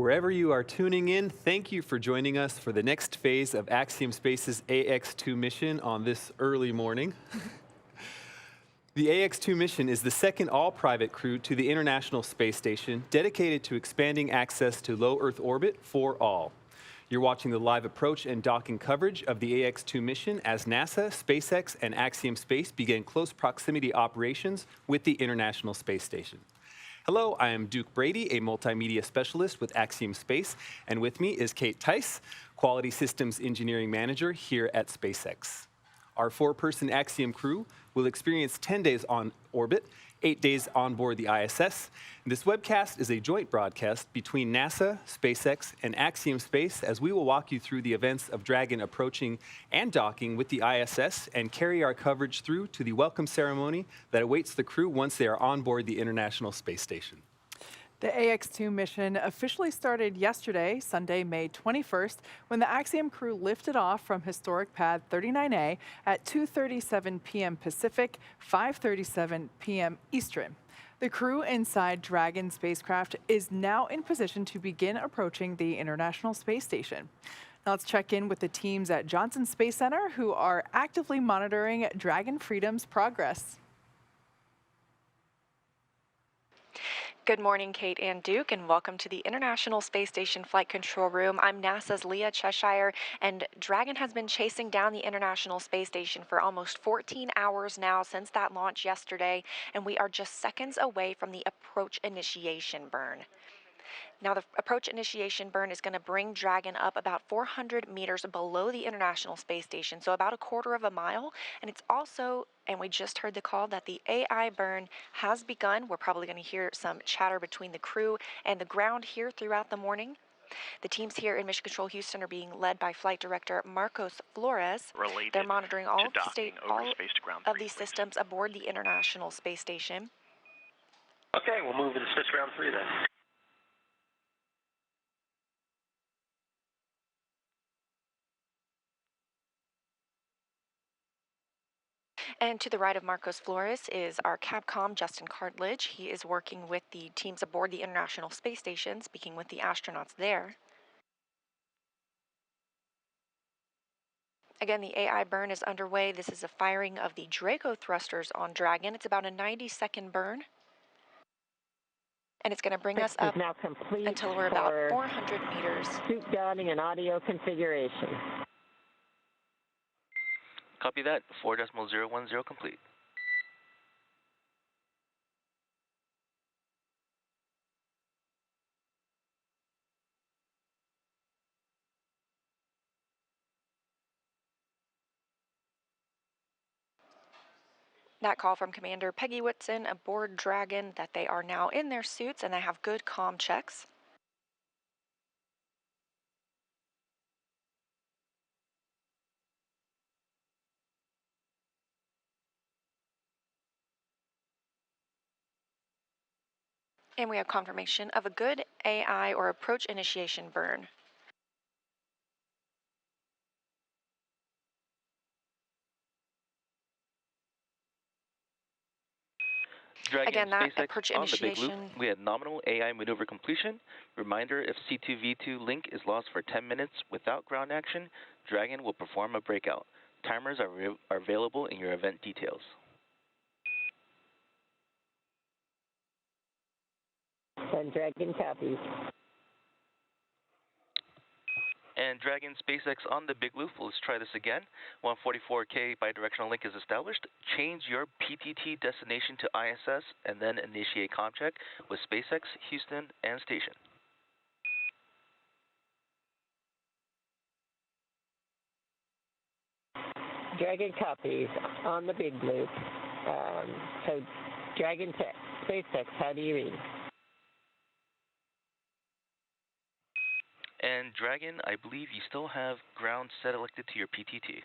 Wherever you are tuning in, thank you for joining us for the next phase of Axiom Space's AX2 mission on this early morning. The AX2 mission is the second all-private crew to the International Space Station, dedicated to expanding access to low Earth orbit for all. You're watching the live approach and docking coverage of the AX2 mission as NASA, SpaceX, and Axiom Space begin close proximity operations with the International Space Station. Hello, I am Duke Brady, a multimedia specialist with Axiom Space, and with me is Kate Tice, Quality Systems Engineering Manager here at SpaceX. Our four-person Axiom crew will experience 10 days on orbit, 8 days on board the ISS. And this webcast is a joint broadcast between NASA, SpaceX, and Axiom Space, as we will walk you through the events of Dragon approaching and docking with the ISS and carry our coverage through to the welcome ceremony that awaits the crew once they are on board the International Space Station. The AX2 mission officially started yesterday, Sunday, May 21st, when the Axiom crew lifted off from historic pad 39A at 2:37 p.m. Pacific, 5:37 p.m. Eastern. The crew inside Dragon spacecraft is now in position to begin approaching the International Space Station. Now let's check in with the teams at Johnson Space Center who are actively monitoring Dragon Freedom's progress. Good morning, Kate and Duke, and welcome to the International Space Station Flight Control Room. I'm NASA's Leah Cheshire, and Dragon has been chasing down the International Space Station for almost 14 hours now since that launch yesterday, and we are just seconds away from the approach initiation burn. Now, the approach initiation burn is going to bring Dragon up about 400 meters below the International Space Station, so about a quarter of a mile. And it's also, and we just heard the call, that the AI burn has begun. We're probably going to hear some chatter between the crew and the ground here throughout the morning. The teams here in Mission Control Houston are being led by Flight Director Marcos Flores. They're monitoring all of these systems aboard the International Space Station. Okay, we'll move into switch round 3 then. And to the right of Marcos Flores is our Capcom, Justin Cartledge. He is working with the teams aboard the International Space Station, speaking with the astronauts there. Again, the AI burn is underway. This is a firing of the Draco thrusters on Dragon. It's about a 90-second burn. And it's going to bring us up until we're about 400 meters. Suit downing and audio configuration. Copy that. 4.010 complete. That call from Commander Peggy Whitson aboard Dragon that they are now in their suits and they have good comm checks. And we have confirmation of a good AI or approach initiation burn. Dragon Again, that SpaceX approach on the big loop. initiation. We had nominal AI maneuver completion. Reminder, if C2V2 link is lost for 10 minutes without ground action, Dragon will perform a breakout. Timers are available in your event details. And Dragon copies. And Dragon SpaceX on the big loop. Let's try this again. 144K bidirectional link is established. Change your PTT destination to ISS and then initiate comm check with SpaceX, Houston, and station. Dragon copies on the big loop. So Dragon Tech, SpaceX, how do you read? And Dragon, I believe you still have ground set elected to your PTT.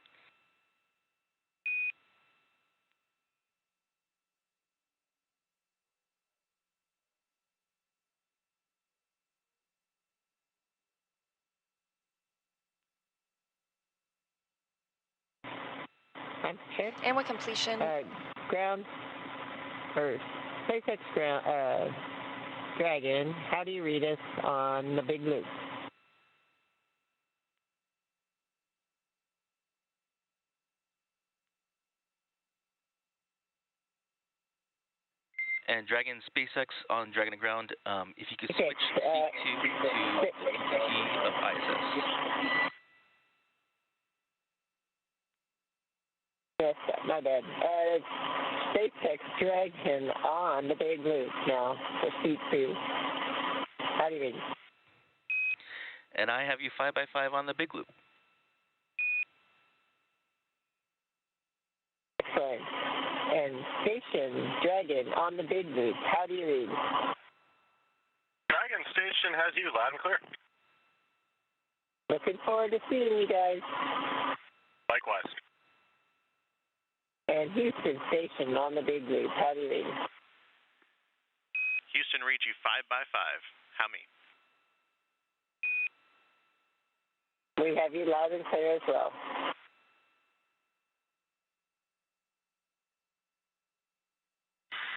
Check. And with completion. Ground, or SpaceX ground, Dragon, how do you read us on the big loop? And Dragon SpaceX on Dragon Ground, if you could Okay, switch C2 to PTT of ISS. Yes, my bad. SpaceX Dragon on the big loop now for C2. How do you read? And I have you 5x5 on the big loop. Excellent. And Station Dragon on the big loop. How do you read? Dragon Station has you loud and clear. Looking forward to seeing you guys. Likewise. And Houston Station on the big loop. How do you read? Houston, read you 5x5. How me? We have you loud and clear as well.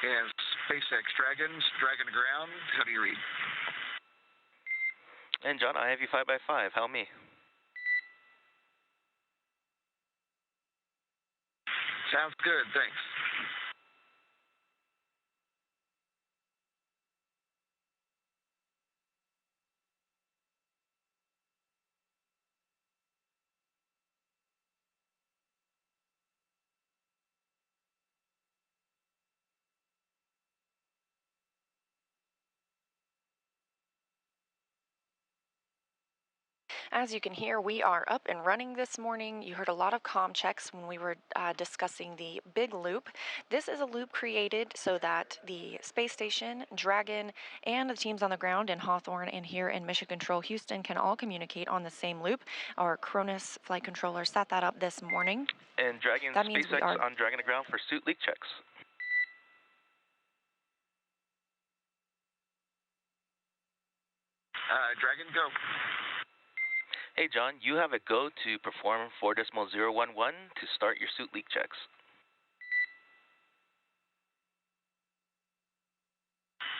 And SpaceX Dragon Ground, how do you read? And John, I have you 5x5. How me? Sounds good, thanks. As you can hear, we are up and running this morning. You heard a lot of comm checks when we were discussing the big loop. This is a loop created so that the space station, Dragon, and the teams on the ground in Hawthorne and here in Mission Control Houston can all communicate on the same loop. Our Cronus flight controller set that up this morning. And Dragon That means we SpaceX are on Dragon Ground for suit leak checks. Dragon, go. Hey John, you have a go to perform 4.011 to start your suit leak checks.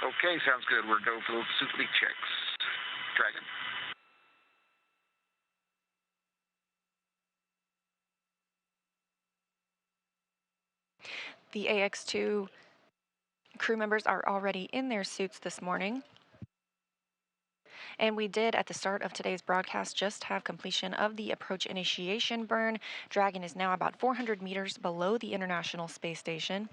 Okay, sounds good. We're go for those suit leak checks. Dragon. The AX2 crew members are already in their suits this morning. And we did, at the start of today's broadcast, just have completion of the approach initiation burn. Dragon is now about 400 meters below the International Space Station.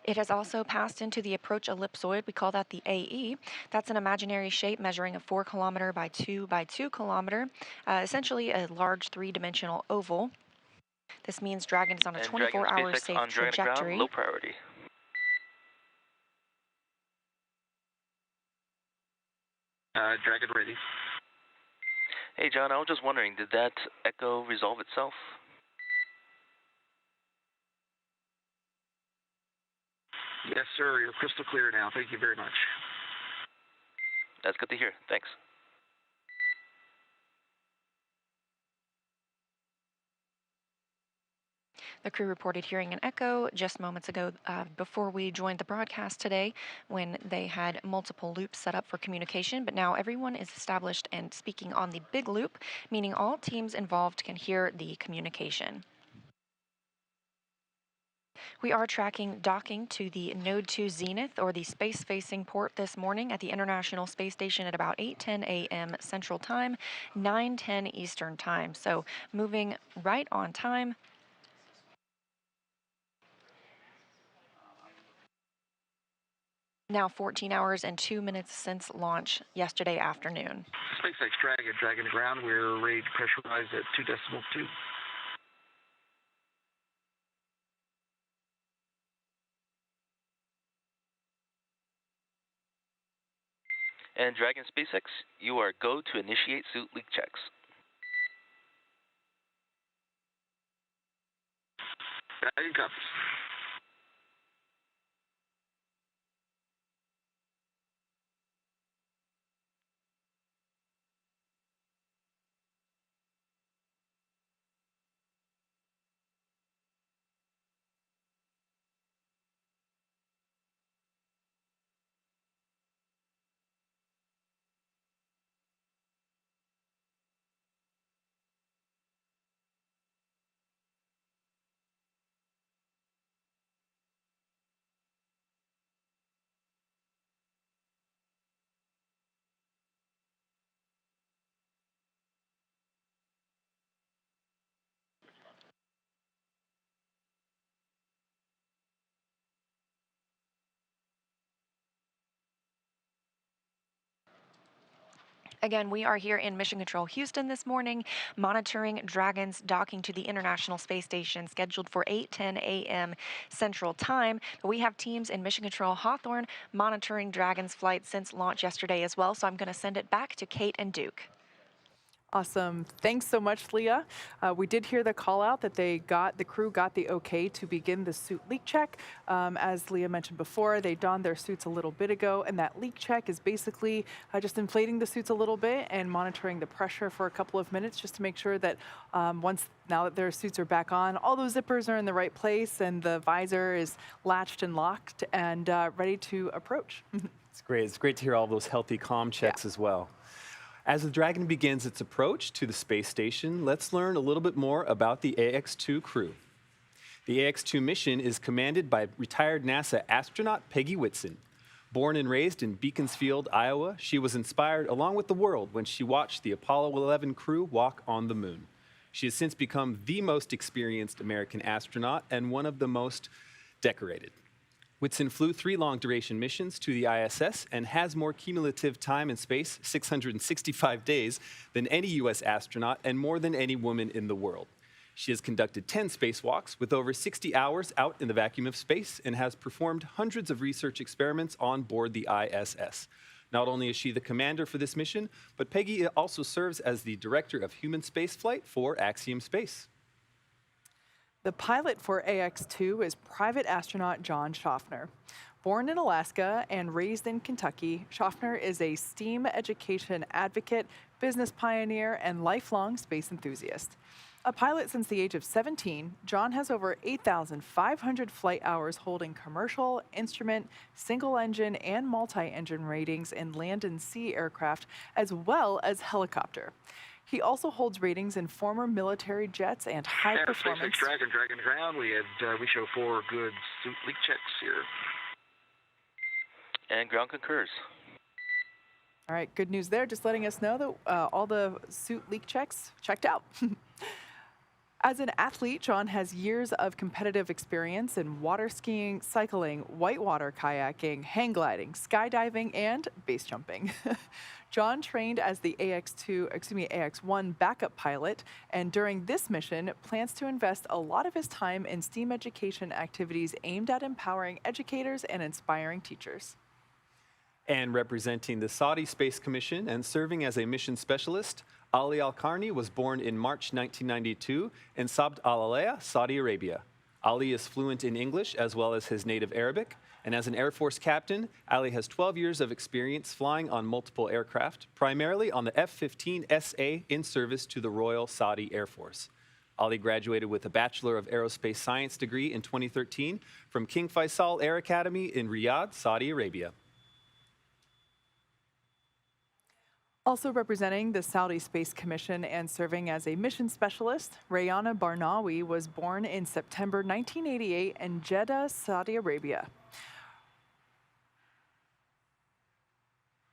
It has also passed into the approach ellipsoid. We call that the AE. That's an imaginary shape measuring a 4 kilometer by 2 by 2 kilometer, essentially a large 3-dimensional oval. This means Dragon is on a 24-hour safe on Dragon trajectory. Ground, low priority. Dragon ready. Hey John, I was just wondering, did that echo resolve itself? Yes, sir. You're crystal clear now. Thank you very much. That's good to hear. Thanks. The crew reported hearing an echo just moments ago before we joined the broadcast today when they had multiple loops set up for communication, but now everyone is established and speaking on the big loop, meaning all teams involved can hear the communication. We are tracking docking to the Node 2 Zenith, or the space-facing port, this morning at the International Space Station at about 8:10 a.m. Central Time, 9:10 Eastern Time. So moving right on time. Now 14 hours and 2 minutes since launch yesterday afternoon. SpaceX Dragon Ground. We're ready to pressurize at 2.2. And Dragon SpaceX, you are go to initiate suit leak checks. Dragon copies. Again, we are here in Mission Control Houston this morning, monitoring Dragon's docking to the International Space Station, scheduled for 8:10 a.m. Central Time. But we have teams in Mission Control Hawthorne monitoring Dragon's flight since launch yesterday as well. So I'm going to send it back to Kate and Duke. Awesome. Thanks so much, Leah. We did hear the call out that the crew got the okay to begin the suit leak check. As Leah mentioned before, they donned their suits a little bit ago, and that leak check is basically just inflating the suits a little bit and monitoring the pressure for a couple of minutes just to make sure that now that their suits are back on, all those zippers are in the right place and the visor is latched and locked and ready to approach. It's great. It's great to hear all those healthy comm checks as well. As the Dragon begins its approach to the space station, let's learn a little bit more about the AX-2 crew. The AX-2 mission is commanded by retired NASA astronaut Peggy Whitson. Born and raised in Beaconsfield, Iowa, she was inspired along with the world when she watched the Apollo 11 crew walk on the moon. She has since become the most experienced American astronaut and one of the most decorated. Whitson flew 3 long-duration missions to the ISS and has more cumulative time in space, 665 days, than any U.S. astronaut and more than any woman in the world. She has conducted 10 spacewalks with over 60 hours out in the vacuum of space and has performed hundreds of research experiments on board the ISS. Not only is she the commander for this mission, but Peggy also serves as the director of human spaceflight for Axiom Space. The pilot for AX-2 is private astronaut John Shoffner. Born in Alaska and raised in Kentucky, Shoffner is a STEAM education advocate, business pioneer, and lifelong space enthusiast. A pilot since the age of 17, John has over 8,500 flight hours holding commercial, instrument, single-engine, and multi-engine ratings in land and sea aircraft, as well as helicopter. He also holds ratings in former military jets and high-performance... SpaceX Dragon, Dragon ground. We show 4 good suit leak checks here. And ground concurs. All right, good news there. Just letting us know that all the suit leak checks checked out. As an athlete, John has years of competitive experience in water skiing, cycling, whitewater kayaking, hang gliding, skydiving, and base jumping. John trained as the AX-1 backup pilot, and during this mission, plans to invest a lot of his time in STEAM education activities aimed at empowering educators and inspiring teachers. And representing the Saudi Space Commission and serving as a mission specialist, Ali Alqarni was born in March 1992 in Sabd al-Alaya, Saudi Arabia. Ali is fluent in English as well as his native Arabic, and as an Air Force captain, Ali has 12 years of experience flying on multiple aircraft, primarily on the F-15SA in service to the Royal Saudi Air Force. Ali graduated with a Bachelor of Aerospace Science degree in 2013 from King Faisal Air Academy in Riyadh, Saudi Arabia. Also representing the Saudi Space Commission and serving as a mission specialist, Ryyanah Barnawi was born in September 1988 in Jeddah, Saudi Arabia.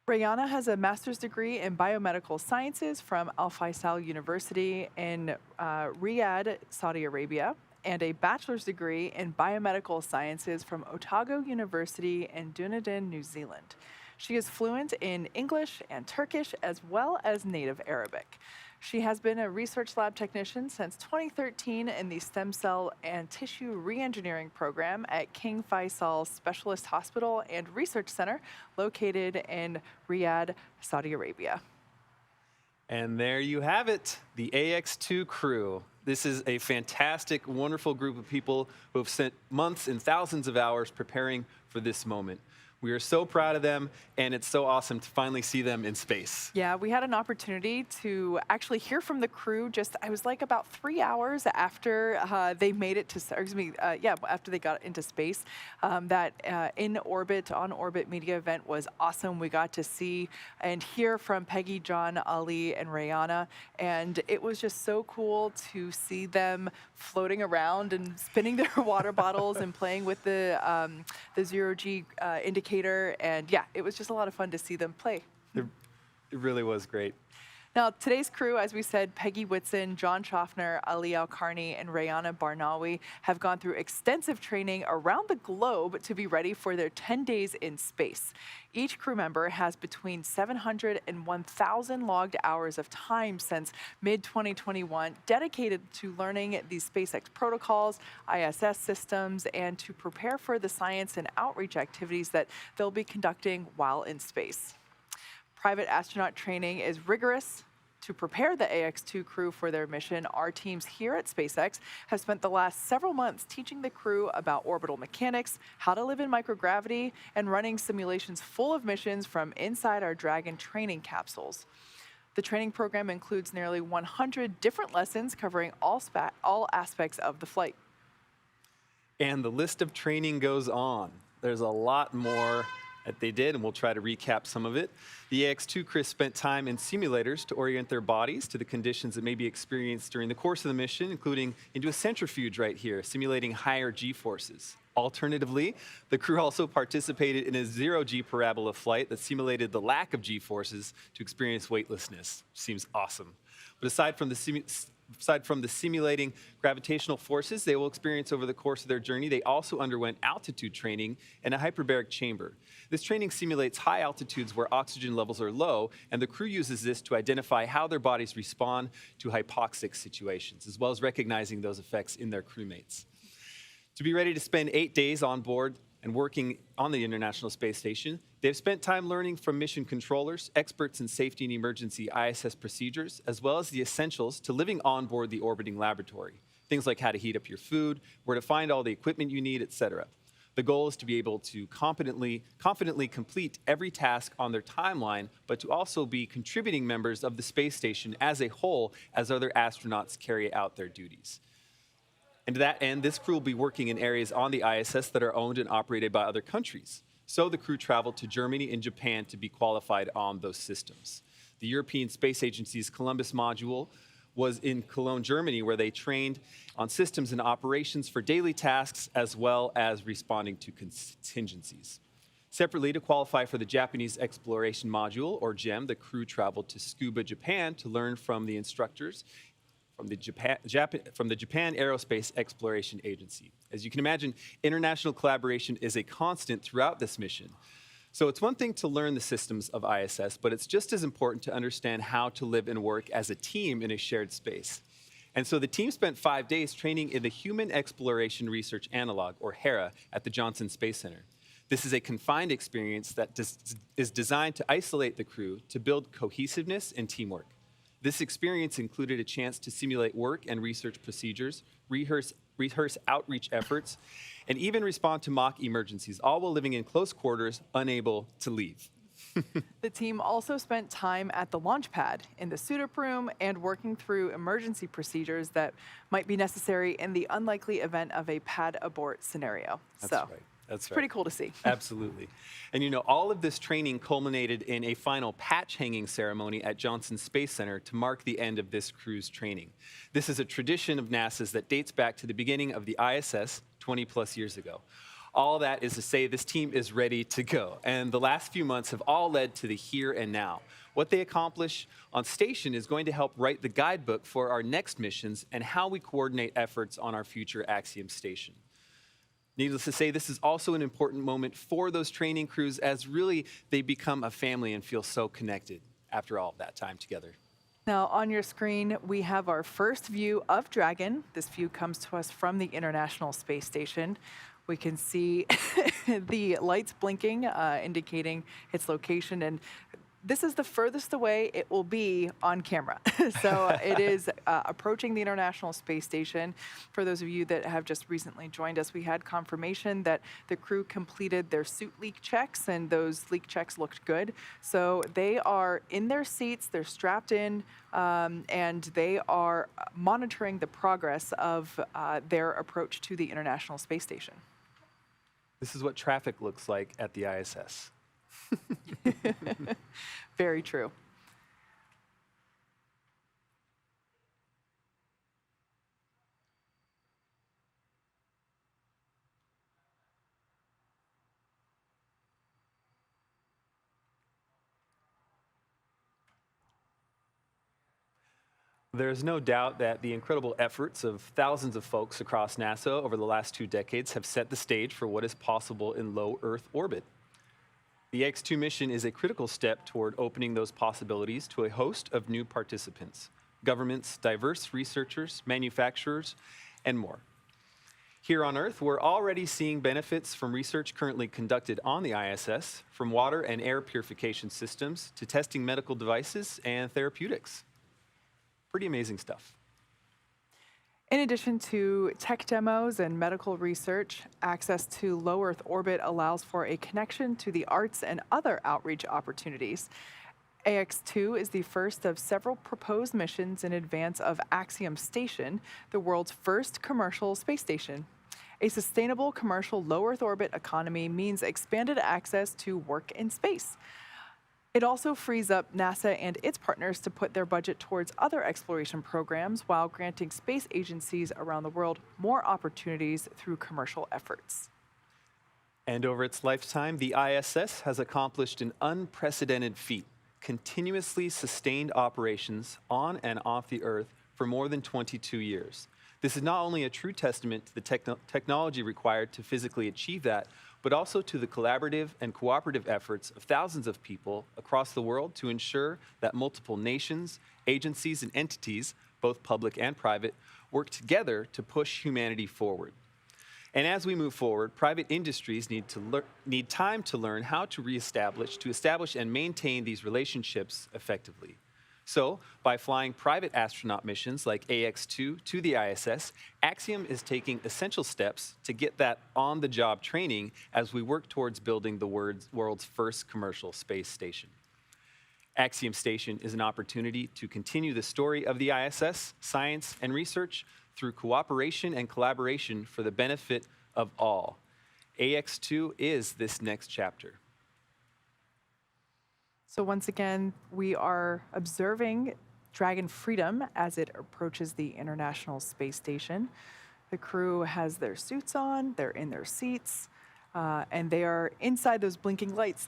Ryyanah has a master's degree in biomedical sciences from Al Faisal University in Riyadh, Saudi Arabia, and a bachelor's degree in biomedical sciences from Otago University in Dunedin, New Zealand. She is fluent in English and Turkish as well as native Arabic. She has been a research lab technician since 2013 in the Stem Cell and Tissue Reengineering Program at King Faisal Specialist Hospital and Research Center located in Riyadh, Saudi Arabia. And there you have it, the AX-2 crew. This is a fantastic, wonderful group of people who have spent months and thousands of hours preparing for this moment. We are so proud of them, and it's so awesome to finally see them in space. Yeah, we had an opportunity to actually hear from the crew I was like about 3 hours after they made it to, after they got into space. That on-orbit media event was awesome. We got to see and hear from Peggy, John, Ali, and Ryyanah, and it was just so cool to see them floating around and spinning their water bottles and playing with the zero-G indicator. And yeah, it was just a lot of fun to see them play. It really was great. Now, today's crew, as we said, Peggy Whitson, John Shoffner, Ali Alqarni, and Ryyanah Barnawi have gone through extensive training around the globe to be ready for their 10 days in space. Each crew member has between 700 and 1,000 logged hours of time since mid-2021 dedicated to learning these SpaceX protocols, ISS systems, and to prepare for the science and outreach activities that they'll be conducting while in space. Private astronaut training is rigorous. To prepare the AX-2 crew for their mission, our teams here at SpaceX have spent the last several months teaching the crew about orbital mechanics, how to live in microgravity, and running simulations full of missions from inside our Dragon training capsules. The training program includes nearly 100 different lessons covering all aspects of the flight. And the list of training goes on. There's a lot more that they did, and we'll try to recap some of it. The AX-2 crew spent time in simulators to orient their bodies to the conditions that may be experienced during the course of the mission, including into a centrifuge right here, simulating higher G-forces. Alternatively, the crew also participated in a zero-G parabola flight that simulated the lack of G-forces to experience weightlessness. Seems awesome. But aside from the simulating gravitational forces they will experience over the course of their journey, they also underwent altitude training in a hyperbaric chamber. This training simulates high altitudes where oxygen levels are low, and the crew uses this to identify how their bodies respond to hypoxic situations, as well as recognizing those effects in their crewmates. To be ready to spend 8 days on board and working on the International Space Station, they've spent time learning from mission controllers, experts in safety and emergency ISS procedures, as well as the essentials to living on board the orbiting laboratory. Things like how to heat up your food, where to find all the equipment you need, etc. The goal is to be able to confidently complete every task on their timeline, but to also be contributing members of the space station as a whole as other astronauts carry out their duties. And to that end, this crew will be working in areas on the ISS that are owned and operated by other countries. So the crew traveled to Germany and Japan to be qualified on those systems. The European Space Agency's Columbus module was in Cologne, Germany, where they trained on systems and operations for daily tasks, as well as responding to contingencies. Separately, to qualify for the Japanese Exploration Module, or GEM, the crew traveled to Tsukuba, Japan, to learn from the instructors from the Japan Aerospace Exploration Agency. As you can imagine, international collaboration is a constant throughout this mission. So it's one thing to learn the systems of ISS, but it's just as important to understand how to live and work as a team in a shared space. And so the team spent 5 days training in the Human Exploration Research Analog, or HERA, at the Johnson Space Center. This is a confined experience that is designed to isolate the crew to build cohesiveness and teamwork. This experience included a chance to simulate work and research procedures, rehearse outreach efforts, and even respond to mock emergencies, all while living in close quarters, unable to leave. The team also spent time at the launch pad, in the suit-up room, and working through emergency procedures that might be necessary in the unlikely event of a pad abort scenario. That's right. That's pretty cool to see. Absolutely. And you know, all of this training culminated in a final patch hanging ceremony at Johnson Space Center to mark the end of this crew's training. This is a tradition of NASA's that dates back to the beginning of the ISS 20 plus years ago. All that is to say this team is ready to go. And the last few months have all led to the here and now. What they accomplish on station is going to help write the guidebook for our next missions and how we coordinate efforts on our future Axiom station. Needless to say, this is also an important moment for those training crews as really they become a family and feel so connected after all of that time together. Now on your screen, we have our first view of Dragon. This view comes to us from the International Space Station. We can see the lights blinking, indicating its location, and this is the furthest away it will be on camera. So it is approaching the International Space Station. For those of you that have just recently joined us, we had confirmation that the crew completed their suit leak checks, and those leak checks looked good. So they are in their seats, they're strapped in, and they are monitoring the progress of their approach to the International Space Station. This is what traffic looks like at the ISS. Very true. There's no doubt that the incredible efforts of thousands of folks across NASA over the last 2 decades have set the stage for what is possible in low Earth orbit. The X2 mission is a critical step toward opening those possibilities to a host of new participants, governments, diverse researchers, manufacturers, and more. Here on Earth, we're already seeing benefits from research currently conducted on the ISS, from water and air purification systems to testing medical devices and therapeutics. Pretty amazing stuff. In addition to tech demos and medical research, access to low Earth orbit allows for a connection to the arts and other outreach opportunities. AX2 is the first of several proposed missions in advance of Axiom Station, the world's first commercial space station. A sustainable commercial low Earth orbit economy means expanded access to work in space. It also frees up NASA and its partners to put their budget towards other exploration programs while granting space agencies around the world more opportunities through commercial efforts. And over its lifetime, the ISS has accomplished an unprecedented feat, continuously sustained operations on and off the Earth for more than 22 years. This is not only a true testament to the technology required to physically achieve that, but also to the collaborative and cooperative efforts of thousands of people across the world to ensure that multiple nations, agencies, and entities, both public and private, work together to push humanity forward. And as we move forward, private industries need time to learn how to establish and maintain these relationships effectively. So, by flying private astronaut missions like AX2 to the ISS, Axiom is taking essential steps to get that on-the-job training as we work towards building the world's first commercial space station. Axiom Station is an opportunity to continue the story of the ISS, science, and research through cooperation and collaboration for the benefit of all. AX2 is this next chapter. So once again, we are observing Dragon Freedom as it approaches the International Space Station. The crew has their suits on, they're in their seats, and they are inside those blinking lights.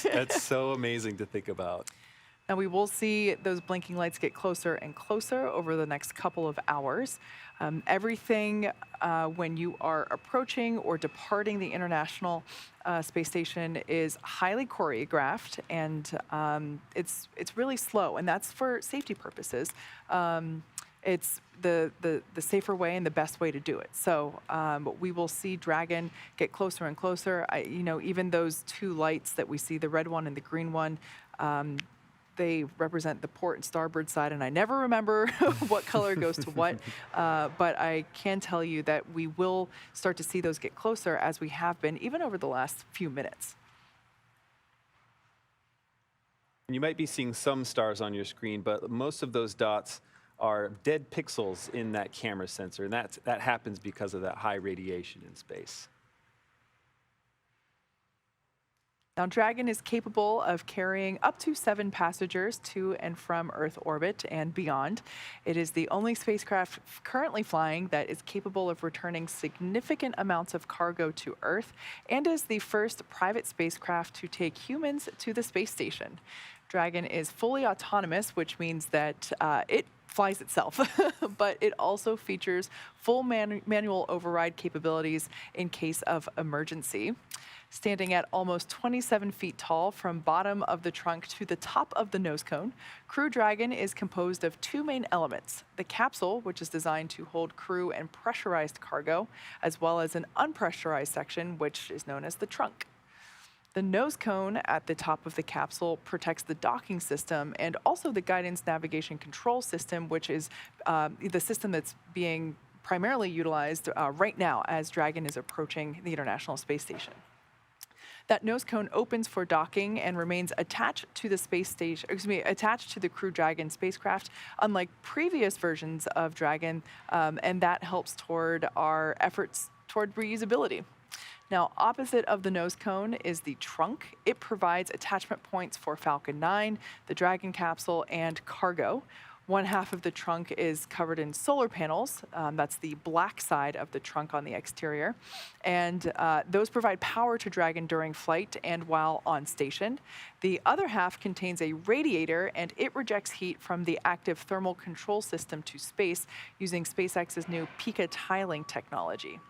That's so amazing to think about. And we will see those blinking lights get closer and closer over the next couple of hours. Everything when you are approaching or departing the International Space Station is highly choreographed, and it's really slow, and that's for safety purposes. It's the safer way and the best way to do it. So we will see Dragon get closer and closer. Even those two lights that we see, the red one and the green one, they represent the port and starboard side, and I never remember what color goes to what, but I can tell you that we will start to see those get closer as we have been, even over the last few minutes. You might be seeing some stars on your screen, but most of those dots are dead pixels in that camera sensor, and that happens because of that high radiation in space. Now, Dragon is capable of carrying up to 7 passengers to and from Earth orbit and beyond. It is the only spacecraft currently flying that is capable of returning significant amounts of cargo to Earth, and is the first private spacecraft to take humans to the space station. Dragon is fully autonomous, which means that it flies itself, but it also features full manual override capabilities in case of emergency. Standing at almost 27 feet tall from bottom of the trunk to the top of the nose cone, Crew Dragon is composed of 2 main elements: the capsule, which is designed to hold crew and pressurized cargo, as well as an unpressurized section, which is known as the trunk. The nose cone at the top of the capsule protects the docking system and also the guidance navigation control system, which is the system that's being primarily utilized right now as Dragon is approaching the International Space Station. That nose cone opens for docking and remains attached to the attached to the Crew Dragon spacecraft, unlike previous versions of Dragon, and that helps toward our efforts toward reusability. Now, opposite of the nose cone is the trunk. It provides attachment points for Falcon 9, the Dragon capsule, and cargo. One half of the trunk is covered in solar panels. That's the black side of the trunk on the exterior. And those provide power to Dragon during flight and while on station. The other half contains a radiator, and it rejects heat from the active thermal control system to space using SpaceX's new Pika tiling technology.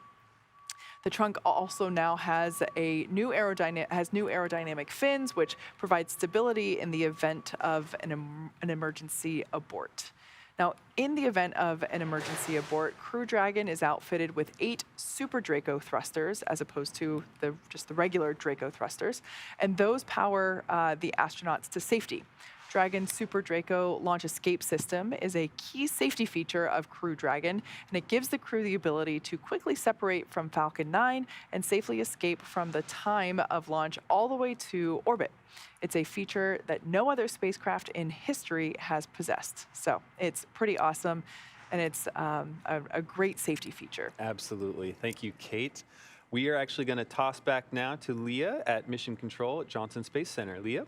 The trunk also now has new aerodynamic fins, which provide stability in the event of an emergency abort. Now, in the event of an emergency abort, Crew Dragon is outfitted with 8 Super Draco thrusters, as opposed to just the regular Draco thrusters, and those power the astronauts to safety. Dragon's Super Draco launch escape system is a key safety feature of Crew Dragon, and it gives the crew the ability to quickly separate from Falcon 9 and safely escape from the time of launch all the way to orbit. It's a feature that no other spacecraft in history has possessed. So it's pretty awesome, and it's a great safety feature. Absolutely. Thank you, Kate. We are actually going to toss back now to Leah at Mission Control at Johnson Space Center. Leah?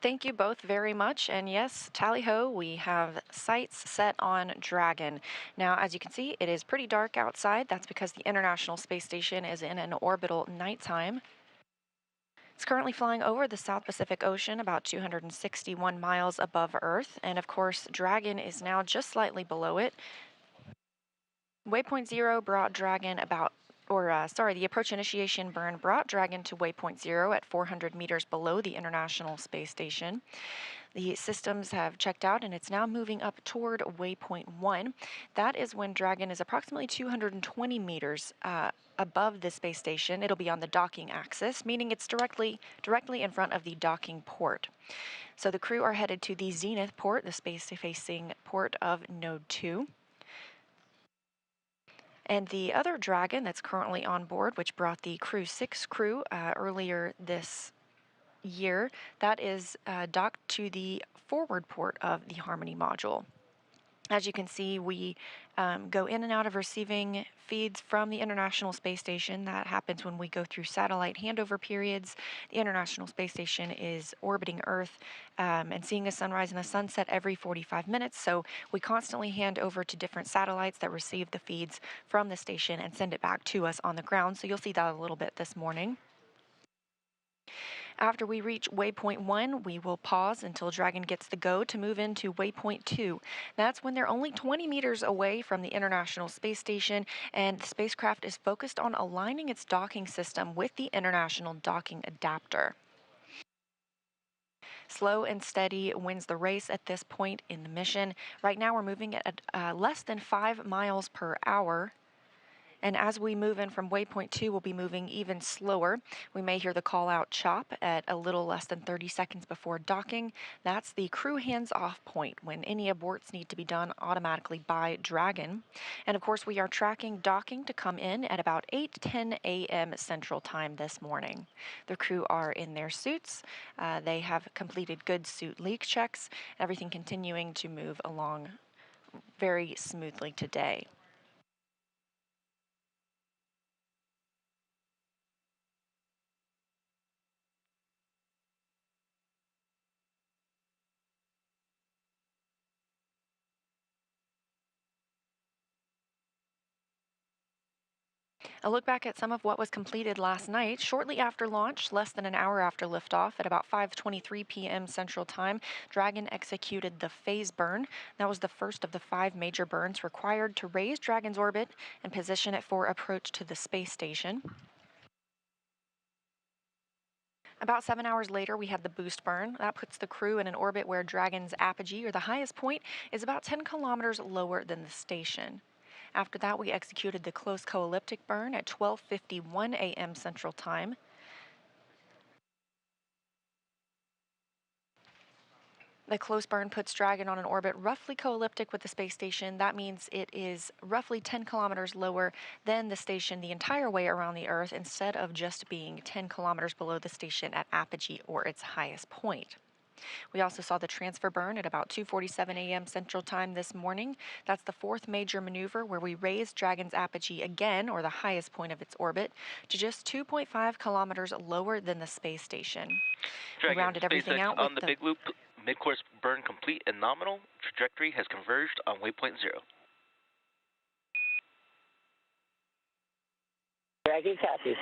Thank you both very much. And yes, tally-ho, we have sights set on Dragon. Now, as you can see, it is pretty dark outside. That's because the International Space Station is in an orbital nighttime. It's currently flying over the South Pacific Ocean, about 261 miles above Earth. And of course, Dragon is now just slightly below it. Waypoint 0 brought Dragon the approach initiation burn brought Dragon to waypoint 0 at 400 meters below the International Space Station. The systems have checked out, and it's now moving up toward waypoint 1. That is when Dragon is approximately 220 meters above the space station. It'll be on the docking axis, meaning it's directly in front of the docking port. So the crew are headed to the zenith port, the space-facing port of Node 2. And the other Dragon that's currently on board, which brought the Crew 6 crew earlier this year, that is docked to the forward port of the Harmony module. As you can see, we go in and out of receiving feeds from the International Space Station. That happens when we go through satellite handover periods. The International Space Station is orbiting Earth and seeing a sunrise and a sunset every 45 minutes. So we constantly hand over to different satellites that receive the feeds from the station and send it back to us on the ground. So you'll see that a little bit this morning. After we reach waypoint 1, we will pause until Dragon gets the go to move into waypoint 2. That's when they're only 20 meters away from the International Space Station, and the spacecraft is focused on aligning its docking system with the International Docking Adapter. Slow and steady wins the race at this point in the mission. Right now we're moving at less than 5 miles per hour. And as we move in from waypoint 2, we'll be moving even slower. We may hear the call-out chop at a little less than 30 seconds before docking. That's the crew hands-off point, when any aborts need to be done automatically by Dragon. And of course, we are tracking docking to come in at about 8:10 a.m. Central Time this morning. The crew are in their suits. They have completed good suit leak checks, everything continuing to move along very smoothly today. A look back at some of what was completed last night. Shortly after launch, less than an hour after liftoff, at about 5:23 p.m. Central Time, Dragon executed the phase burn. That was the first of the 5 major burns required to raise Dragon's orbit and position it for approach to the space station. About 7 hours later, we had the boost burn. That puts the crew in an orbit where Dragon's apogee, or the highest point, is about 10 kilometers lower than the station. After that, we executed the close co-elliptic burn at 12:51 a.m. Central Time. The close burn puts Dragon on an orbit roughly co-elliptic with the space station. That means it is roughly 10 kilometers lower than the station the entire way around the Earth, instead of just being 10 kilometers below the station at apogee, or its highest point. We also saw the transfer burn at about 2:47 a.m. Central Time this morning. That's the fourth major maneuver where we raised Dragon's apogee again, or the highest point of its orbit, to just 2.5 kilometers lower than the space station. Dragon, We rounded everything SpaceX out on with the big loop, mid-course burn complete and nominal. Trajectory has converged on waypoint 0. Dragon copies.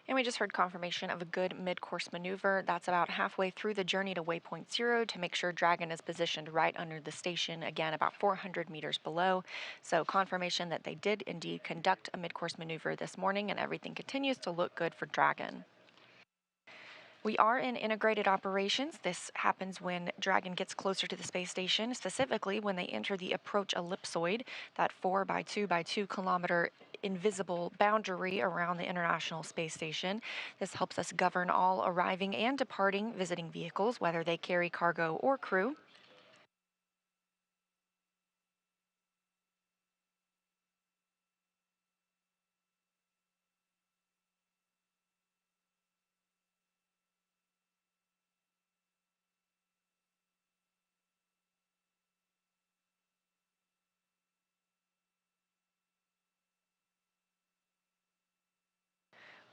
And we just heard confirmation of a good mid-course maneuver. That's about halfway through the journey to waypoint 0 to make sure Dragon is positioned right under the station, again about 400 meters below. So confirmation that they did indeed conduct a mid-course maneuver this morning, and everything continues to look good for Dragon. We are in integrated operations. This happens when Dragon gets closer to the space station, specifically when they enter the approach ellipsoid, that 4 by 2 by 2 kilometer invisible boundary around the International Space Station. This helps us govern all arriving and departing visiting vehicles, whether they carry cargo or crew.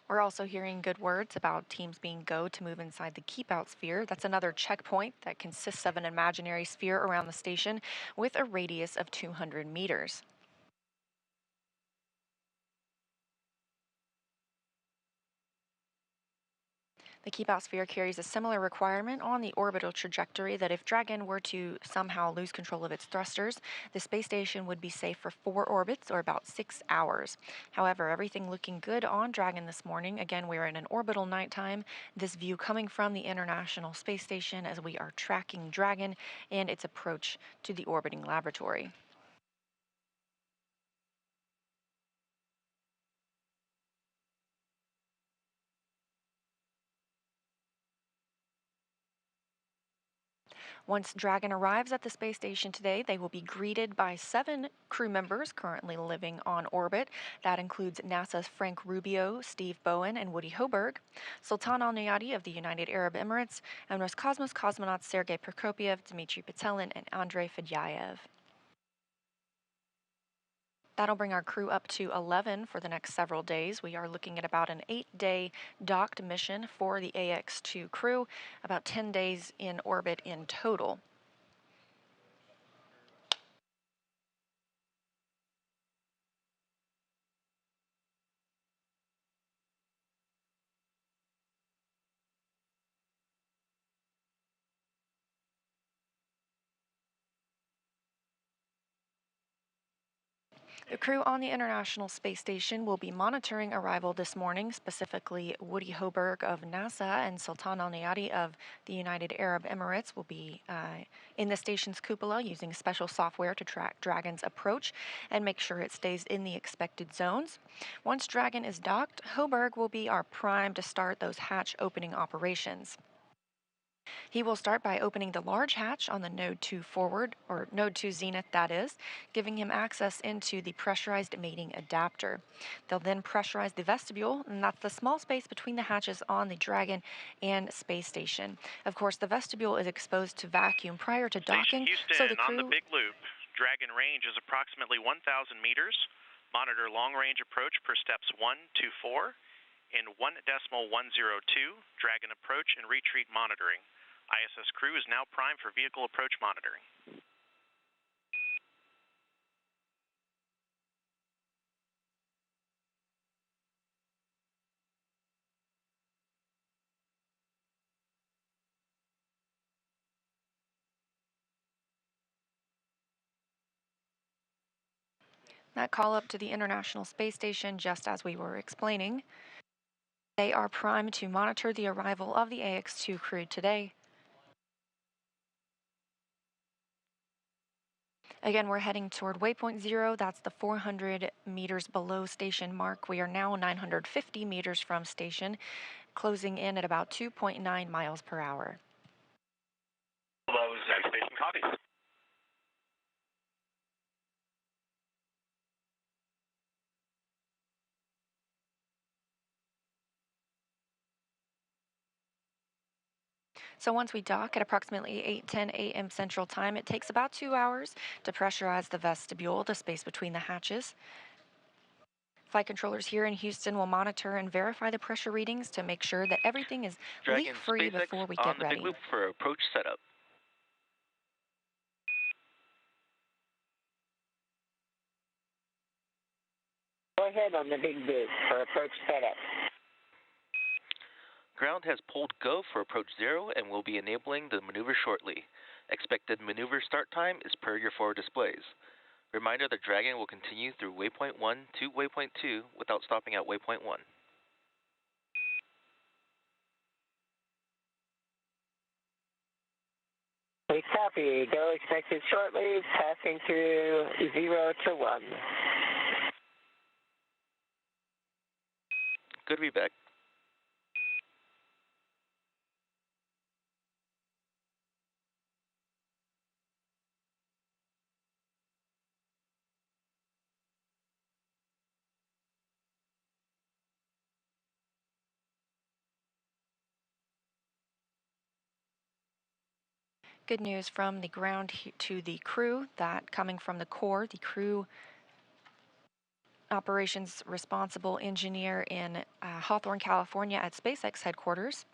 We're also hearing good words about teams being go to move inside the keep out sphere. That's another checkpoint that consists of an imaginary sphere around the station with a radius of 200 meters. The keep out sphere carries a similar requirement on the orbital trajectory that if Dragon were to somehow lose control of its thrusters, the space station would be safe for 4 orbits or about 6 hours. However, everything looking good on Dragon this morning. Again, we're in an orbital nighttime. This view coming from the International Space Station as we are tracking Dragon and its approach to the orbiting laboratory. Once Dragon arrives at the space station today, they will be greeted by 7 crew members currently living on orbit. That includes NASA's Frank Rubio, Steve Bowen, and Woody Hoberg, Sultan Al Nayati of the United Arab Emirates, and Roscosmos cosmonauts Sergei Prokopyev, Dmitry Petelin, and Andrei Fedyaev. That'll bring our crew up to 11 for the next several days. We are looking at about an 8-day docked mission for the AX-2 crew, about 10 days in orbit in total. The crew on the International Space Station will be monitoring arrival this morning, specifically Woody Hoberg of NASA and Sultan Al Nayati of the United Arab Emirates will be in the station's cupola using special software to track Dragon's approach and make sure it stays in the expected zones. Once Dragon is docked, Hoberg will be our prime to start those hatch opening operations. He will start by opening the large hatch on the Node 2 forward, or Node 2 zenith that is, giving him access into the pressurized mating adapter. They'll then pressurize the vestibule, and that's the small space between the hatches on the Dragon and space station. Of course, the vestibule is exposed to vacuum prior to docking, Houston, so the crew... on the big loop, Dragon range is approximately 1,000 meters. Monitor long-range approach per steps 1 to 4 in 1.102, Dragon approach and retreat monitoring. ISS crew is now primed for vehicle approach monitoring. That call up to the International Space Station, just as we were explaining. They are primed to monitor the arrival of the AX-2 crew today. Again, we're heading toward waypoint 0. That's the 400 meters below station mark. We are now 950 meters from station, closing in at about 2.9 miles per hour. Hello, Zen Station copies. So once we dock at approximately 8:10 a.m. Central Time, it takes about 2 hours to pressurize the vestibule, the space between the hatches. Flight controllers here in Houston will monitor and verify the pressure readings to make sure that everything is Dragon leak-free SpaceX before we on get the big ready. loop for approach setup. Go ahead on the big loop for approach setup. Ground has pulled go for approach 0 and will be enabling the maneuver shortly. Expected maneuver start time is per your forward displays. Reminder that Dragon will continue through waypoint 1 to waypoint 2 without stopping at waypoint 1. We copy. Go expected shortly, passing through 0 to 1. Good to be back. Good news from the ground to the crew, that coming from the core, the crew operations responsible engineer in Hawthorne, California at SpaceX headquarters,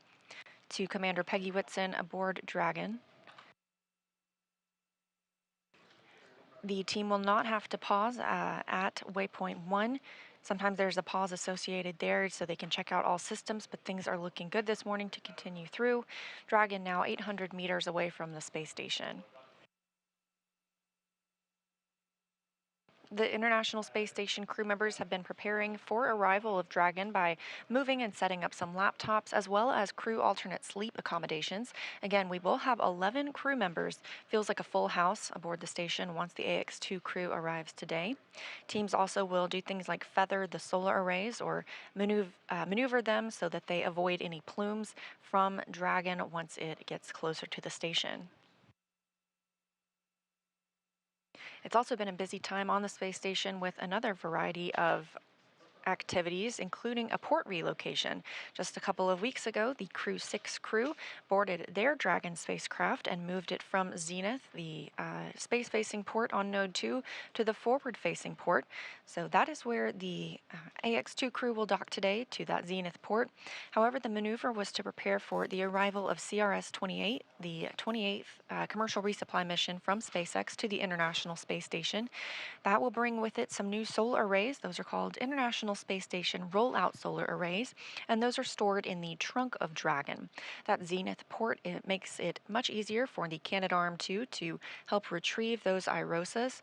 to Commander Peggy Whitson aboard Dragon. The team will not have to pause at waypoint 1. Sometimes there's a pause associated there so they can check out all systems, but things are looking good this morning to continue through. Dragon now 800 meters away from the space station. The International Space Station crew members have been preparing for arrival of Dragon by moving and setting up some laptops as well as crew alternate sleep accommodations. Again, we will have 11 crew members. Feels like a full house aboard the station once the AX2 crew arrives today. Teams also will do things like feather the solar arrays or maneuver them so that they avoid any plumes from Dragon once it gets closer to the station. It's also been a busy time on the space station with another variety of activities, including a port relocation. Just a couple of weeks ago, the Crew 6 crew boarded their Dragon spacecraft and moved it from Zenith, the space-facing port on Node 2, to the forward-facing port. So that is where the AX2 crew will dock today, to that Zenith port. However, the maneuver was to prepare for the arrival of CRS-28, the 28th commercial resupply mission from SpaceX to the International Space Station. That will bring with it some new solar arrays. Those are called International Space Station rollout solar arrays, and those are stored in the trunk of Dragon. That Zenith port, it makes it much easier for the Canadarm2 to help retrieve those IROSAs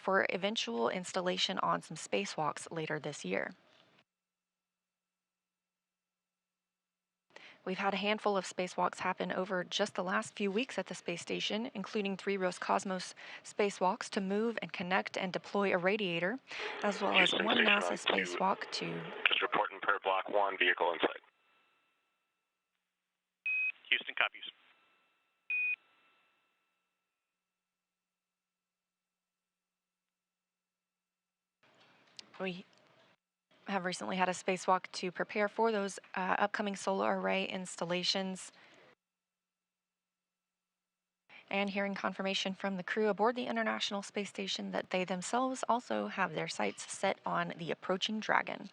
for eventual installation on some spacewalks later this year. We've had a handful of spacewalks happen over just the last few weeks at the space station, including 3 Roscosmos spacewalks to move and connect and deploy a radiator, as well as Houston, 1 Station NASA on spacewalk to... Just reporting per block 1, vehicle inside. Houston copies. We have recently had a spacewalk to prepare for those upcoming solar array installations. And hearing confirmation from the crew aboard the International Space Station that they themselves also have their sights set on the approaching Dragon.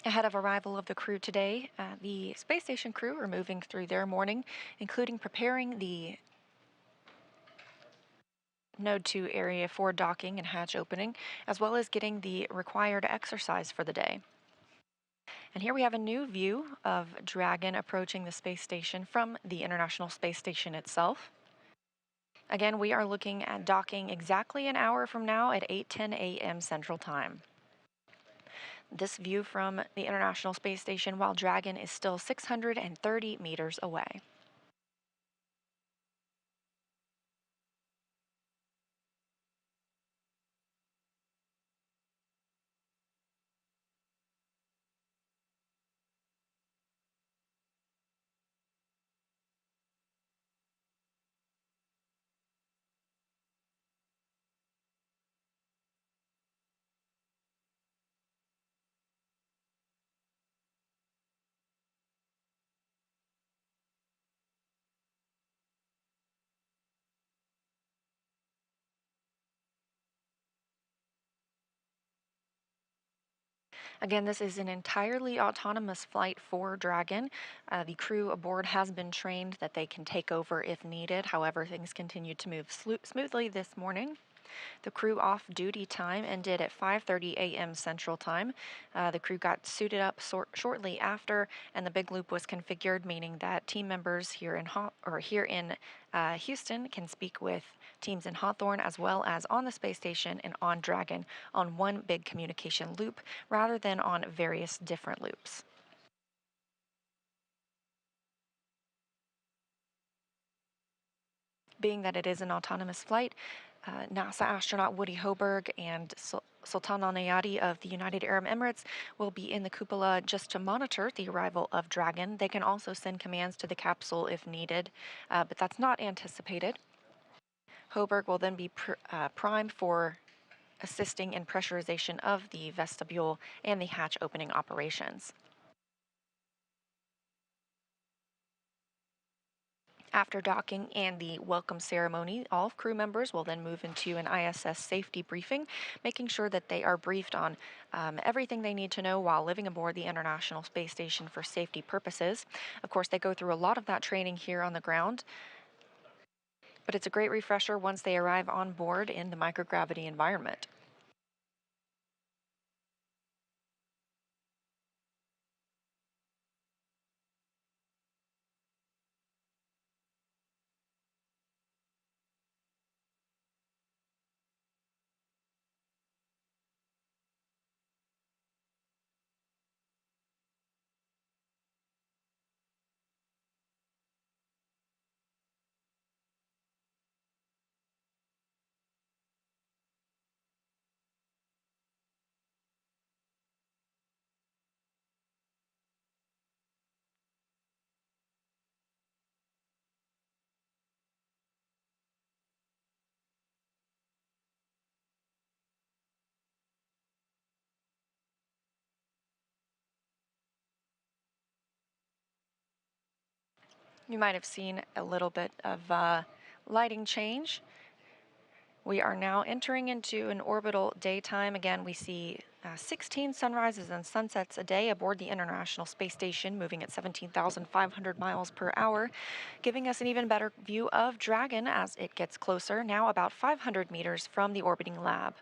Ahead of arrival of the crew today, the space station crew are moving through their morning, including preparing the Node 2 area for docking and hatch opening, as well as getting the required exercise for the day. And here we have a new view of Dragon approaching the space station from the International Space Station itself. Again, we are looking at docking exactly an hour from now at 8:10 a.m. Central Time. This view from the International Space Station while Dragon is still 630 meters away. Again, this is an entirely autonomous flight for Dragon. The crew aboard has been trained that they can take over if needed. However, things continue to move smoothly this morning. The crew off-duty time ended at 5:30 a.m. Central Time. The crew got suited up shortly after, and the big loop was configured, meaning that team members here in Houston can speak with teams in Hawthorne as well as on the space station and on Dragon on one big communication loop rather than on various different loops. Being that it is an autonomous flight, NASA astronaut Woody Hoberg and Sultan Al Nayati of the United Arab Emirates will be in the cupola just to monitor the arrival of Dragon. They can also send commands to the capsule if needed, but that's not anticipated. Hoberg will then be primed for assisting in pressurization of the vestibule and the hatch opening operations. After docking and the welcome ceremony, all crew members will then move into an ISS safety briefing, making sure that they are briefed on everything they need to know while living aboard the International Space Station for safety purposes. Of course, they go through a lot of that training here on the ground, but it's a great refresher once they arrive on board in the microgravity environment. You might have seen a little bit of lighting change. We are now entering into an orbital daytime. Again, we see 16 sunrises and sunsets a day aboard the International Space Station, moving at 17,500 miles per hour, giving us an even better view of Dragon as it gets closer, now about 500 meters from the orbiting lab.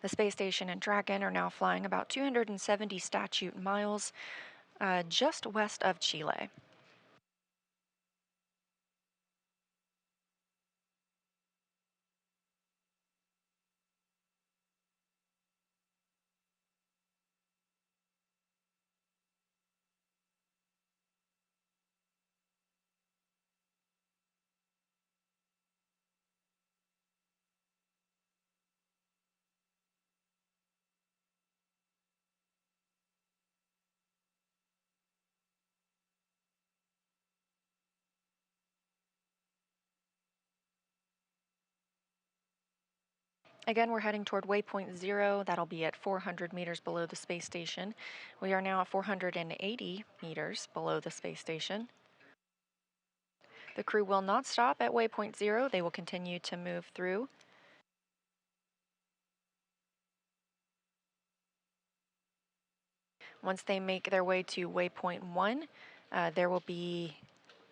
The space station and Dragon are now flying about 270 statute miles just west of Chile. Again, we're heading toward waypoint 0. That'll be at 400 meters below the space station. We are now at 480 meters below the space station. The crew will not stop at waypoint 0. They will continue to move through. Once they make their way to waypoint 1, There will be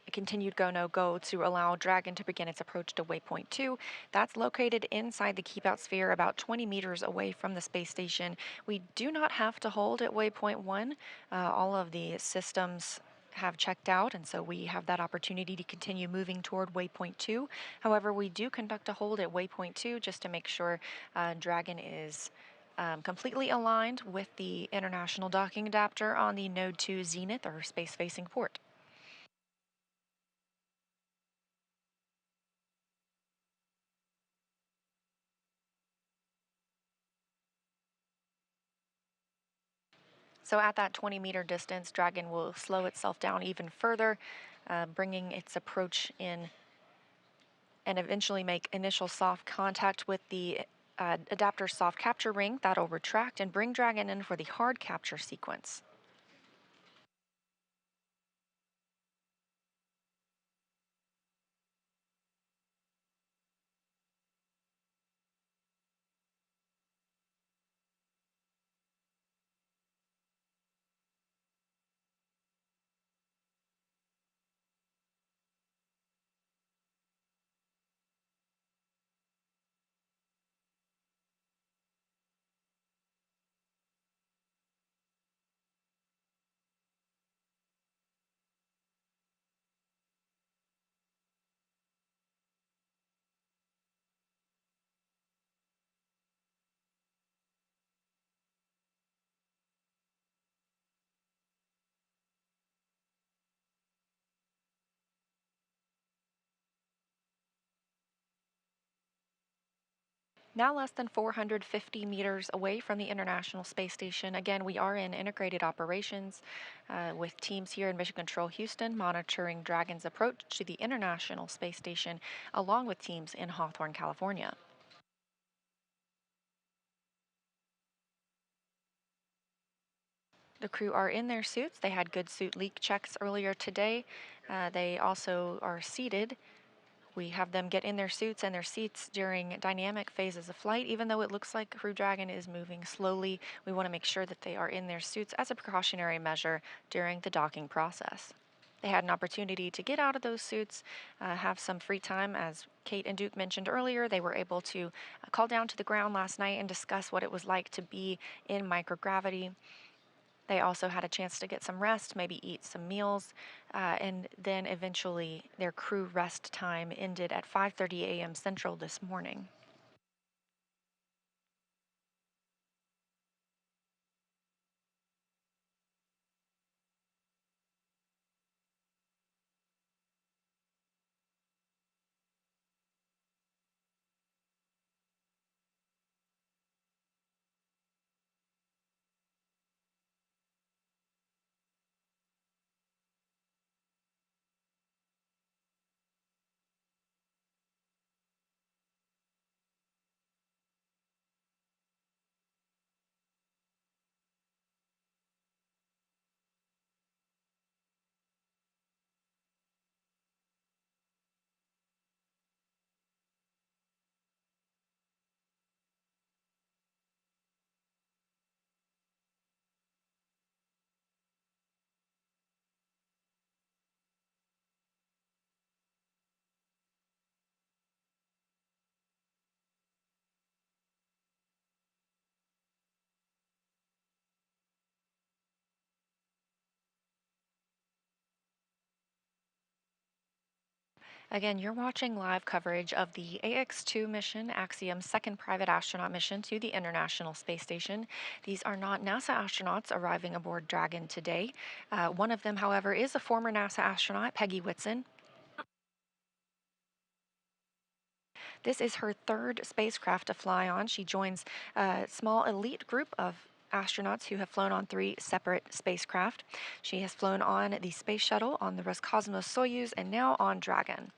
a continued go, no go to allow Dragon to begin its approach to waypoint 2. That's located inside the keep out sphere about 20 meters away from the space station. We do not have to hold at waypoint 1. All of the systems have checked out, and so we have that opportunity to continue moving toward waypoint 2. However, we do conduct a hold at waypoint 2 just to make sure Dragon is completely aligned with the international docking adapter on the Node 2 Zenith or space-facing port. So at that 20-meter distance, Dragon will slow itself down even further, bringing its approach in and eventually make initial soft contact with the adapter soft capture ring. That'll retract and bring Dragon in for the hard capture sequence. Now less than 450 meters away from the International Space Station. Again, we are in integrated operations with teams here in Mission Control Houston monitoring Dragon's approach to the International Space Station, along with teams in Hawthorne, California. The crew are in their suits. They had good suit leak checks earlier today. They also are seated. We have them get in their suits and their seats during dynamic phases of flight. Even though it looks like Crew Dragon is moving slowly, we want to make sure that they are in their suits as a precautionary measure during the docking process. They had an opportunity to get out of those suits, have some free time. As Kate and Duke mentioned earlier, they were able to call down to the ground last night and discuss what it was like to be in microgravity. They also had a chance to get some rest, maybe eat some meals, and then eventually their crew rest time ended at 5:30 a.m. Central this morning. Again, you're watching live coverage of the AX-2 mission, Axiom's second private astronaut mission to the International Space Station. These are not NASA astronauts arriving aboard Dragon today. One of them, however, is a former NASA astronaut, Peggy Whitson. This is her third spacecraft to fly on. She joins a small elite group of astronauts who have flown on 3 separate spacecraft. She has flown on the Space Shuttle, on the Roscosmos Soyuz, and now on Dragon.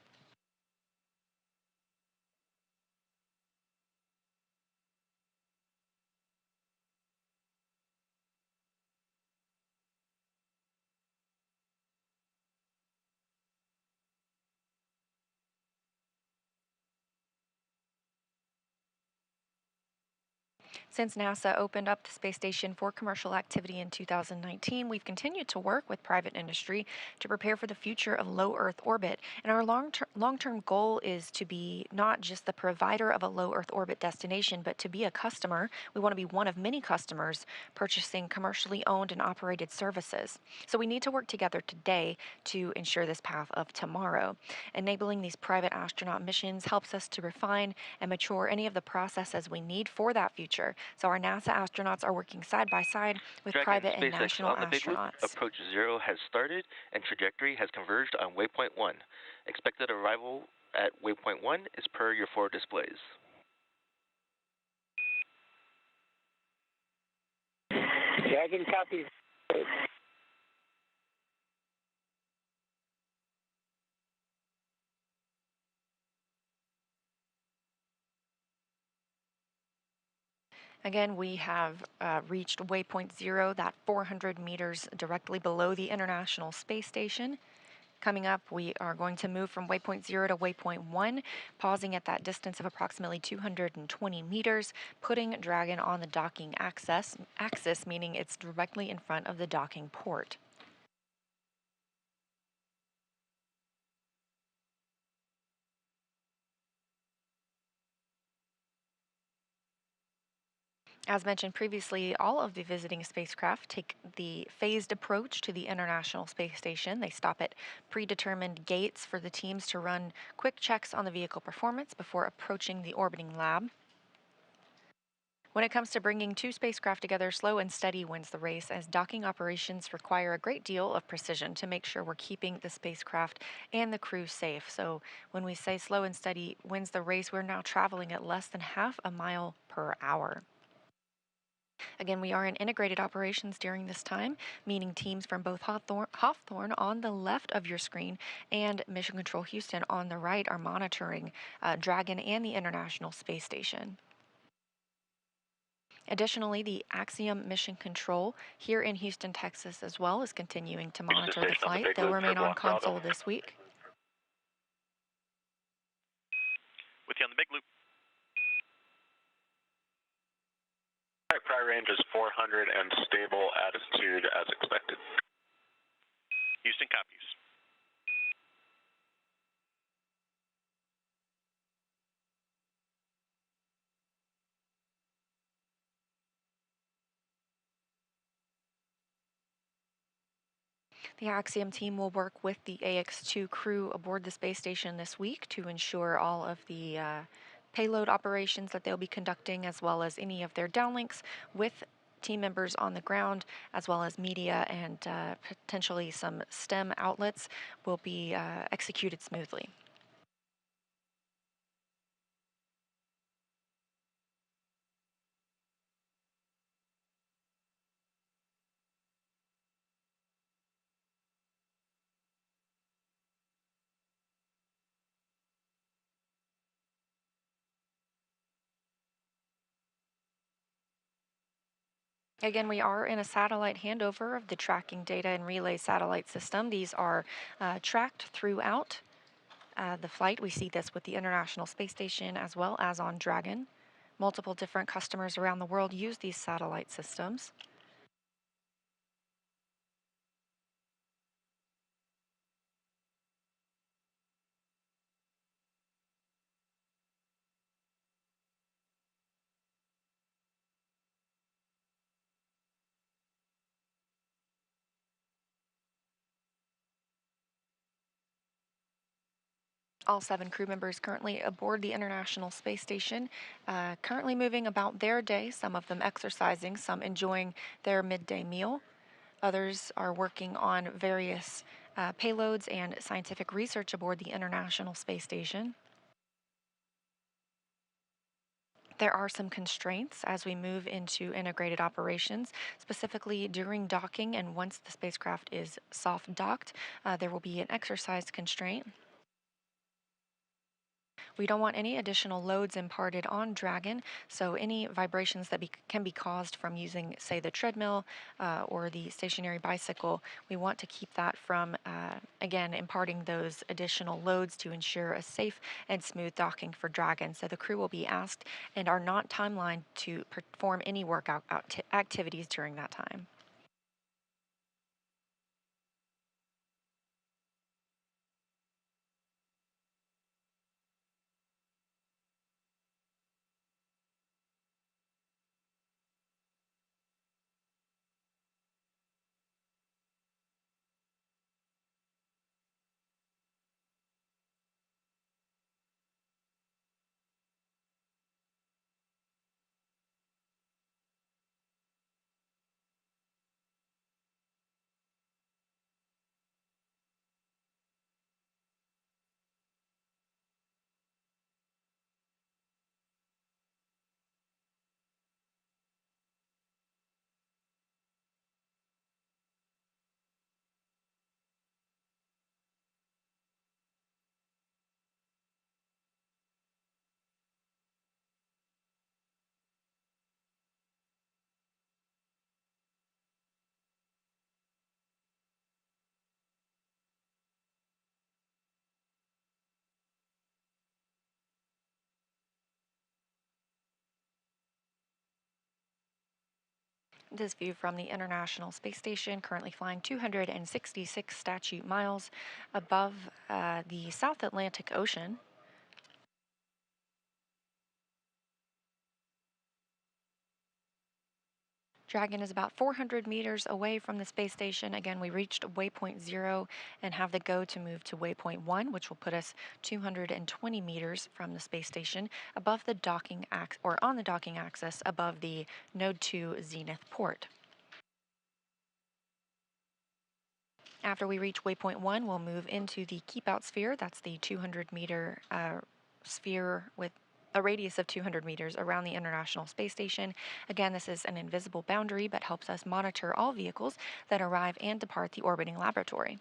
Since NASA opened up the space station for commercial activity in 2019, we've continued to work with private industry to prepare for the future of low Earth orbit. And our long-term goal is to be not just the provider of a low Earth orbit destination, but to be a customer. We want to be one of many customers purchasing commercially owned and operated services. So we need to work together today to ensure this path of tomorrow. Enabling these private astronaut missions helps us to refine and mature any of the processes we need for that future. So our NASA astronauts are working side by side with Dragon private and SpaceX national on the Big Loop. astronauts. Approach 0 has started and trajectory has converged on waypoint 1. Expected arrival at waypoint 1 is per your 4 displays. Dragon copies. Again, we have reached waypoint 0, that 400 meters directly below the International Space Station. Coming up, we are going to move from waypoint 0 to waypoint 1, pausing at that distance of approximately 220 meters, putting Dragon on the docking axis, meaning it's directly in front of the docking port. As mentioned previously, all of the visiting spacecraft take the phased approach to the International Space Station. They stop at predetermined gates for the teams to run quick checks on the vehicle performance before approaching the orbiting lab. When it comes to bringing two spacecraft together, slow and steady wins the race, as docking operations require a great deal of precision to make sure we're keeping the spacecraft and the crew safe. So when we say slow and steady wins the race, we're now traveling at less than half a mile per hour. Again, we are in integrated operations during this time, meaning teams from both Hawthorne on the left of your screen and Mission Control Houston on the right are monitoring Dragon and the International Space Station. Additionally, the Axiom Mission Control here in Houston, Texas as well is continuing to monitor the flight. They'll remain on console this week. With you on the Big Loop. All right, prior range is 400 and stable attitude as expected. Houston copies. The Axiom team will work with the AX-2 crew aboard the space station this week to ensure all of the payload operations that they'll be conducting, as well as any of their downlinks with team members on the ground, as well as media and potentially some STEM outlets, will be executed smoothly. Again, we are in a satellite handover of the tracking data and relay satellite system. These are tracked throughout the flight. We see this with the International Space Station as well as on Dragon. Multiple different customers around the world use these satellite systems. All 7 crew members currently aboard the International Space Station, currently moving about their day, some of them exercising, some enjoying their midday meal. Others are working on various payloads and scientific research aboard the International Space Station. There are some constraints as we move into integrated operations, specifically during docking, and once the spacecraft is soft docked, there will be an exercise constraint. We don't want any additional loads imparted on Dragon, so any vibrations that can be caused from using, say, the treadmill or the stationary bicycle, we want to keep that from, again, imparting those additional loads to ensure a safe and smooth docking for Dragon. So the crew will be asked and are not timelined to perform any workout activities during that time. This view from the International Space Station, currently flying 266 statute miles above the South Atlantic Ocean. Dragon is about 400 meters away from the space station. Again, we reached waypoint 0 and have the go to move to waypoint 1, which will put us 220 meters from the space station above the docking on the docking axis above the Node 2 zenith port. After we reach waypoint 1, we'll move into the keep out sphere. That's the 200-meter sphere with a radius of 200 meters around the International Space Station. Again, this is an invisible boundary, but helps us monitor all vehicles that arrive and depart the orbiting laboratory.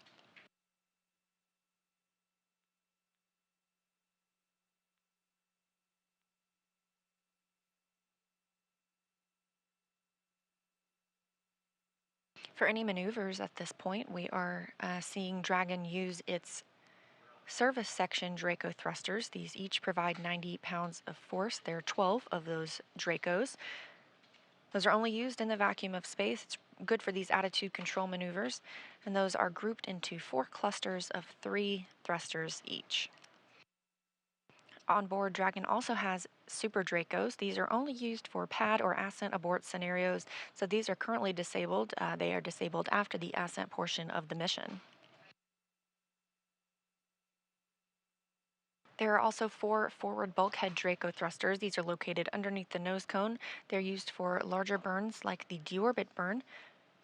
For any maneuvers at this point, we are seeing Dragon use its service section Draco thrusters. These each provide 90 pounds of force. There are 12 of those Dracos. Those are only used in the vacuum of space. It's good for these attitude control maneuvers, and those are grouped into 4 clusters of 3 thrusters each. On board, Dragon also has Super Dracos. These are only used for pad or ascent abort scenarios, so these are currently disabled. They are disabled after the ascent portion of the mission. There are also 4 forward bulkhead Draco thrusters. These are located underneath the nose cone. They're used for larger burns like the deorbit burn.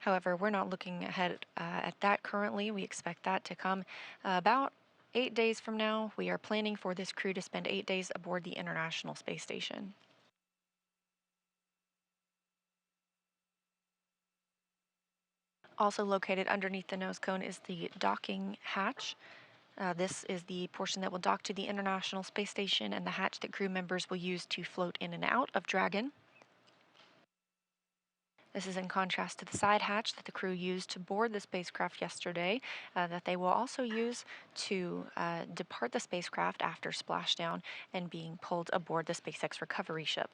However, we're not looking ahead at that currently. We expect that to come about 8 days from now. We are planning for this crew to spend 8 days aboard the International Space Station. Also located underneath the nose cone is the docking hatch. This is the portion that will dock to the International Space Station and the hatch that crew members will use to float in and out of Dragon. This is in contrast to the side hatch that the crew used to board the spacecraft yesterday, that they will also use to depart the spacecraft after splashdown and being pulled aboard the SpaceX recovery ship.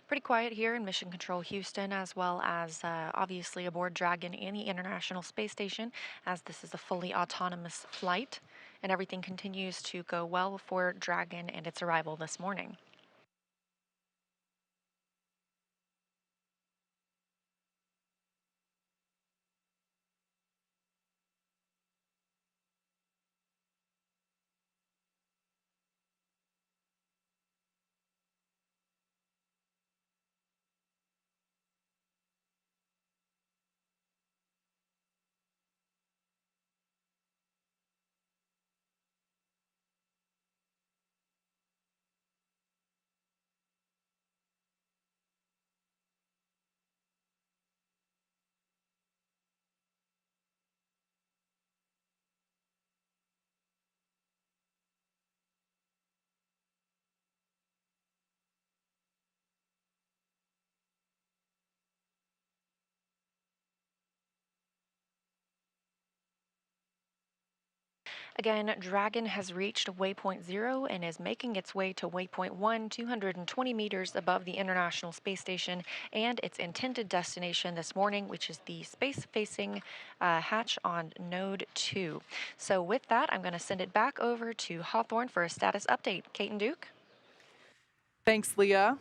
Pretty quiet here in Mission Control Houston, as well as obviously aboard Dragon and the International Space Station, as this is a fully autonomous flight, and everything continues to go well for Dragon and its arrival this morning. Again, Dragon has reached waypoint 0 and is making its way to waypoint 1, 220 meters above the International Space Station and its intended destination this morning, which is the space-facing hatch on Node 2. So with that, I'm going to send it back over to Hawthorne for a status update. Kate and Duke? Thanks, Leah.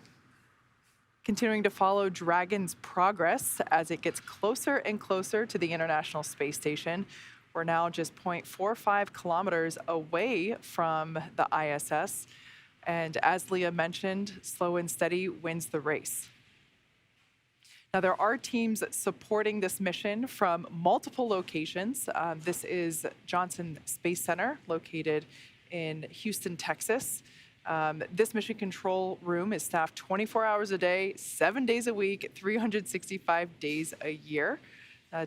Continuing to follow Dragon's progress as it gets closer and closer to the International Space Station. We're now just 0.45 kilometers away from the ISS. And as Leah mentioned, slow and steady wins the race. Now, there are teams supporting this mission from multiple locations. This is Johnson Space Center, located in Houston, Texas. This mission control room is staffed 24 hours a day, 7 days a week, 365 days a year.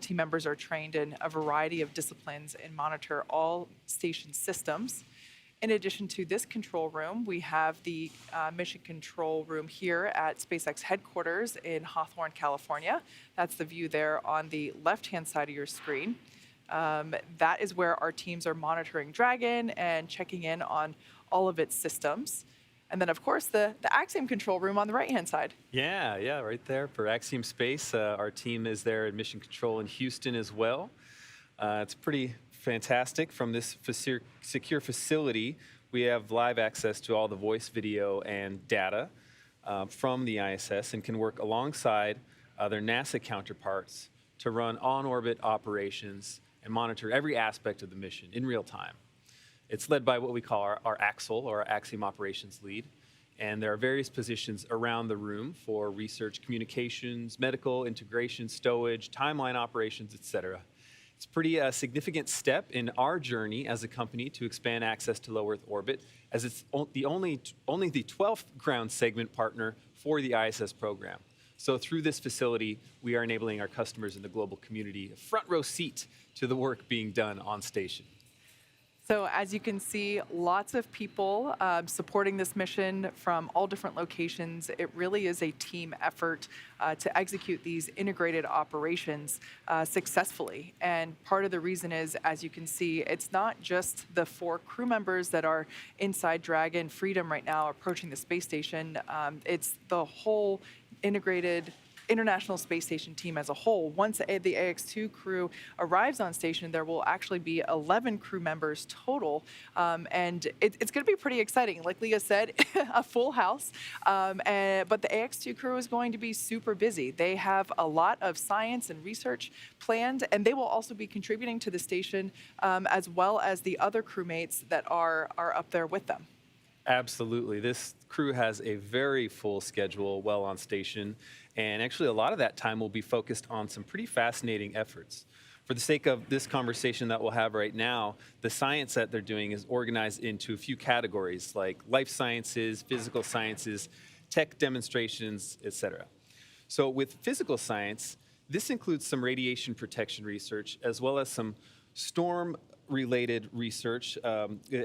Team members are trained in a variety of disciplines and monitor all station systems. In addition to this control room, we have the mission control room here at SpaceX headquarters in Hawthorne, California. That's the view there on the left-hand side of your screen. That is where our teams are monitoring Dragon and checking in on all of its systems. And then, of course, the Axiom control room on the right-hand side. Yeah, right there for Axiom Space. Our team is there at Mission Control in Houston as well. It's pretty fantastic. From this secure facility, we have live access to all the voice, video, and data from the ISS and can work alongside their NASA counterparts to run on-orbit operations and monitor every aspect of the mission in real time. It's led by what we call our AXL, or our Axiom Operations Lead. And there are various positions around the room for research, communications, medical, integration, stowage, timeline operations, etc. It's a pretty significant step in our journey as a company to expand access to low Earth orbit, as it's only the 12th ground segment partner for the ISS program. So through this facility, we are enabling our customers in the global community a front row seat to the work being done on station. So as you can see, lots of people supporting this mission from all different locations. It really is a team effort to execute these integrated operations successfully. And part of the reason is, as you can see, it's not just the 4 crew members that are inside Dragon Freedom right now approaching the space station. It's the whole integrated International Space Station team as a whole. Once the AX2 crew arrives on station, there will actually be 11 crew members total, and it's going to be pretty exciting. Like Leah said, a full house, but the AX2 crew is going to be super busy. They have a lot of science and research planned, and they will also be contributing to the station as well as the other crewmates that are up there with them. Absolutely. This crew has a very full schedule well on station, and actually a lot of that time will be focused on some pretty fascinating efforts. For the sake of this conversation that we'll have right now, the science that they're doing is organized into a few categories like life sciences, physical sciences, tech demonstrations, etc. So with physical science, this includes some radiation protection research as well as some storm-related research,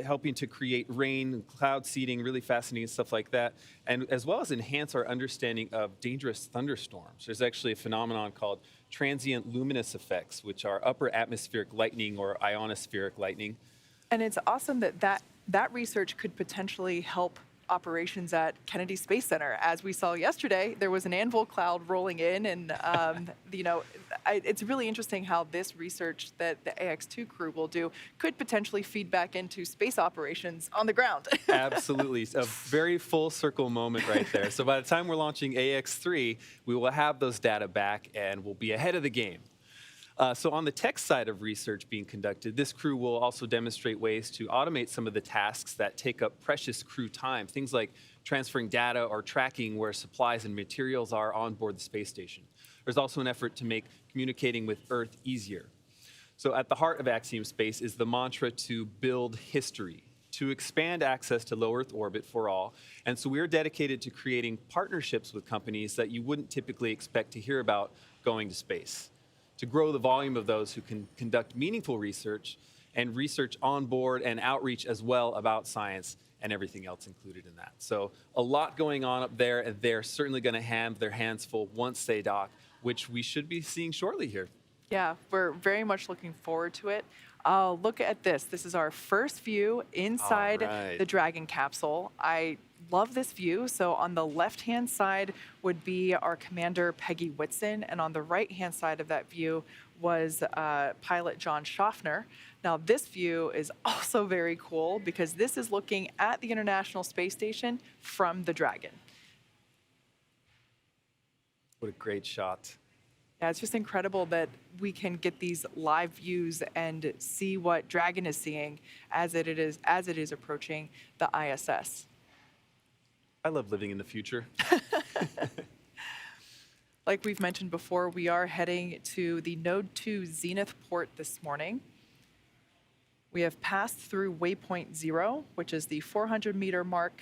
helping to create rain, cloud seeding, really fascinating stuff like that, and as well as enhance our understanding of dangerous thunderstorms. There's actually a phenomenon called transient luminous effects, which are upper atmospheric lightning or ionospheric lightning. And it's awesome that research could potentially help operations at Kennedy Space Center. As we saw yesterday, there was an anvil cloud rolling in, and it's really interesting how this research that the AX2 crew will do could potentially feed back into space operations on the ground. Absolutely. A very full circle moment right there. So by the time we're launching AX3, we will have those data back and we'll be ahead of the game. So on the tech side of research being conducted, this crew will also demonstrate ways to automate some of the tasks that take up precious crew time, things like transferring data or tracking where supplies and materials are on board the space station. There's also an effort to make communicating with Earth easier. So at the heart of Axiom Space is the mantra to build history, to expand access to low Earth orbit for all. And so we're dedicated to creating partnerships with companies that you wouldn't typically expect to hear about going to space, to grow the volume of those who can conduct meaningful research and research on board and outreach as well about science and everything else included in that. So a lot going on up there, and they're certainly going to have their hands full once they dock, which we should be seeing shortly here. Yeah, we're very much looking forward to it. Look at this. This is our first view inside the Dragon capsule. I love this view. So on the left-hand side would be our commander, Peggy Whitson, and on the right-hand side of that view was pilot John Shoffner. Now, this view is also very cool because this is looking at the International Space Station from the Dragon. What a great shot. Yeah, it's just incredible that we can get these live views and see what Dragon is seeing as it is approaching the ISS. I love living in the future. Like we've mentioned before, we are heading to the Node 2 Zenith port this morning. We have passed through waypoint 0, which is the 400-meter mark,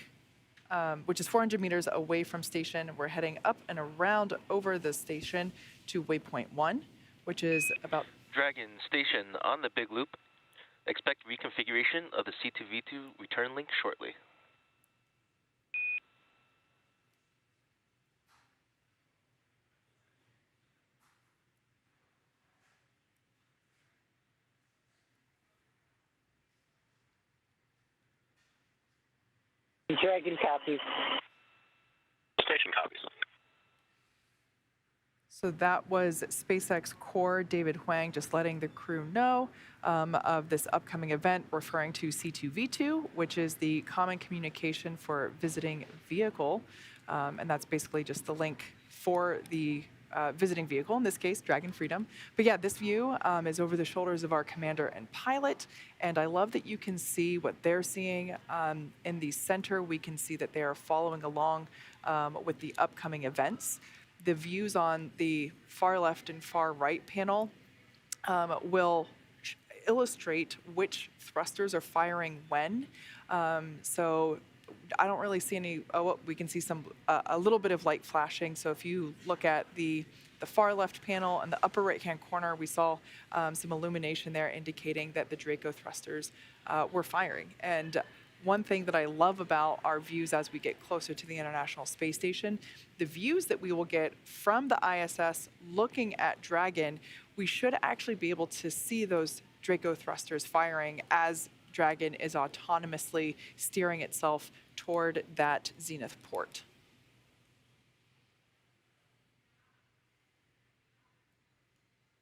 which is 400 meters away from station. We're heading up and around over the station to waypoint 1, which is about... Dragon station on the big loop. Expect reconfiguration of the C2V2 return link shortly. Dragon copies. Station copies. So that was SpaceX core David Huang just letting the crew know of this upcoming event, referring to C2V2, which is the common communication for visiting vehicle. And that's basically just the link for the visiting vehicle, in this case, Dragon Freedom. But yeah, this view is over the shoulders of our commander and pilot. And I love that you can see what they're seeing. In the center, we can see that they are following along with the upcoming events. The views on the far left and far right panel will illustrate which thrusters are firing when. So I don't really see any, we can see a little bit of light flashing. So if you look at the far left panel and the upper right-hand corner, we saw some illumination there indicating that the Draco thrusters were firing. And one thing that I love about our views as we get closer to the International Space Station, the views that we will get from the ISS looking at Dragon, we should actually be able to see those Draco thrusters firing as Dragon is autonomously steering itself toward that zenith port.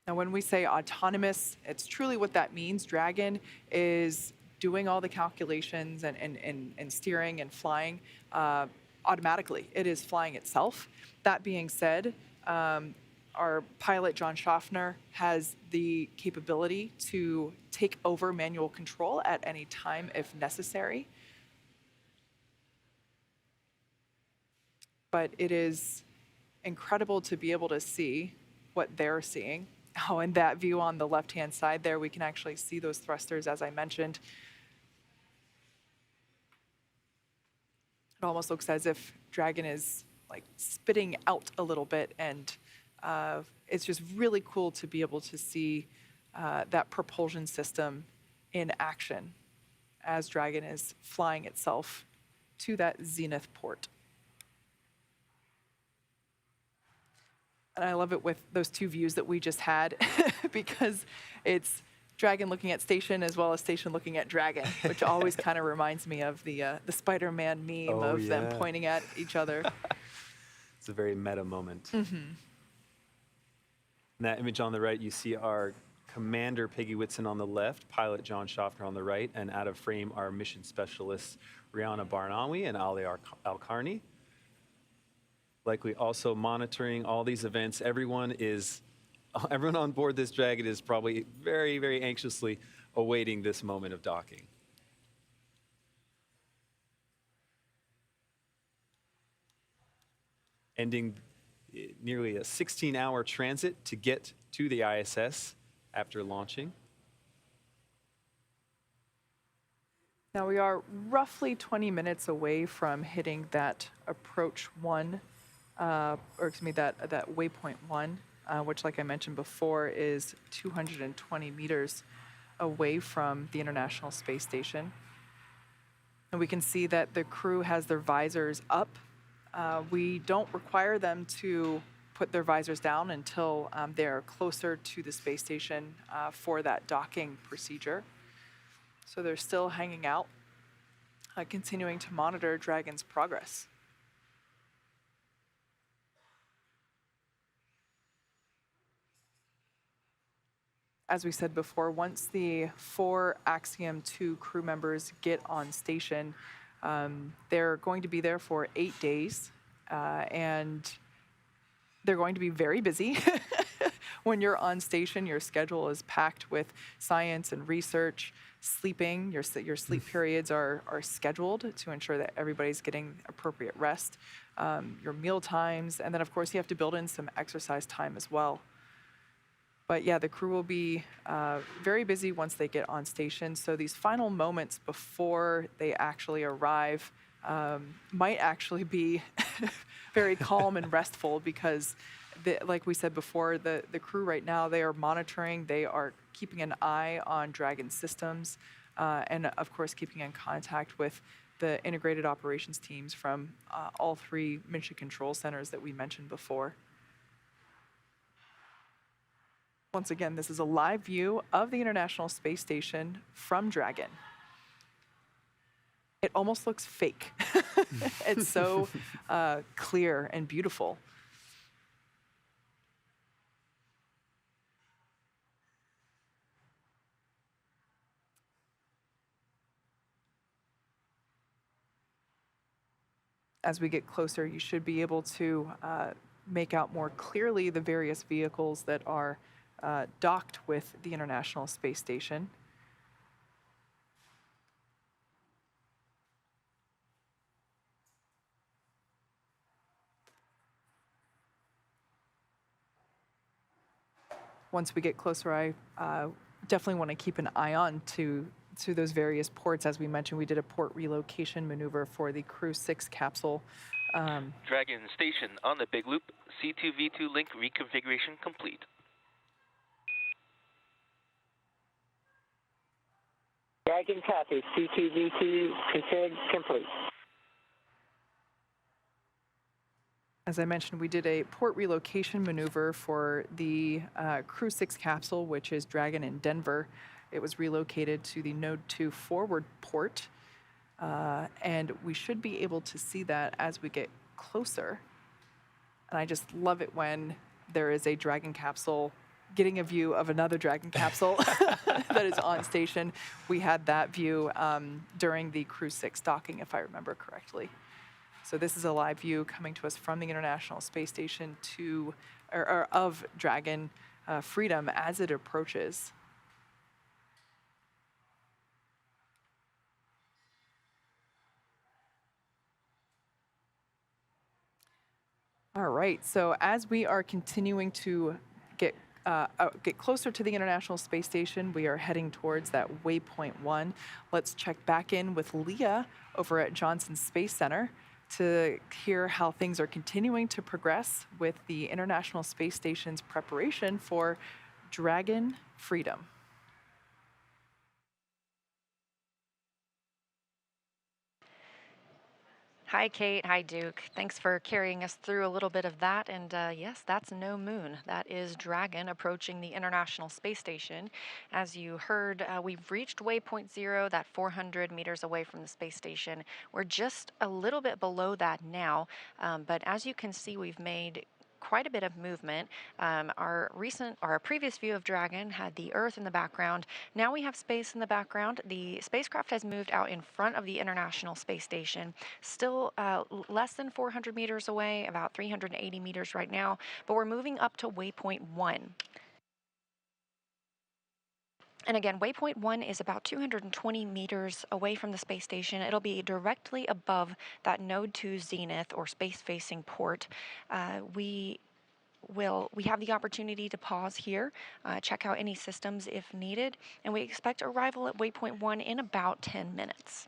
Now, when we say autonomous, it's truly what that means. Dragon is doing all the calculations and steering and flying automatically. It is flying itself. That being said, our pilot, John Shoffner, has the capability to take over manual control at any time if necessary. But it is incredible to be able to see what they're seeing. Oh, and that view on the left-hand side there, we can actually see those thrusters, as I mentioned. It almost looks as if Dragon is like spitting out a little bit, and it's just really cool to be able to see that propulsion system in action as Dragon is flying itself to that zenith port. And I love it with those two views that we just had because it's Dragon looking at station as well as station looking at Dragon, which always kind of reminds me of the Spider-Man meme of them pointing at each other. It's a very meta moment. Mm-hmm. In that image on the right, you see our commander, Peggy Whitson, on the left, pilot John Shoffner on the right, and out of frame, our mission specialists, Ryyanah Barnawi and Alqarni. Likely also monitoring all these events. Everyone on board this Dragon is probably very, very anxiously awaiting this moment of docking. Ending nearly a 16-hour transit to get to the ISS after launching. Now we are roughly 20 minutes away from hitting that approach 1, or excuse me, that waypoint 1, which, like I mentioned before, is 220 meters away from the International Space Station. And we can see that the crew has their visors up. We don't require them to put their visors down until they're closer to the space station for that docking procedure. So they're still hanging out, continuing to monitor Dragon's progress. As we said before, once the 4 Axiom 2 crew members get on station, they're going to be there for 8 days, and they're going to be very busy. When you're on station, your schedule is packed with science and research, sleeping. Your sleep periods are scheduled to ensure that everybody's getting appropriate rest, your meal times, and then, of course, you have to build in some exercise time as well. But yeah, the crew will be very busy once they get on station. So these final moments before they actually arrive might actually be very calm and restful because, like we said before, the crew right now, they are monitoring, they are keeping an eye on Dragon systems, and of course keeping in contact with the integrated operations teams from all 3 mission control centers that we mentioned before. Once again, this is a live view of the International Space Station from Dragon. It almost looks fake. It's so clear and beautiful. As we get closer, you should be able to make out more clearly the various vehicles that are docked with the International Space Station. Once we get closer, I definitely want to keep an eye on to those various ports. As we mentioned, we did a port relocation maneuver for the Crew 6 capsule. Dragon station on the big loop. C2V2 link reconfiguration complete. Dragon copy. C2V2 config complete. As I mentioned, we did a port relocation maneuver for the Crew 6 capsule, which is Dragon in Denver. It was relocated to the Node 2 forward port, and we should be able to see that as we get closer. And I just love it when there is a Dragon capsule getting a view of another Dragon capsule that is on station. We had that view during the Crew 6 docking, if I remember correctly. So this is a live view coming to us from the International Space Station of Dragon Freedom as it approaches. All right, so as we are continuing to get closer to the International Space Station, we are heading towards that waypoint 1. Let's check back in with Leah over at Johnson Space Center to hear how things are continuing to progress with the International Space Station's preparation for Dragon Freedom. Hi, Kate. Hi, Duke. Thanks for carrying us through a little bit of that. And yes, that's no moon. That is Dragon approaching the International Space Station. As you heard, we've reached waypoint 0, that 400 meters away from the space station. We're just a little bit below that now. But as you can see, we've made quite a bit of movement. Our previous view of Dragon had the Earth in the background. Now we have space in the background. The spacecraft has moved out in front of the International Space Station, still less than 400 meters away, about 380 meters right now, but we're moving up to waypoint 1. And again, waypoint 1 is about 220 meters away from the space station. It'll be directly above that node 2 zenith or space-facing port. We have the opportunity to pause here, check out any systems if needed, and we expect arrival at waypoint 1 in about 10 minutes.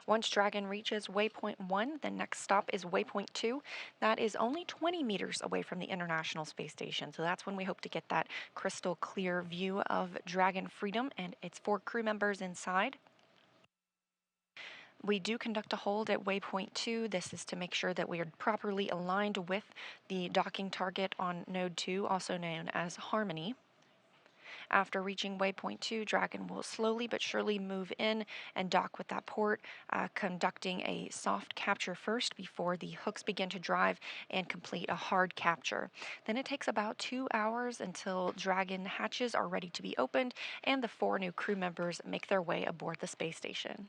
Once Dragon reaches waypoint 1, the next stop is waypoint 2. That is only 20 meters away from the International Space Station, so that's when we hope to get that crystal clear view of Dragon Freedom and its 4 crew members inside. We do conduct a hold at waypoint 2. This is to make sure that we are properly aligned with the docking target on node 2, also known as Harmony. After reaching waypoint 2, Dragon will slowly but surely move in and dock with that port, conducting a soft capture first before the hooks begin to drive and complete a hard capture. Then it takes about 2 hours until Dragon hatches are ready to be opened and the 4 new crew members make their way aboard the space station.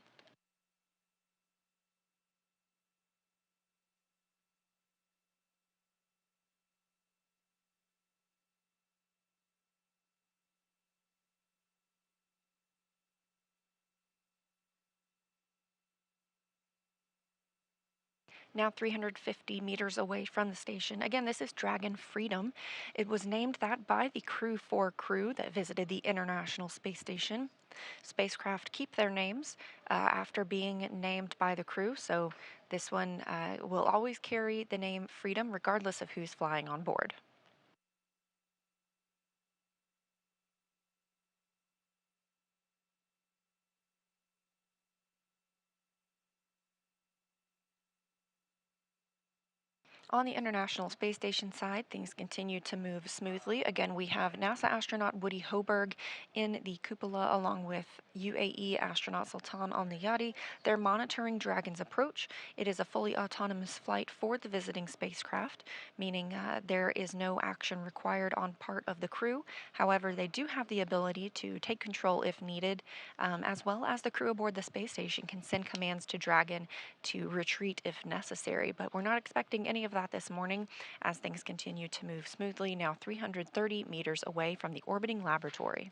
Now 350 meters away from the station. Again, this is Dragon Freedom. It was named that by the Crew 4 crew that visited the International Space Station. Spacecraft keep their names after being named by the crew, so this one will always carry the name Freedom regardless of who's flying on board. On the International Space Station side, things continue to move smoothly. Again, we have NASA astronaut Woody Hoberg in the cupola along with UAE astronaut Sultan Al-Nayati. They're monitoring Dragon's approach. It is a fully autonomous flight for the visiting spacecraft, meaning there is no action required on part of the crew. However, they do have the ability to take control if needed, as well as the crew aboard the space station can send commands to Dragon to retreat if necessary. But we're not expecting any of that this morning as things continue to move smoothly, now 330 meters away from the orbiting laboratory.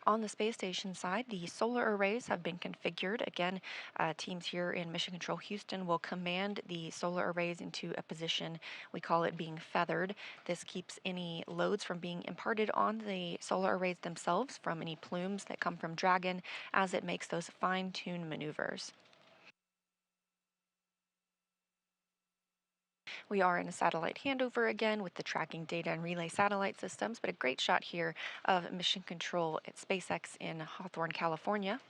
On the space station side, the solar arrays have been configured. Again, teams here in Mission Control Houston will command the solar arrays into a position, we call it being feathered. This keeps any loads from being imparted on the solar arrays themselves from any plumes that come from Dragon as it makes those fine-tuned maneuvers. We are in a satellite handover again with the tracking data and relay satellite systems, but a great shot here of mission control at SpaceX in Hawthorne, California.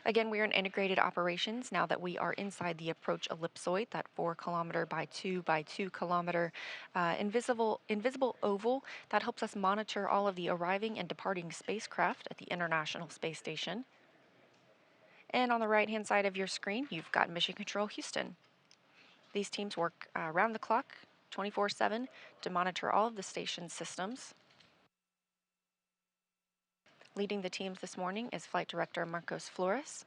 Again, we are in integrated operations now that we are inside the approach ellipsoid, that 4 kilometer by 2 by 2 kilometer invisible oval that helps us monitor all of the arriving and departing spacecraft at the International Space Station. And on the right-hand side of your screen, you've got Mission Control Houston. These teams work around the clock, 24/7, to monitor all of the station's systems. Leading the teams this morning is Flight Director Marcos Flores.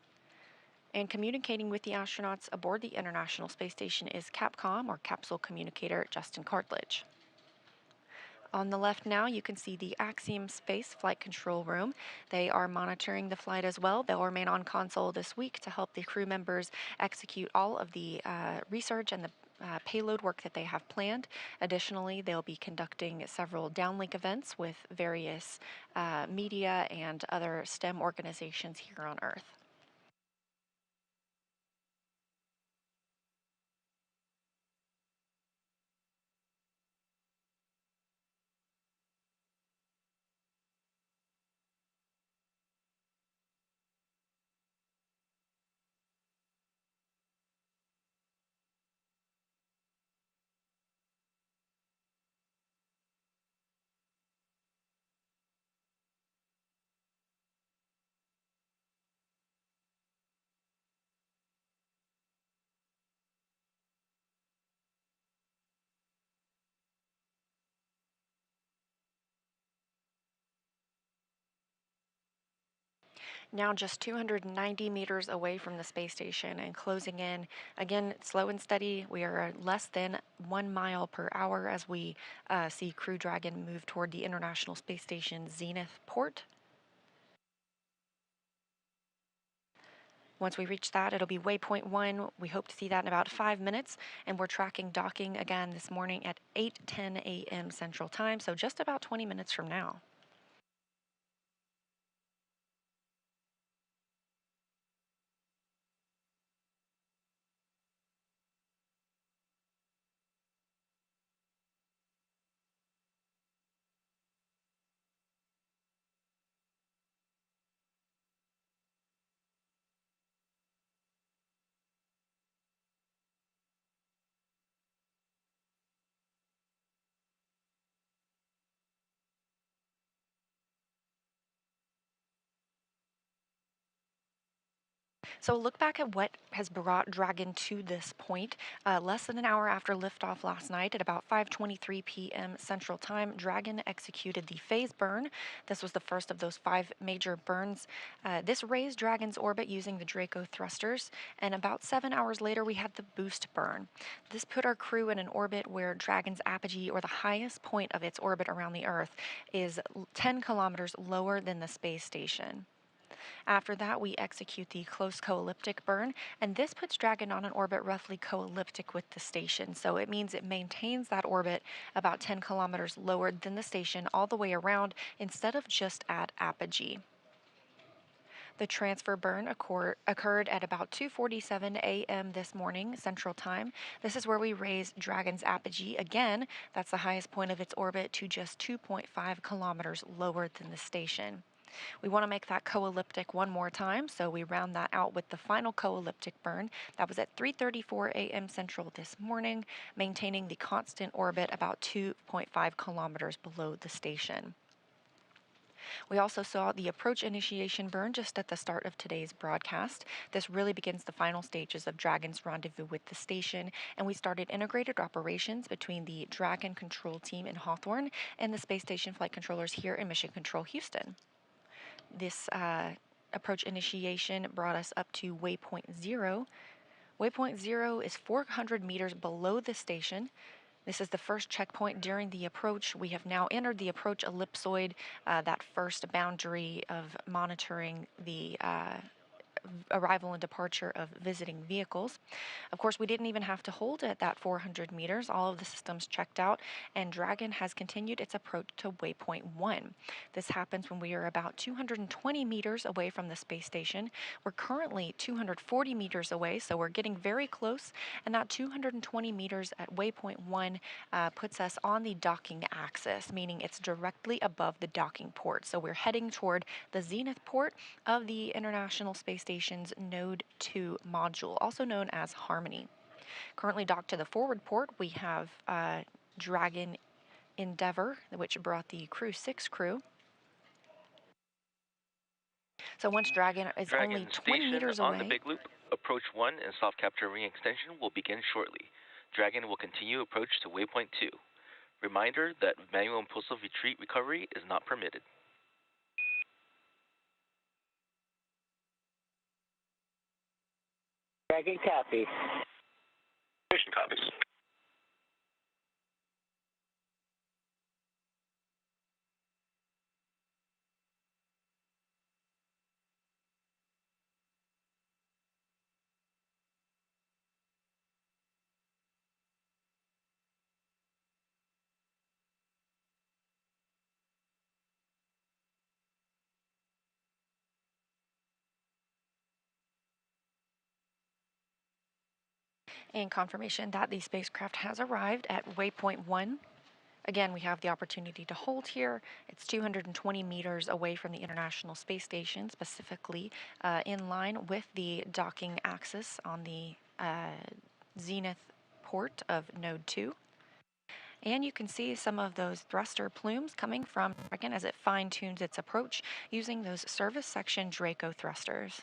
And communicating with the astronauts aboard the International Space Station is Capcom, or Capsule Communicator, Justin Cartledge. On the left now, you can see the Axiom Space Flight Control Room. They are monitoring the flight as well. They'll remain on console this week to help the crew members execute all of the research and the payload work that they have planned. Additionally, they'll be conducting several downlink events with various media and other STEM organizations here on Earth. Now just 290 meters away from the space station and closing in. Again, slow and steady. We are less than 1 mile per hour as we see Crew Dragon move toward the International Space Station Zenith port. Once we reach that, it'll be waypoint 1. We hope to see that in about 5 minutes, and we're tracking docking again this morning at 8:10 a.m. Central Time, so just about 20 minutes from now. So look back at what has brought Dragon to this point. Less than an hour after liftoff last night at about 5:23 p.m. Central Time, Dragon executed the phase burn. This was the first of those 5 major burns. This raised Dragon's orbit using the Draco thrusters, and about 7 hours later we had the boost burn. This put our crew in an orbit where Dragon's apogee, or the highest point of its orbit around the Earth, is 10 kilometers lower than the space station. After that, we execute the close co-elliptic burn, and this puts Dragon on an orbit roughly co-elliptic with the station. So it means it maintains that orbit about 10 kilometers lower than the station all the way around instead of just at apogee. The transfer burn occurred at about 2:47 a.m. this morning, Central Time. This is where we raised Dragon's apogee. Again, that's the highest point of its orbit, to just 2.5 kilometers lower than the station. We want to make that co-elliptic one more time, so we round that out with the final co-elliptic burn. That was at 3:34 a.m. Central this morning, maintaining the constant orbit about 2.5 kilometers below the station. We also saw the approach initiation burn just at the start of today's broadcast. This really begins the final stages of Dragon's rendezvous with the station, and we started integrated operations between the Dragon control team in Hawthorne and the space station flight controllers here in Mission Control Houston. This approach initiation brought us up to waypoint 0. Waypoint 0 is 400 meters below the station. This is the first checkpoint during the approach. We have now entered the approach ellipsoid, that first boundary of monitoring the arrival and departure of visiting vehicles. Of course, we didn't even have to hold at that 400 meters. All of the systems checked out, and Dragon has continued its approach to waypoint 1. This happens when we are about 220 meters away from the space station. We're currently 240 meters away, so we're getting very close, and that 220 meters at waypoint 1 puts us on the docking axis, meaning it's directly above the docking port. So we're heading toward the zenith port of the International Space Station's Node 2 module, also known as Harmony. Currently docked to the forward port, we have Dragon Endeavour, which brought the Crew 6 crew. So once Dragon is only 20 meters away. On the Big Loop, approach 1 and soft capture ring extension will begin shortly. Dragon will continue approach to waypoint 2. Reminder that manual impulsive retreat recovery is not permitted. Dragon copy. Station copies. And confirmation that the spacecraft has arrived at waypoint 1. Again, we have the opportunity to hold here. It's 220 meters away from the International Space Station, specifically in line with the docking axis on the zenith port of Node 2. And you can see some of those thruster plumes coming from Dragon as it fine-tunes its approach using those service section Draco thrusters.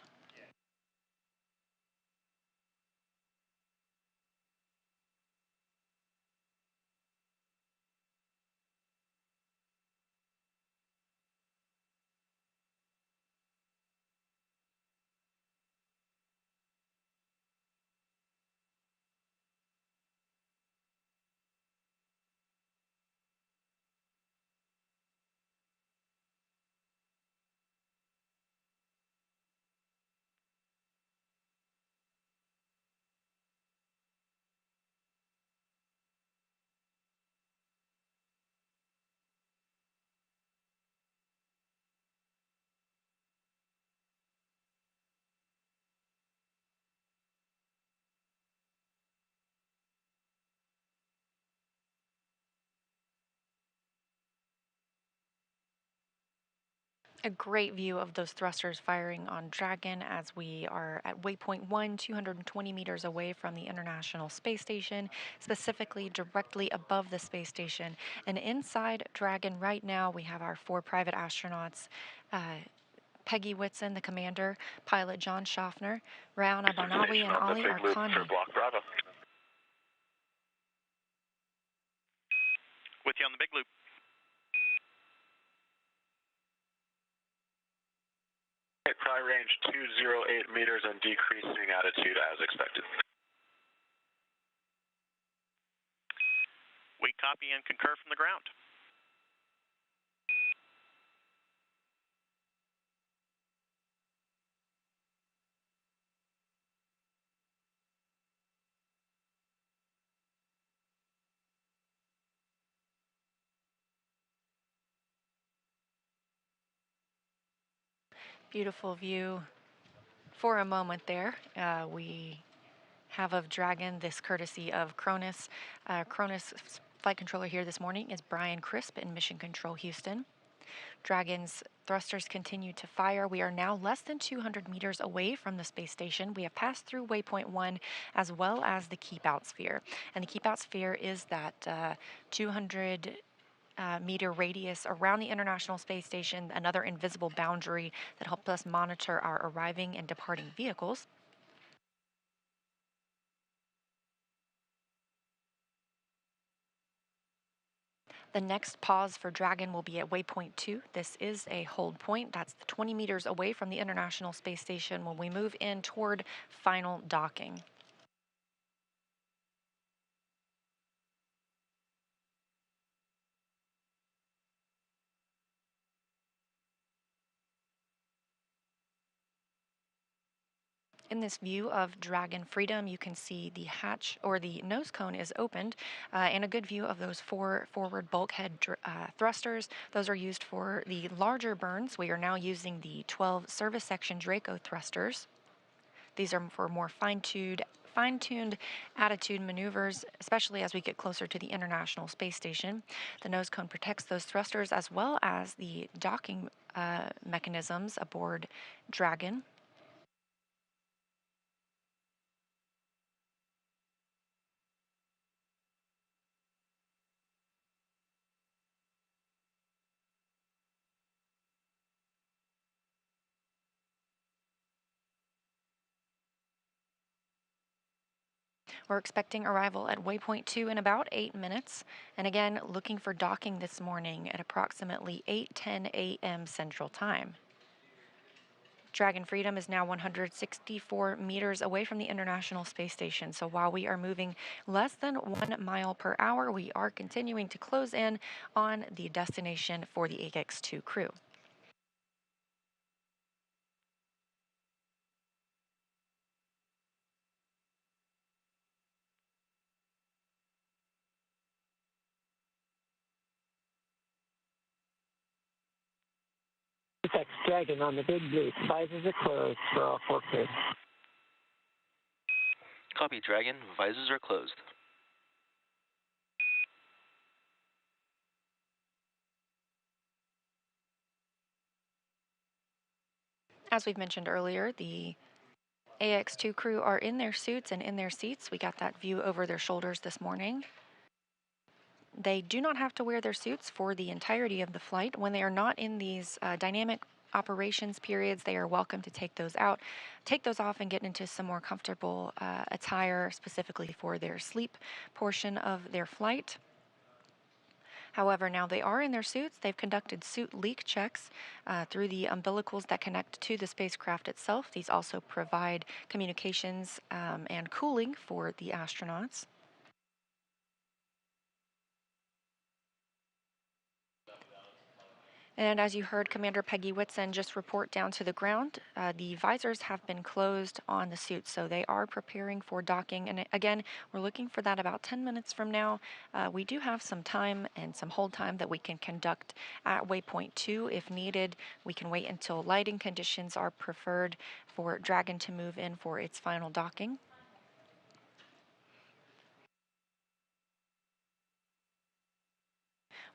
A great view of those thrusters firing on Dragon as we are at waypoint 1, 220 meters away from the International Space Station, specifically directly above the space station. And inside Dragon right now, we have our 4 private astronauts, Peggy Whitson, the commander, pilot John Shoffner, Ryyanah Barnawi, and on the big loop for Alqarni. Block Bravo. With you on the big loop. Pri range 208 meters and decreasing attitude as expected. We copy and concur from the ground. Beautiful view for a moment there. We have of Dragon, this courtesy of Cronus. Cronus flight controller here this morning is Brian Crisp in Mission Control Houston. Dragon's thrusters continue to fire. We are now less than 200 meters away from the space station. We have passed through waypoint 1 as well as the keep out sphere. And the keep out sphere is that 200 meter radius around the International Space Station, another invisible boundary that helps us monitor our arriving and departing vehicles. The next pause for Dragon will be at waypoint 2. This is a hold point. That's 20 meters away from the International Space Station when we move in toward final docking. In this view of Dragon Freedom, you can see the hatch or the nose cone is opened and a good view of those 4 forward bulkhead thrusters. Those are used for the larger burns. We are now using the 12 service section Draco thrusters. These are for more fine-tuned attitude maneuvers, especially as we get closer to the International Space Station. The nose cone protects those thrusters as well as the docking mechanisms aboard Dragon. We're expecting arrival at waypoint 2 in about 8 minutes. And again, looking for docking this morning at approximately 8:10 a.m. Central Time. Dragon Freedom is now 164 meters away from the International Space Station. So while we are moving less than 1 mile per hour, we are continuing to close in on the destination for the AX-2 crew. SpaceX Dragon on the big blue. Visors are closed for all 4 crew. Copy, Dragon. Visors are closed. As we've mentioned earlier, the AX-2 crew are in their suits and in their seats. We got that view over their shoulders this morning. They do not have to wear their suits for the entirety of the flight. When they are not in these dynamic operations periods, they are welcome to take those off and get into some more comfortable attire specifically for their sleep portion of their flight. However, now they are in their suits. They've conducted suit leak checks through the umbilicals that connect to the spacecraft itself. These also provide communications and cooling for the astronauts. And as you heard Commander Peggy Whitson just report down to the ground, the visors have been closed on the suits, so they are preparing for docking. And again, we're looking for that about 10 minutes from now. We do have some time and some hold time that we can conduct at waypoint 2 if needed. We can wait until lighting conditions are preferred for Dragon to move in for its final docking.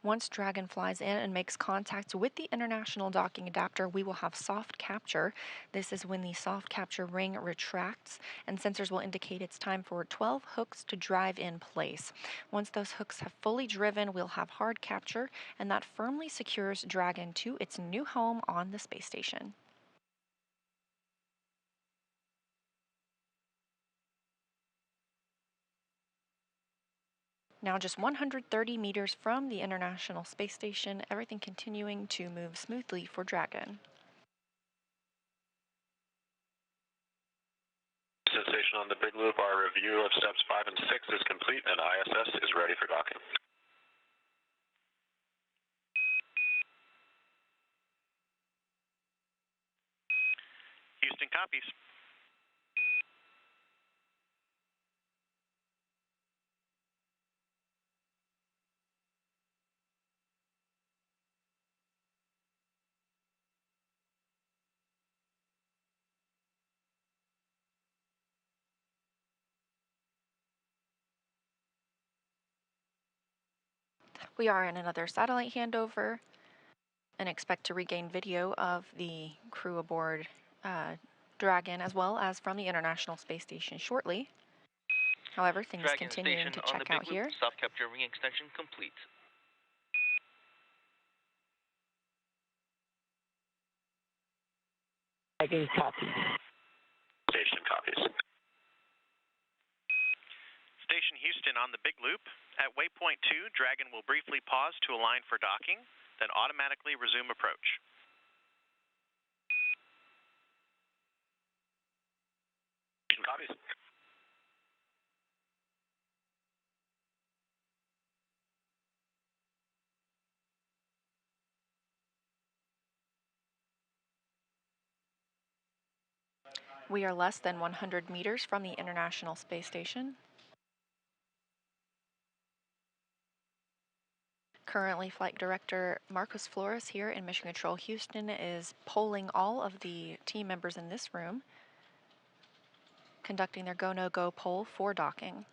Once Dragon flies in and makes contact with the International Docking Adapter, we will have soft capture. This is when the soft capture ring retracts, and sensors will indicate it's time for 12 hooks to drive in place. Once those hooks have fully driven, we'll have hard capture, and that firmly secures Dragon to its new home on the space station. Now just 130 meters from the International Space Station, everything continuing to move smoothly for Dragon. Station on the Big Loop, our review of steps 5 and 6 is complete and ISS is ready for docking. Houston copies. We are in another satellite handover and expect to regain video of the crew aboard Dragon as well as from the International Space Station shortly. However, things Dragon continuing station to on the check out Big Loop, here. soft capture ring extension complete. Dragon copy. Station copies. Station Houston on the Big Loop. At waypoint 2, Dragon will briefly pause to align for docking, then automatically resume approach. Station copies. We are less than 100 meters from the International Space Station. Currently, Flight Director Marcos Flores here in Mission Control Houston is polling all of the team members in this room, conducting their go-no-go poll for docking.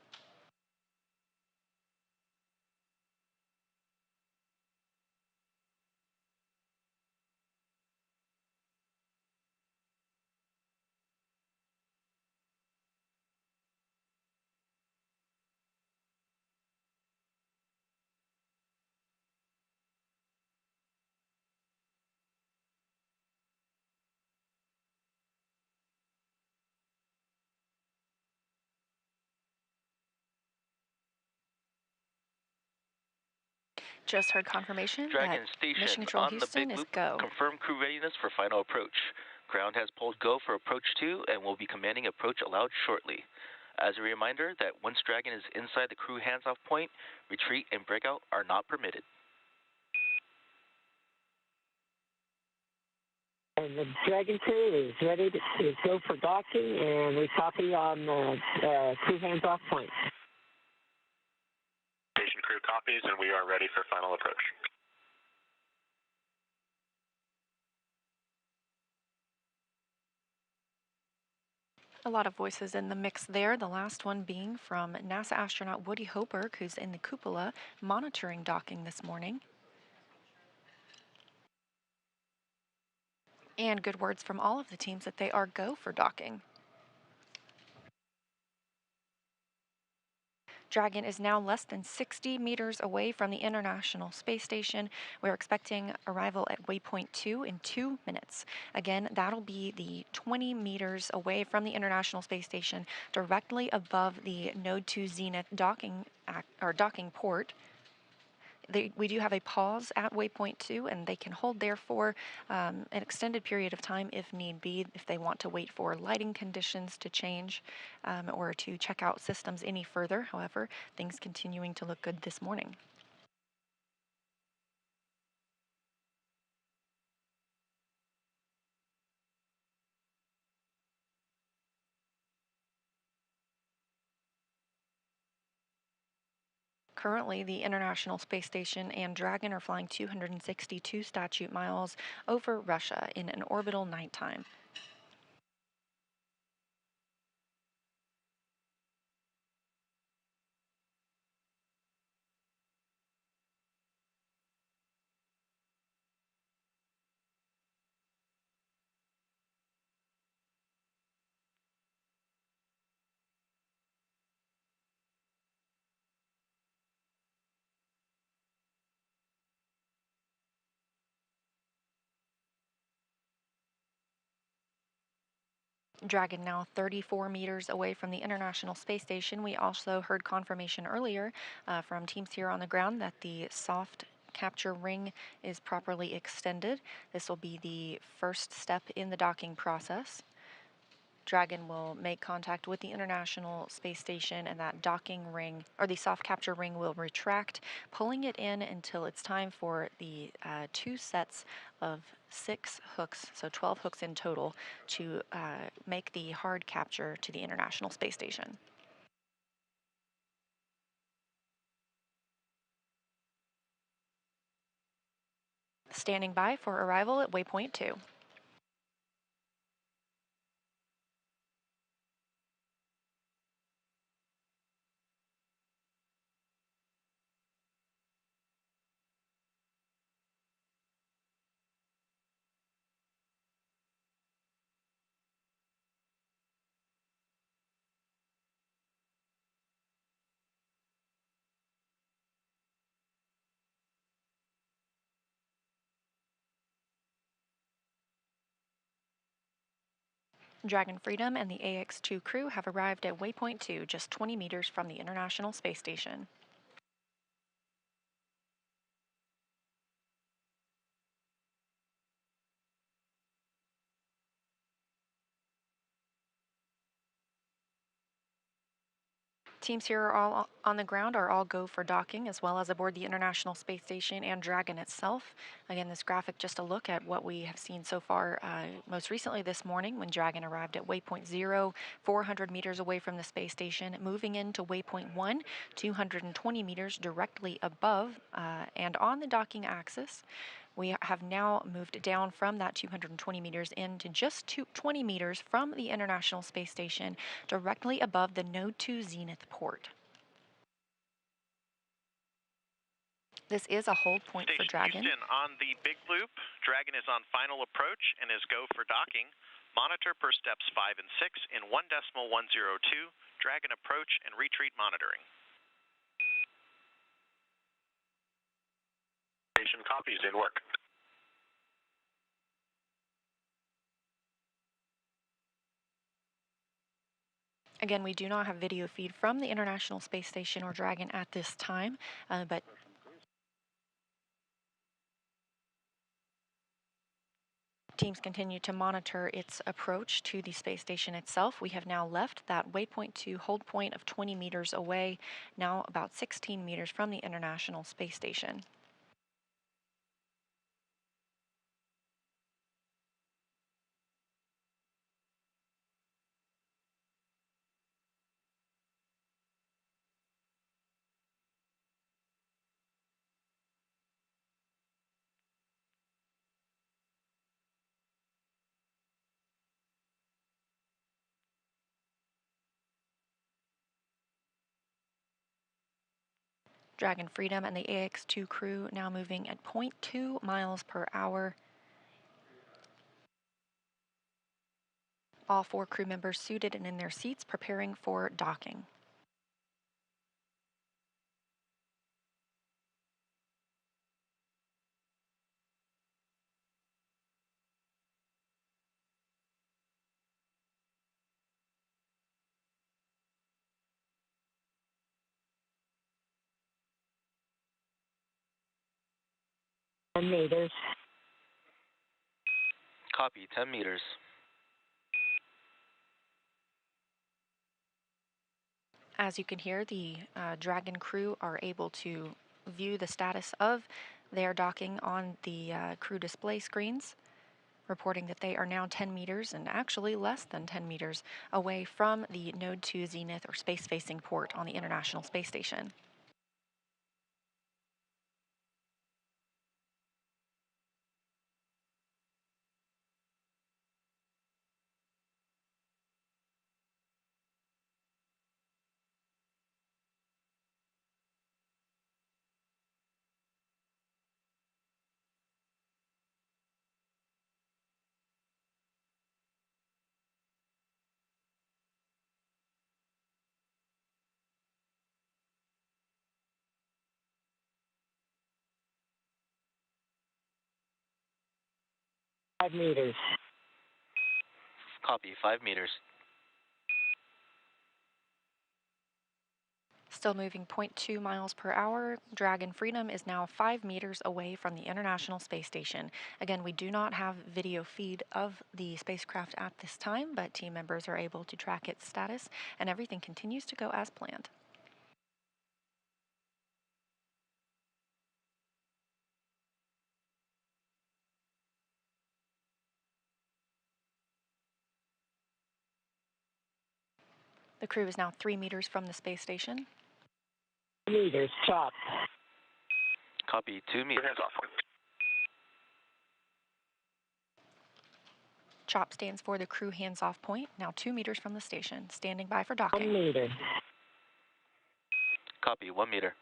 Just heard confirmation Dragon that station Mission Control on the Houston Big is Loop, go. confirm crew readiness for final approach. Ground has pulled go for approach 2 and will be commanding approach allowed shortly. As a reminder that once Dragon is inside the crew hands-off point, retreat and breakout are not permitted. And the Dragon crew is ready to go for docking, and we copy on the crew hands-off point. Station crew copies and we are ready for final approach. A lot of voices in the mix there, the last one being from NASA astronaut Woody Hoberg, who's in the cupola monitoring docking this morning. And good words from all of the teams that they are go for docking. Dragon is now less than 60 meters away from the International Space Station. We're expecting arrival at waypoint 2 in 2 minutes. Again, that'll be the 20 meters away from the International Space Station, directly above the Node 2 Zenith docking port. We do have a pause at waypoint 2, and they can hold there for an extended period of time if need be, if they want to wait for lighting conditions to change or to check out systems any further. However, things continuing to look good this morning. Currently, the International Space Station and Dragon are flying 262 statute miles over Russia in an orbital nighttime. Dragon now 34 meters away from the International Space Station. We also heard confirmation earlier from teams here on the ground that the soft capture ring is properly extended. This will be the first step in the docking process. Dragon will make contact with the International Space Station, and that docking ring, or the soft capture ring, will retract, pulling it in until it's time for the 2 sets of 6 hooks, so 12 hooks in total, to make the hard capture to the International Space Station. Standing by for arrival at waypoint 2. Dragon Freedom and the AX-2 crew have arrived at waypoint 2, just 20 meters from the International Space Station. Teams here are all on the ground are all go for docking, as well as aboard the International Space Station and Dragon itself. Again, this graphic just a look at what we have seen so far, most recently this morning when Dragon arrived at waypoint 0, 400 meters away from the space station, moving into waypoint 1, 220 meters directly above and on the docking axis. We have now moved down from that 220 meters into just 20 meters from the International Space Station, directly above the Node 2 zenith port. This is a hold point for Dragon. Houston, on the big loop, Dragon is on final approach and is go for docking. Monitor per steps 5 and 6 in 1.102, Dragon approach and retreat monitoring. Station copies in work. Again, we do not have video feed from the International Space Station or Dragon at this time, but teams continue to monitor its approach to the space station itself. We have now left that waypoint 2 hold point of 20 meters away, now about 16 meters from the International Space Station. Dragon Freedom and the AX-2 crew now moving at 0.2 miles per hour. All 4 crew members suited and in their seats, preparing for docking. Meters. Copy, 10 meters. As you can hear, the Dragon crew are able to view the status of their docking on the crew display screens, reporting that they are now 10 meters and actually less than 10 meters away from the Node 2 zenith or space-facing port on the International Space Station. Meters. Copy, 5 meters. Still moving 0.2 miles per hour. Dragon Freedom is now 5 meters away from the International Space Station. Again, we do not have video feed of the spacecraft at this time, but team members are able to track its status, and everything continues to go as planned. The crew is now 3 meters from the space station. Meters, chop. Copy, 2 meters. Hands off. CHOP stands for the crew hands-off point, now 2 meters from the station, standing by for 1 docking. meter. Copy, 1 meter.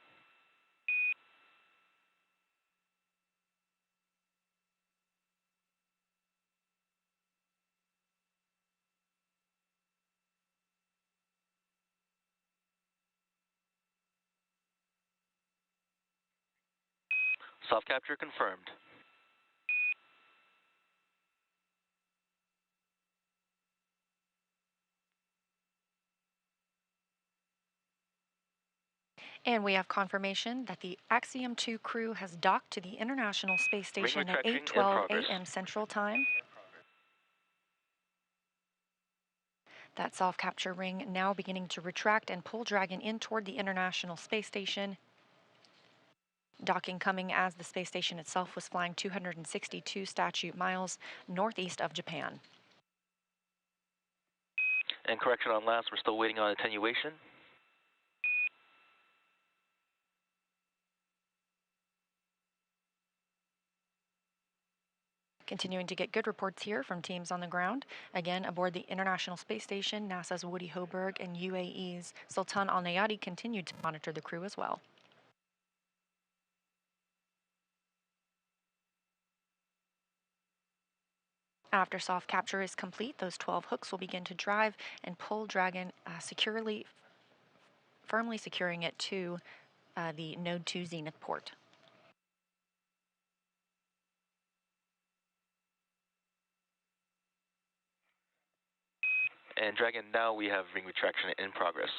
Soft capture confirmed. And we have confirmation that the Axiom 2 crew has docked to the International Space Station at retraction in 8:12 progress. a.m. Central Time. That soft capture ring now beginning to retract and pull Dragon in toward the International Space Station. Docking coming as the space station itself was flying 262 statute miles northeast of Japan. And correction on last, we're still waiting on attenuation. Continuing to get good reports here from teams on the ground. Again, aboard the International Space Station, NASA's Woody Hoberg and UAE's Sultan Al Nayati continued to monitor the crew as well. After soft capture is complete, those 12 hooks will begin to drive and pull Dragon firmly securing it to the Node 2 zenith port. And Dragon, now we have ring retraction in progress.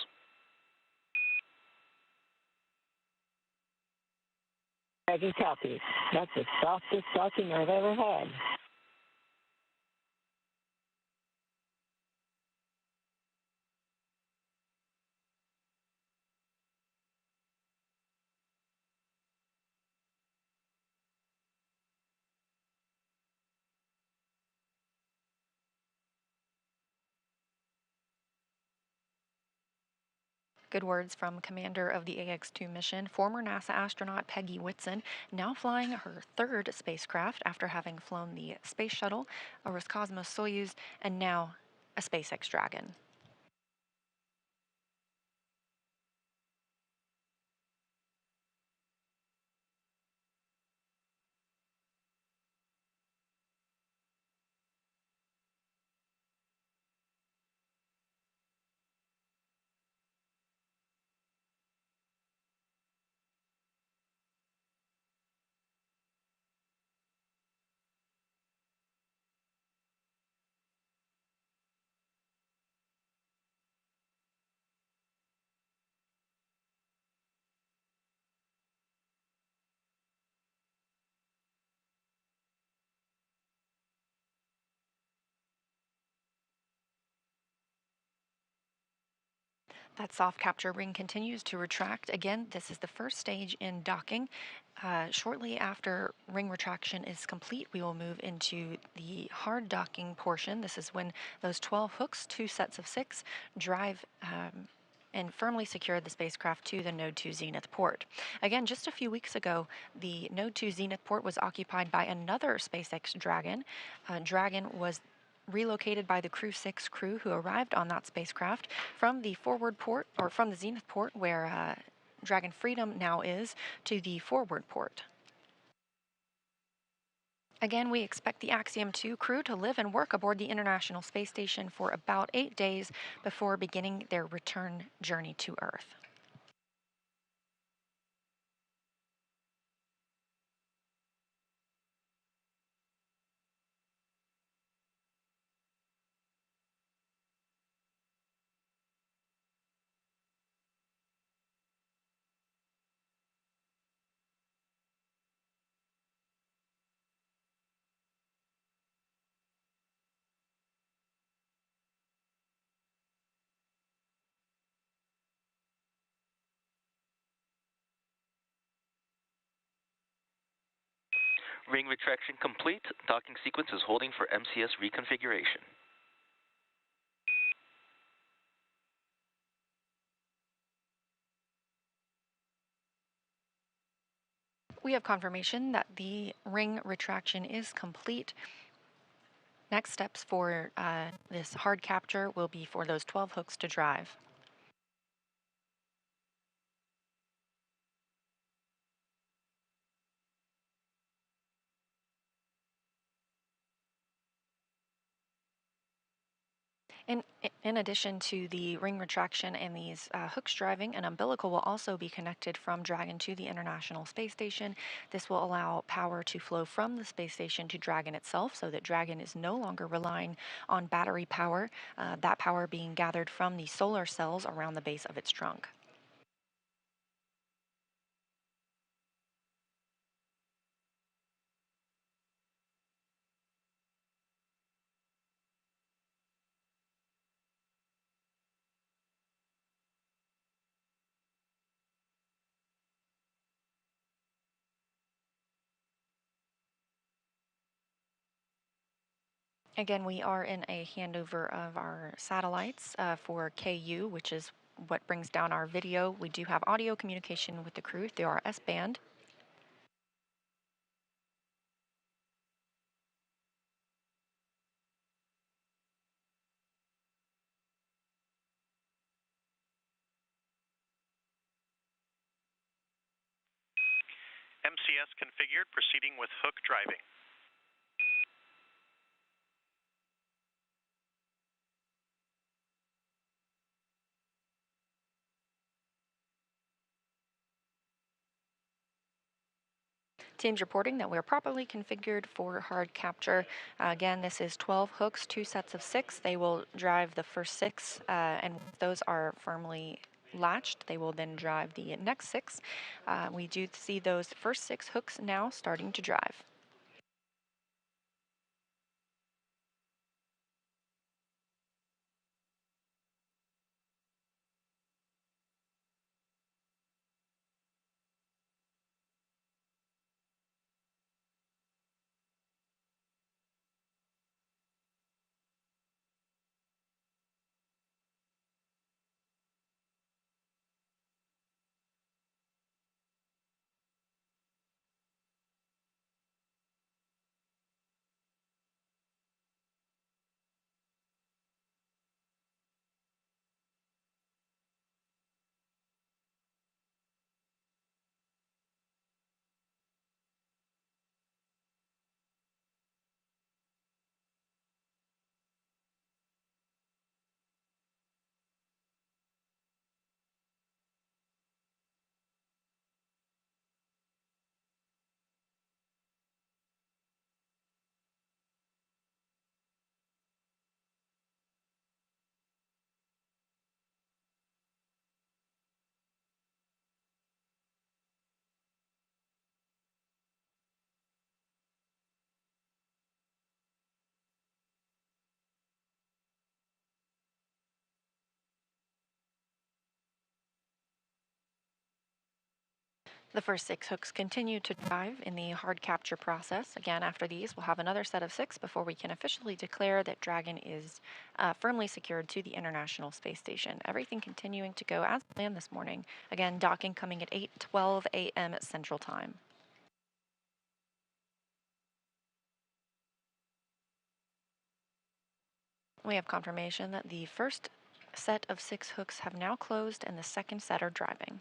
Dragon copy. That's the softest docking I've ever had. Good words from commander of the AX-2 mission, former NASA astronaut Peggy Whitson, now flying her third spacecraft after having flown the Space Shuttle, a Roscosmos-Soyuz, and now a SpaceX Dragon. That soft capture ring continues to retract. Again, this is the first stage in docking. Shortly after ring retraction is complete, we will move into the hard docking portion. This is when those 12 hooks, 2 sets of 6, drive and firmly secure the spacecraft to the Node 2 zenith port. Again, just a few weeks ago, the Node 2 zenith port was occupied by another SpaceX Dragon. Dragon was relocated by the Crew 6 crew who arrived on that spacecraft from the forward port, or from the zenith port where Dragon Freedom now is, to the forward port. Again, we expect the Axiom 2 crew to live and work aboard the International Space Station for about 8 days before beginning their return journey to Earth. Ring retraction complete. Docking sequence is holding for MCS reconfiguration. We have confirmation that the ring retraction is complete. Next steps for this hard capture will be for those 12 hooks to drive. In addition to the ring retraction and these hooks driving, an umbilical will also be connected from Dragon to the International Space Station. This will allow power to flow from the space station to Dragon itself so that Dragon is no longer relying on battery power, that power being gathered from the solar cells around the base of its trunk. Again, we are in a handover of our satellites for KU, which is what brings down our video. We do have audio communication with the crew through our S-band. MCS configured, proceeding with hook driving. Teams reporting that we're properly configured for hard capture. Again, this is 12 hooks, 2 sets of 6. They will drive the first 6, and those are firmly latched. They will then drive the next 6. We do see those first 6 hooks now starting to drive. The first 6 hooks continue to drive in the hard capture process. Again, after these, we'll have another set of 6 before we can officially declare that Dragon is firmly secured to the International Space Station. Everything continuing to go as planned this morning. Again, docking coming at 8:12 a.m. Central Time. We have confirmation that the first set of 6 hooks have now closed and the second set are driving.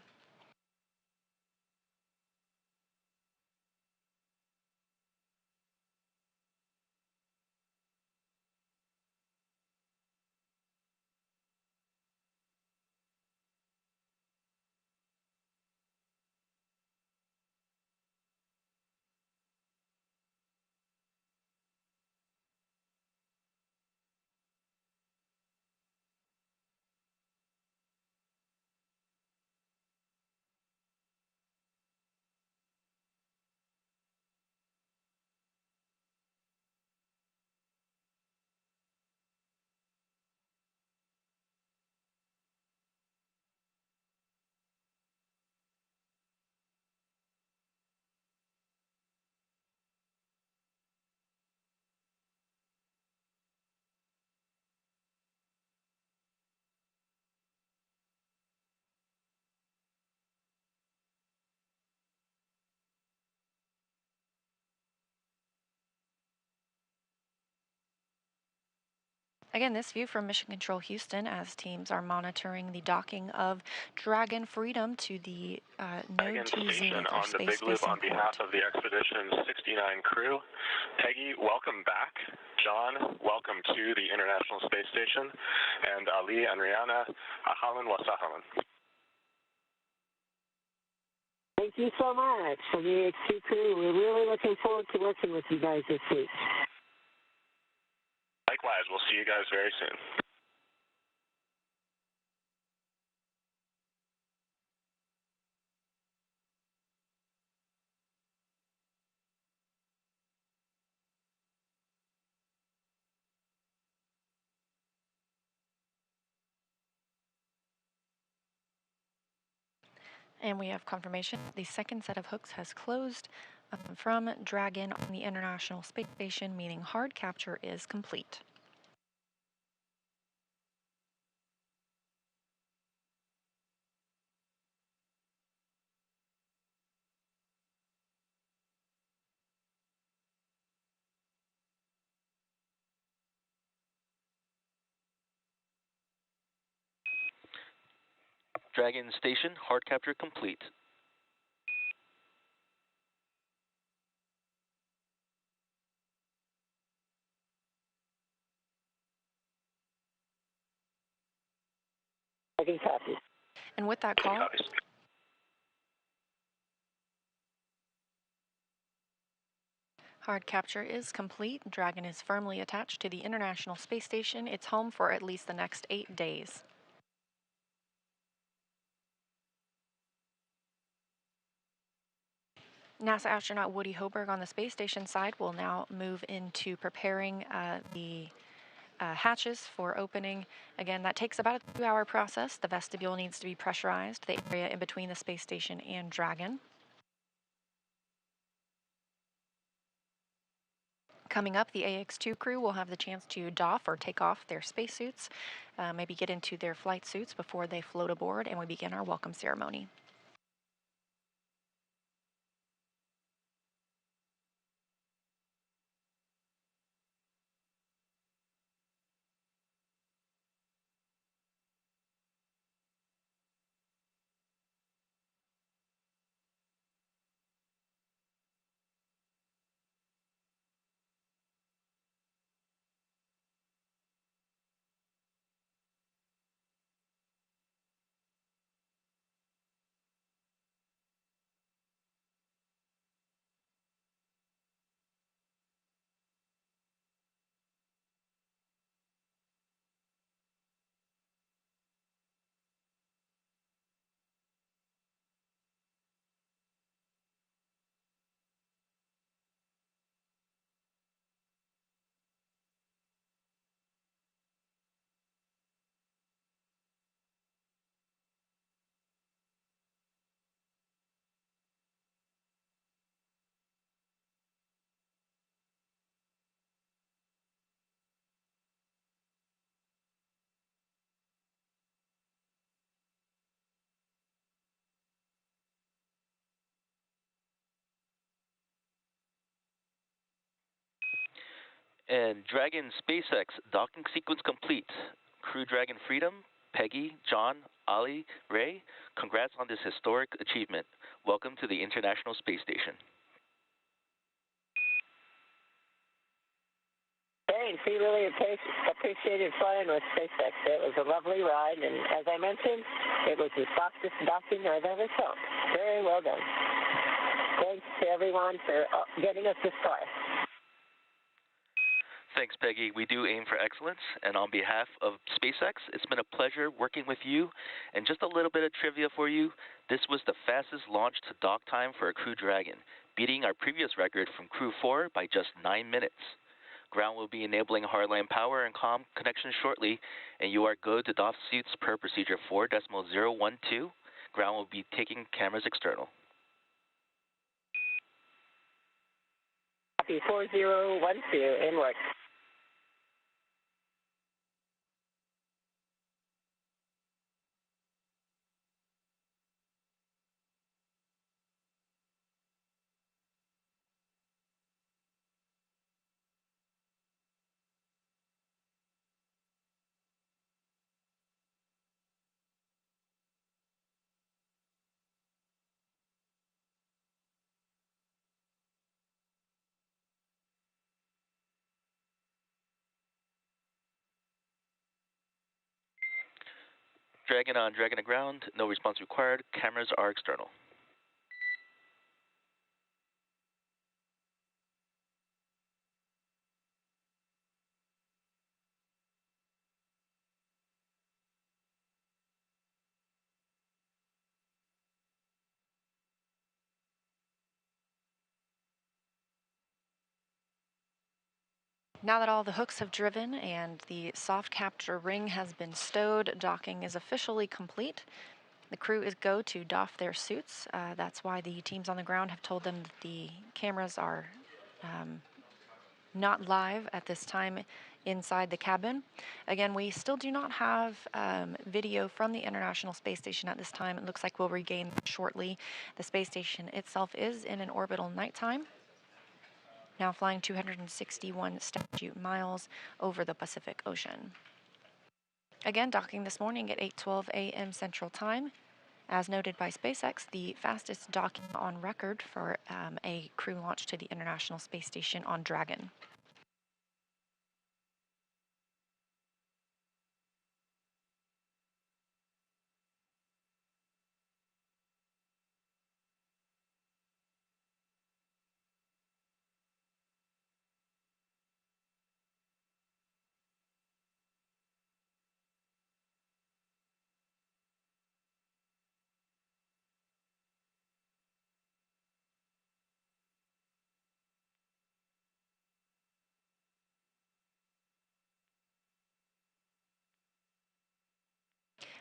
Again, this view from Mission Control Houston as teams are monitoring the docking of Dragon Freedom to the Node 2 zenith or on the Big Loop on behalf of the Expedition 69 crew. Peggy, welcome back. John, welcome to the International Space Station. And Ali and Ryyanah, ahlan wa sahlan. Thank you so much for the AX2 crew. We're really looking forward to working with you guys this week. Likewise, we'll see you guys very soon. And we have confirmation the second set of hooks has closed from Dragon on the International Space Station, meaning hard capture is complete. Dragon Station, hard capture complete. I can copy. And with that call, hard capture is complete. Dragon is firmly attached to the International Space Station. It's home for at least the next 8 days. NASA astronaut Woody Hoberg on the space station side will now move into preparing the hatches for opening. Again, that takes about a 2-hour process. The vestibule needs to be pressurized, the area in between the space station and Dragon. Coming up, the AX2 crew will have the chance to doff or take off their spacesuits, maybe get into their flight suits before they float aboard, and we begin our welcome ceremony. And Dragon SpaceX docking sequence complete. Crew Dragon Freedom, Peggy, John, Ali, Ray, congrats on this historic achievement. Welcome to the International Space Station. Thanks. We really appreciated flying with SpaceX. It was a lovely ride, and as I mentioned, it was the softest docking I've ever felt. Very well done. Thanks to everyone for getting us this far. Thanks, Peggy. We do aim for excellence, and on behalf of SpaceX, it's been a pleasure working with you. And just a little bit of trivia for you, this was the fastest launch to dock time for a Crew Dragon, beating our previous record from Crew 4 by just 9 minutes. Ground will be enabling hardline power and comm connections shortly, and you are good to doff suits per procedure 4.012. Ground will be taking cameras external. Copy 4012, in work. Dragon on Dragon to ground, no response required. Cameras are external. Now that all the hooks have driven and the soft capture ring has been stowed, docking is officially complete. The crew is go to doff their suits. That's why the teams on the ground have told them that the cameras are not live at this time inside the cabin. Again, we still do not have video from the International Space Station at this time. It looks like we'll regain shortly. The space station itself is in an orbital nighttime, now flying 261 statute miles over the Pacific Ocean. Again, docking this morning at 8:12 a.m. Central Time. As noted by SpaceX, the fastest docking on record for a crew launch to the International Space Station on Dragon.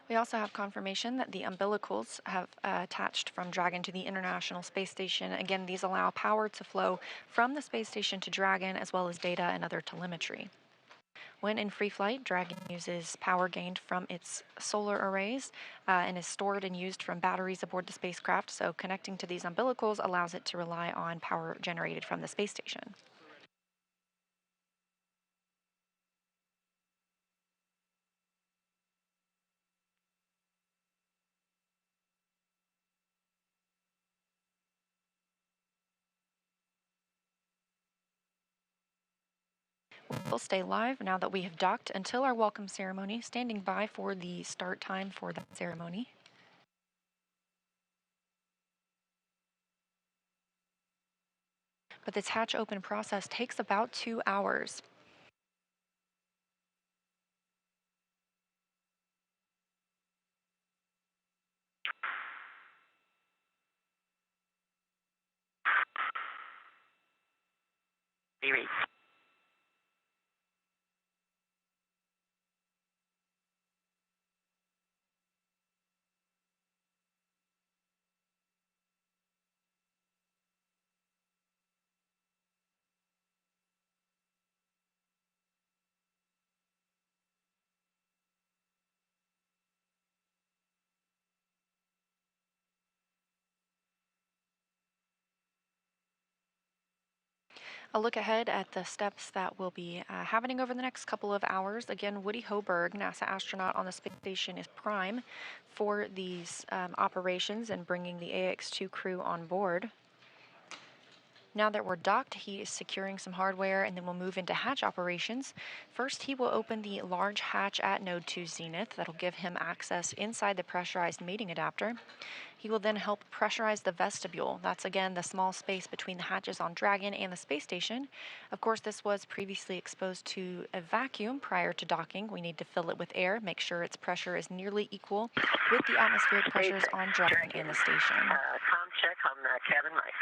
We also have confirmation that the umbilicals have attached from Dragon to the International Space Station. Again, these allow power to flow from the space station to Dragon, as well as data and other telemetry. When in free flight, Dragon uses power gained from its solar arrays and is stored and used from batteries aboard the spacecraft, so connecting to these umbilicals allows it to rely on power generated from the space station. We'll stay live now that we have docked until our welcome ceremony, standing by for the start time for that ceremony. But this hatch open process takes about 2 hours. Maybe. A look ahead at the steps that will be happening over the next couple of hours. Again, Woody Hoberg, NASA astronaut on the space station, is prime for these operations and bringing the AX-2 crew on board. Now that we're docked, he is securing some hardware, and then we'll move into hatch operations. First, he will open the large hatch at Node 2 Zenith. That'll give him access inside the pressurized mating adapter. He will then help pressurize the vestibule. That's, again, the small space between the hatches on Dragon and the space station. Of course, this was previously exposed to a vacuum prior to docking. We need to fill it with air, make sure its pressure is nearly equal with the atmospheric pressures on Dragon and the station. Com check on cabin mic.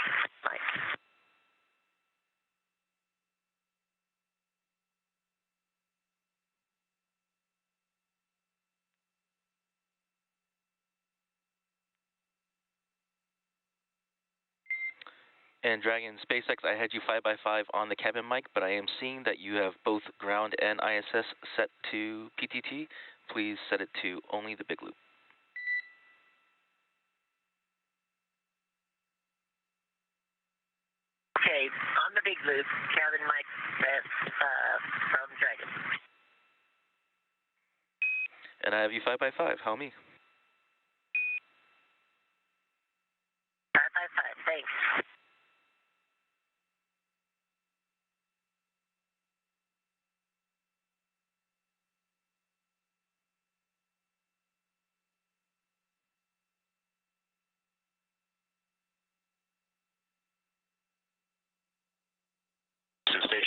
And Dragon SpaceX, I had you 5x5 on the cabin mic, but I am seeing that you have both ground and ISS set to PTT. Please set it to only the big loop. Okay, on the big loop, cabin mic set from Dragon. And I have you 5x5. How me? 5x5, thanks.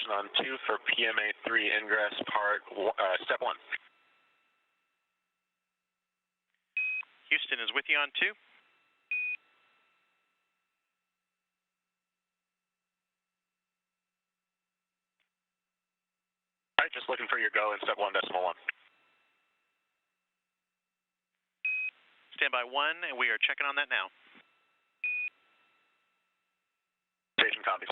Station on 2 for PMA 3 ingress step 1. Houston is with you on 2. All right, just looking for your go in step 1.1. Standby 1, and we are checking on that now. Station copies.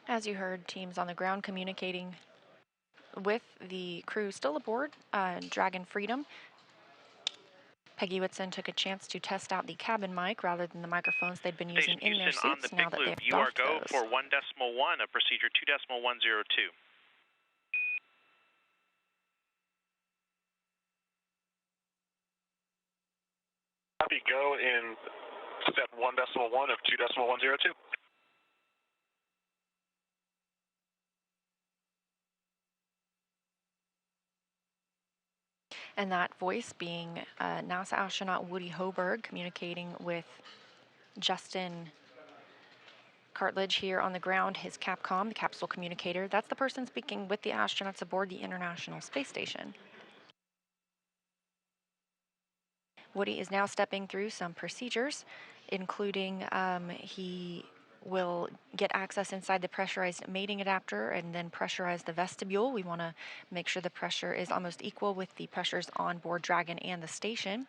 As you heard, teams on the ground communicating with the crew still aboard Dragon Freedom. Peggy Whitson took a chance to test out the cabin mic rather than the microphones they'd been using Station in their Houston on seats the now big that loop. they've You are doffed go those. for 1.1 of procedure 2.102. Copy, go in step 1.1 of 2.102. And that voice being NASA astronaut Woody Hoberg communicating with Justin Cartledge here on the ground, his Capcom, the capsule communicator. That's the person speaking with the astronauts aboard the International Space Station. Woody is now stepping through some procedures, including he will get access inside the pressurized mating adapter and then pressurize the vestibule. We want to make sure the pressure is almost equal with the pressures on board Dragon and the station.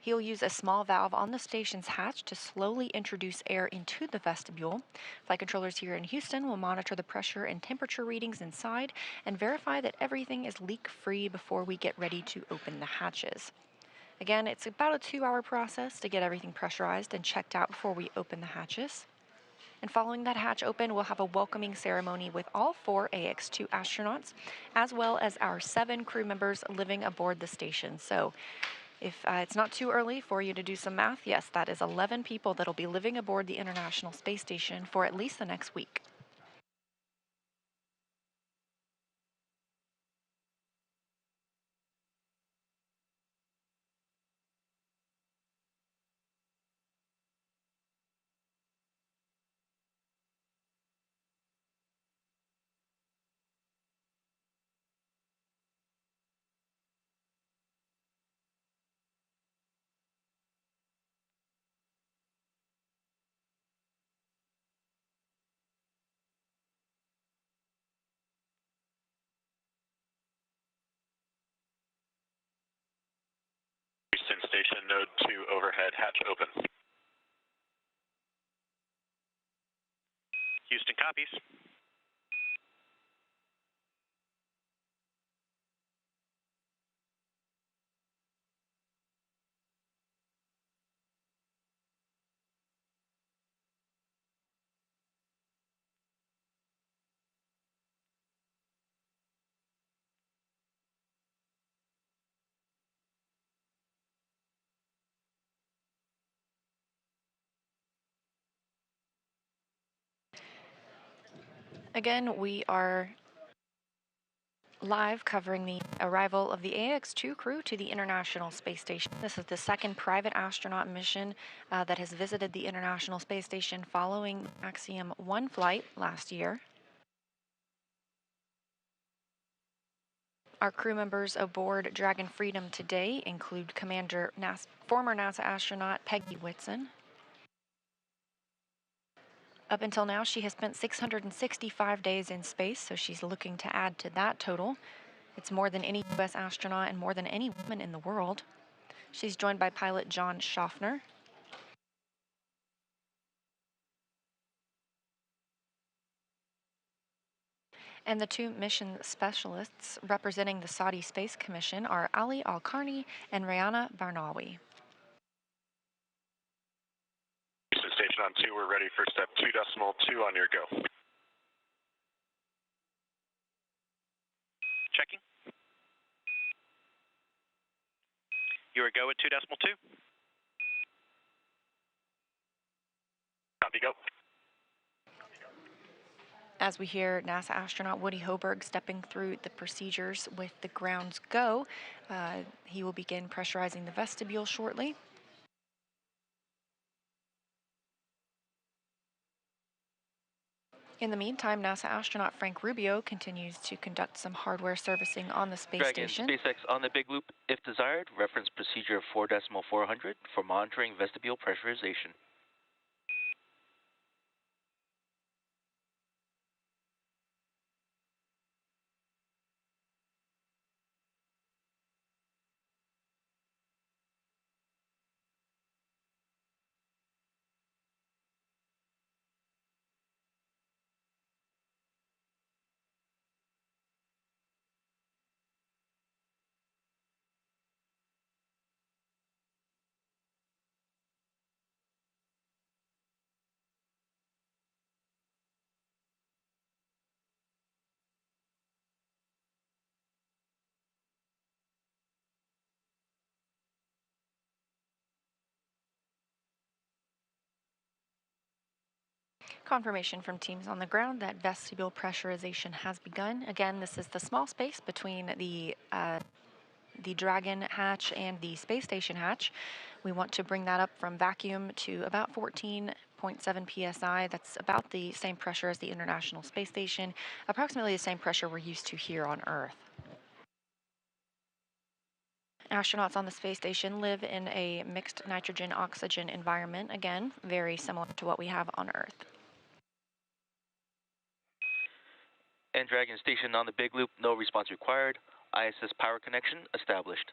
He'll use a small valve on the station's hatch to slowly introduce air into the vestibule. Flight controllers here in Houston will monitor the pressure and temperature readings inside and verify that everything is leak-free before we get ready to open the hatches. Again, it's about a 2-hour process to get everything pressurized and checked out before we open the hatches. And following that hatch open, we'll have a welcoming ceremony with all 4 AX2 astronauts, as well as our 7 crew members living aboard the station. So if it's not too early for you to do some math, yes, that is 11 people that'll be living aboard the International Space Station for at least the next week. Houston Station, node 2 overhead hatch open. Houston copies. Again, we are live covering the arrival of the AX2 crew to the International Space Station. This is the second private astronaut mission that has visited the International Space Station following Axiom 1 flight last year. Our crew members aboard Dragon Freedom today include former NASA astronaut Peggy Whitson. Up until now, she has spent 665 days in space, so she's looking to add to that total. It's more than any U.S. astronaut and more than any woman in the world. She's joined by pilot John Shoffner. And the 2 mission specialists representing the Saudi Space Commission are Ali Alqarni and Ryyanah Barnawi. Houston Station station on 2, we're ready for step 2.2 on your go. Checking. You are go at 2.2. Copy, go. As we hear NASA astronaut Woody Hoburg stepping through the procedures with the ground's go, he will begin pressurizing the vestibule shortly. In the meantime, NASA astronaut Frank Rubio continues to conduct some hardware servicing on the space Dragon station. SpaceX on the big loop. If desired, reference procedure 4.400 for monitoring vestibule pressurization. Confirmation from teams on the ground that vestibule pressurization has begun. Again, this is the small space between the Dragon hatch and the space station hatch. We want to bring that up from vacuum to about 14.7 psi. That's about the same pressure as the International Space Station, approximately the same pressure we're used to here on Earth. Astronauts on the space station live in a mixed nitrogen-oxygen environment, again, very similar to what we have on Earth. And Dragon station on the big loop, no response required. ISS power connection established.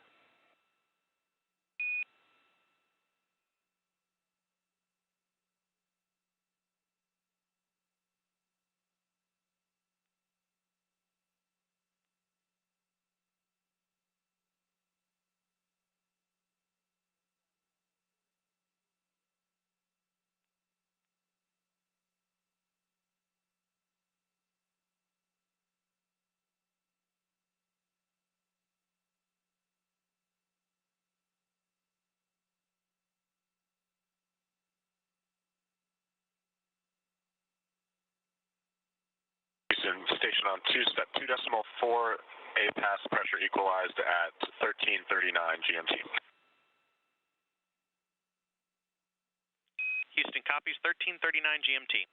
Station on 2, step 2.4, A pass pressure equalized at 13:39 GMT. Houston copies 13:39 GMT.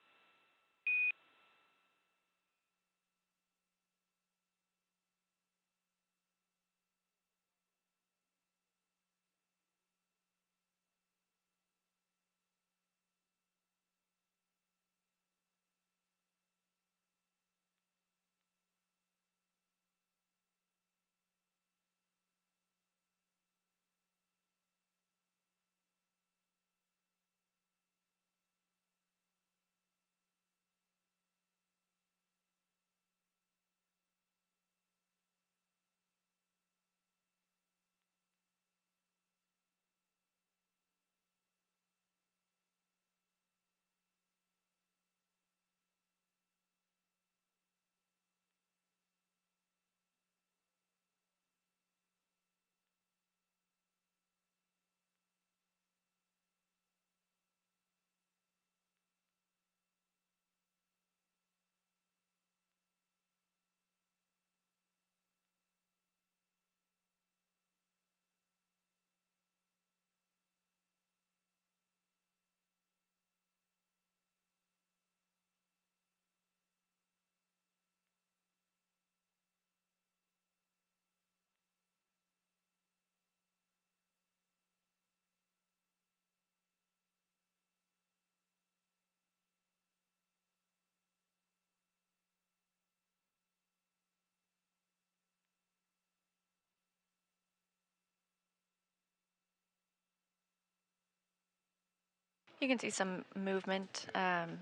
You can see some movement, and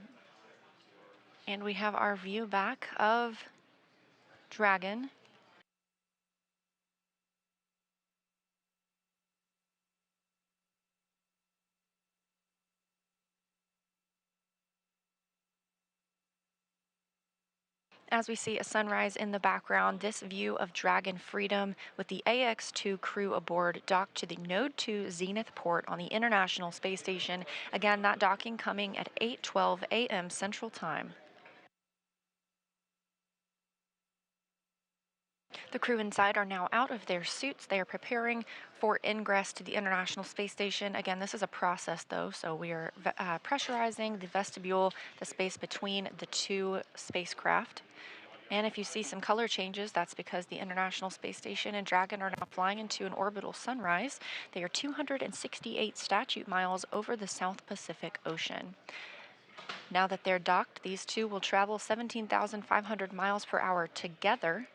we have our view back of Dragon. As we see a sunrise in the background, this view of Dragon Freedom with the AX-2 crew aboard docked to the Node 2 Zenith port on the International Space Station. Again, that docking coming at 8:12 a.m. Central Time. The crew inside are now out of their suits. They are preparing for ingress to the International Space Station. Again, this is a process though, so we are pressurizing the vestibule, the space between the two spacecraft. And if you see some color changes, that's because the International Space Station and Dragon are now flying into an orbital sunrise. They are 268 statute miles over the South Pacific Ocean. Now that they're docked, these two will travel 17,500 miles per hour together,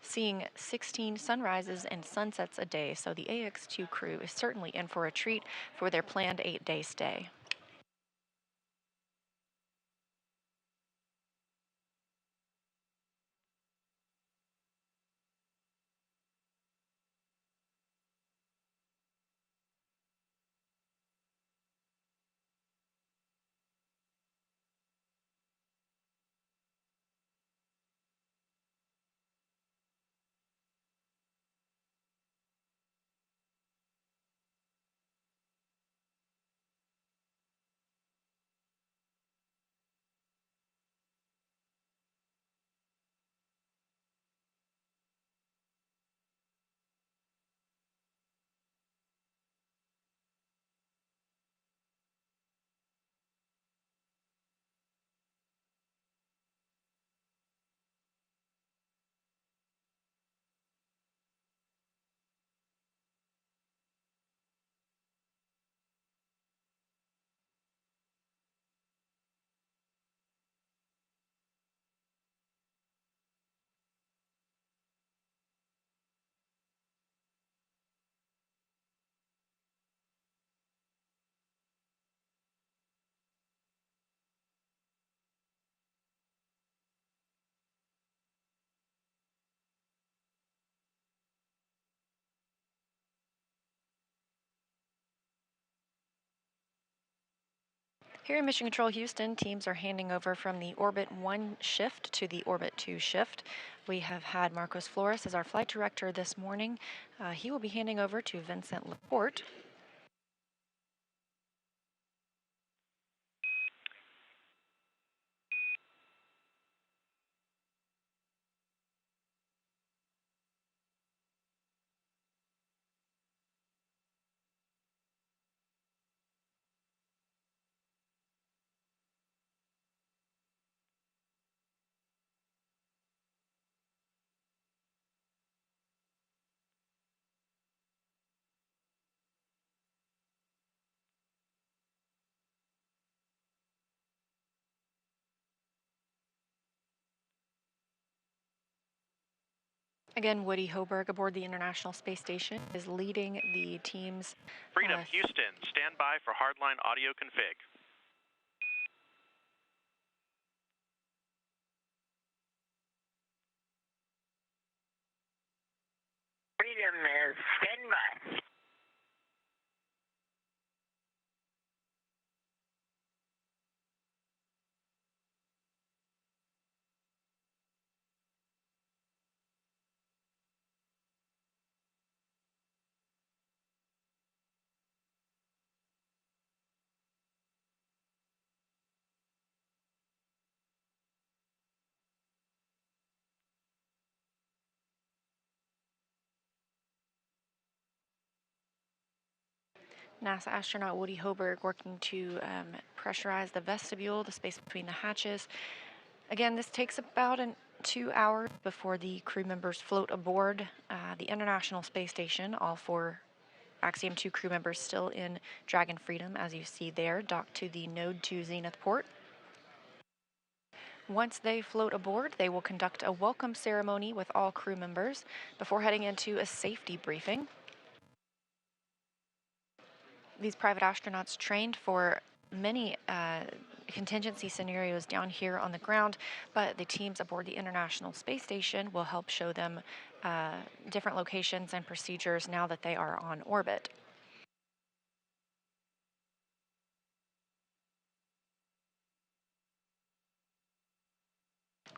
seeing 16 sunrises and sunsets a day. So the AX-2 crew is certainly in for a treat for their planned 8-day stay. Here in Mission Control Houston, teams are handing over from the Orbit 1 shift to the Orbit 2 shift. We have had Marcos Flores as our flight director this morning. He will be handing over to Vincent Laporte. Again, Woody Hoberg aboard the International Space Station is leading the team's... Freedom Houston, stand by for hardline audio config. Freedom is standby. NASA astronaut Woody Hoberg working to pressurize the vestibule, the space between the hatches. Again, this takes about 2 hours before the crew members float aboard the International Space Station. All 4 Axiom 2 crew members still in Dragon Freedom, as you see there, docked to the Node 2 Zenith port. Once they float aboard, they will conduct a welcome ceremony with all crew members before heading into a safety briefing. These private astronauts trained for many contingency scenarios down here on the ground, but the teams aboard the International Space Station will help show them different locations and procedures now that they are on orbit.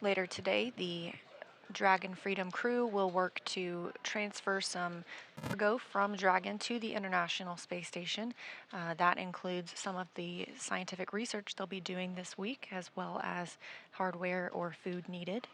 Later today, the Dragon Freedom crew will work to transfer some cargo from Dragon to the International Space Station. That includes some of the scientific research they'll be doing this week, as well as hardware or food needed.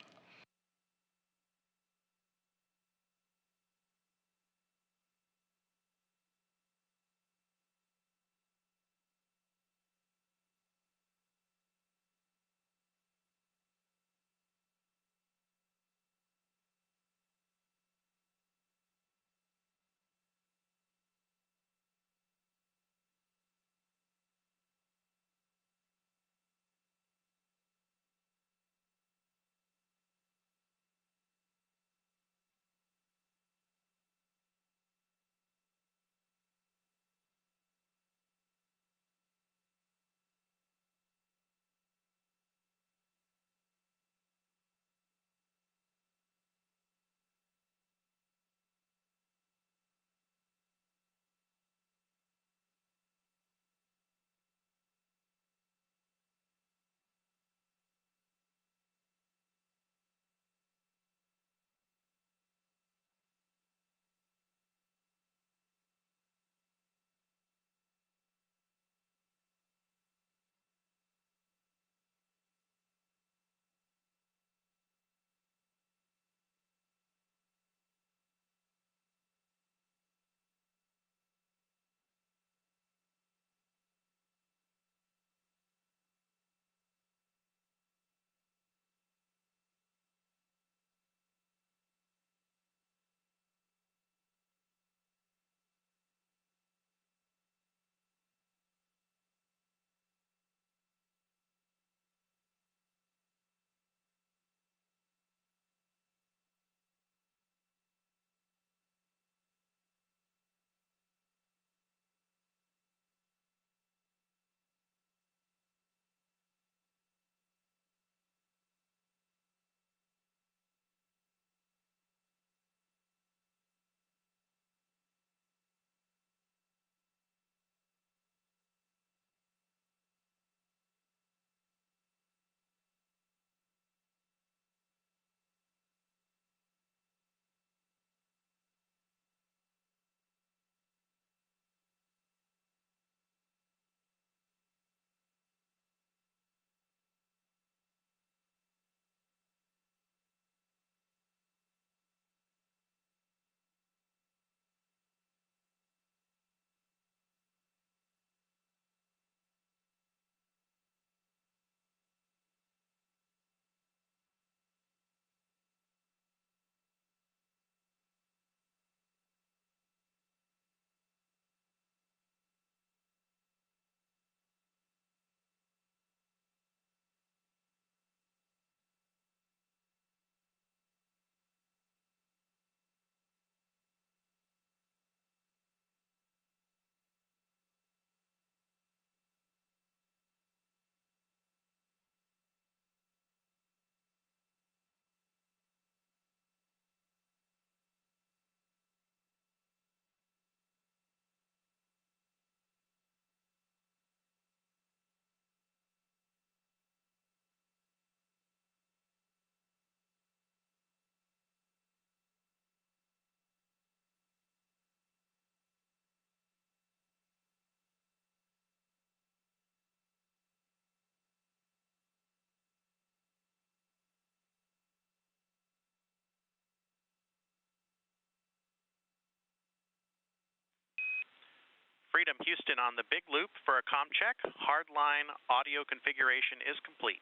Freedom Houston on the big loop for a comm check. Hardline audio configuration is complete.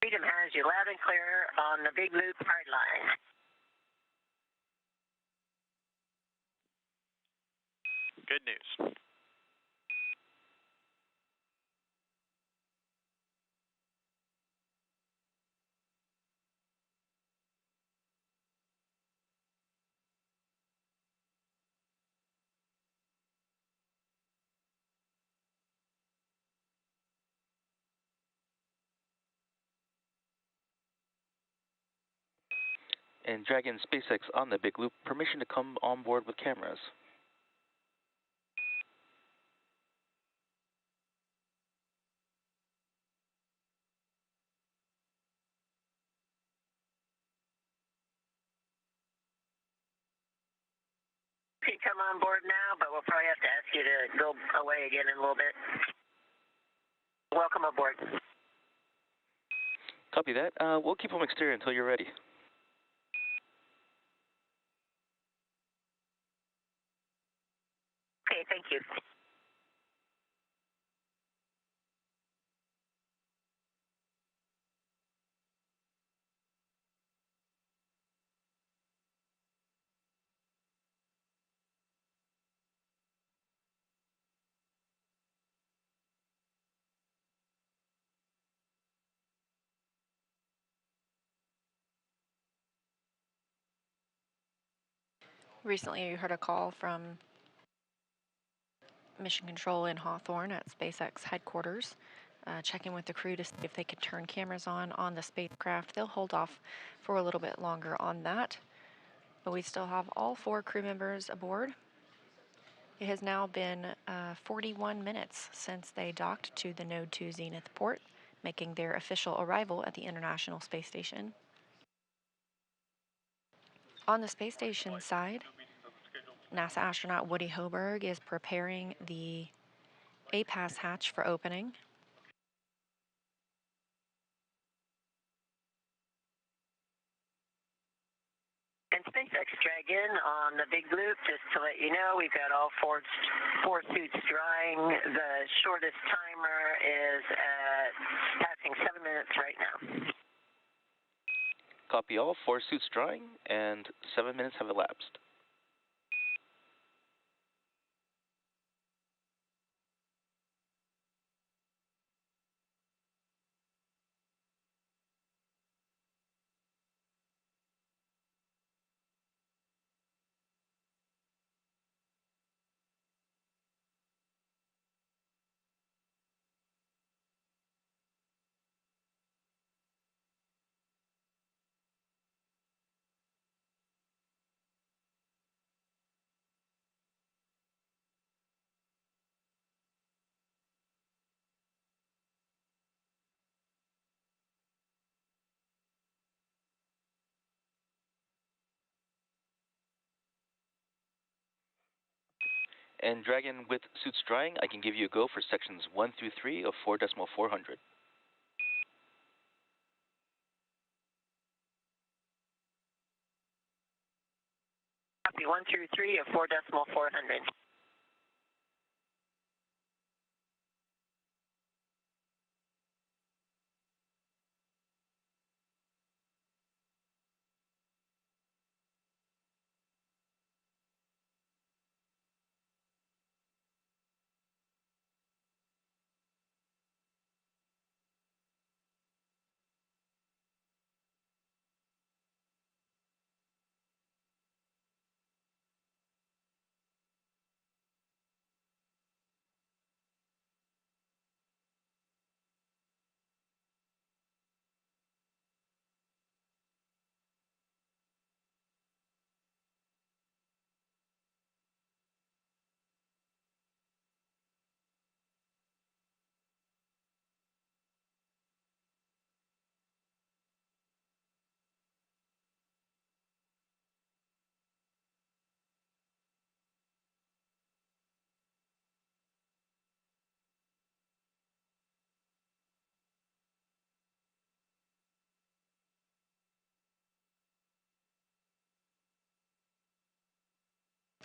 Freedom has you loud and clear on the big loop hardline. Good news. And Dragon SpaceX on the big loop, permission to come on board with cameras. to come on board now, but we'll probably have to ask you to go away again in a little bit. Welcome aboard. Copy that. We'll keep them exterior until you're ready. Okay, thank you. Recently, you heard a call from Mission Control in Hawthorne at SpaceX headquarters, checking with the crew to see if they could turn cameras on the spacecraft. They'll hold off for a little bit longer on that, but we still have all 4 crew members aboard. It has now been 41 minutes since they docked to the Node 2 Zenith port, making their official arrival at the International Space Station. On the space station side, NASA astronaut Woody Hoberg is preparing the APAS hatch for opening. And SpaceX Dragon on the big loop, just to let you know, we've got all four suits drying. The shortest timer is at passing 7 minutes right now. Copy all. 4 suits drying, and 7 minutes have elapsed. And Dragon with suits drying, I can give you a go for sections 1 through 3 of 4.400. Copy 1 through 3 of 4.400.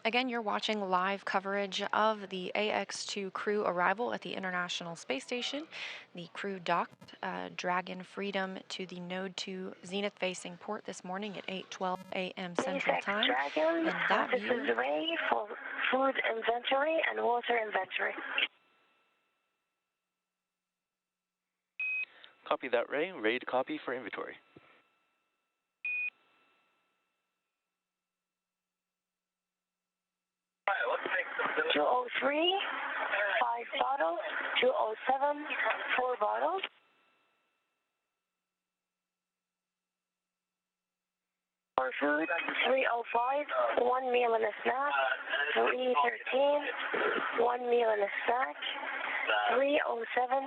Again, you're watching live coverage of the AX2 crew arrival at the International Space Station. The crew docked Dragon Freedom to the Node 2 zenith-facing port this morning at 8:12 a.m. Central Time. Dragon, And that this view is Ray for food inventory and water inventory. Copy that, Ray. Ready to copy for inventory. 203, 5 bottles. 207, 4 bottles. For food, 305, 1 meal and a snack. 313, 1 meal and a snack. 307,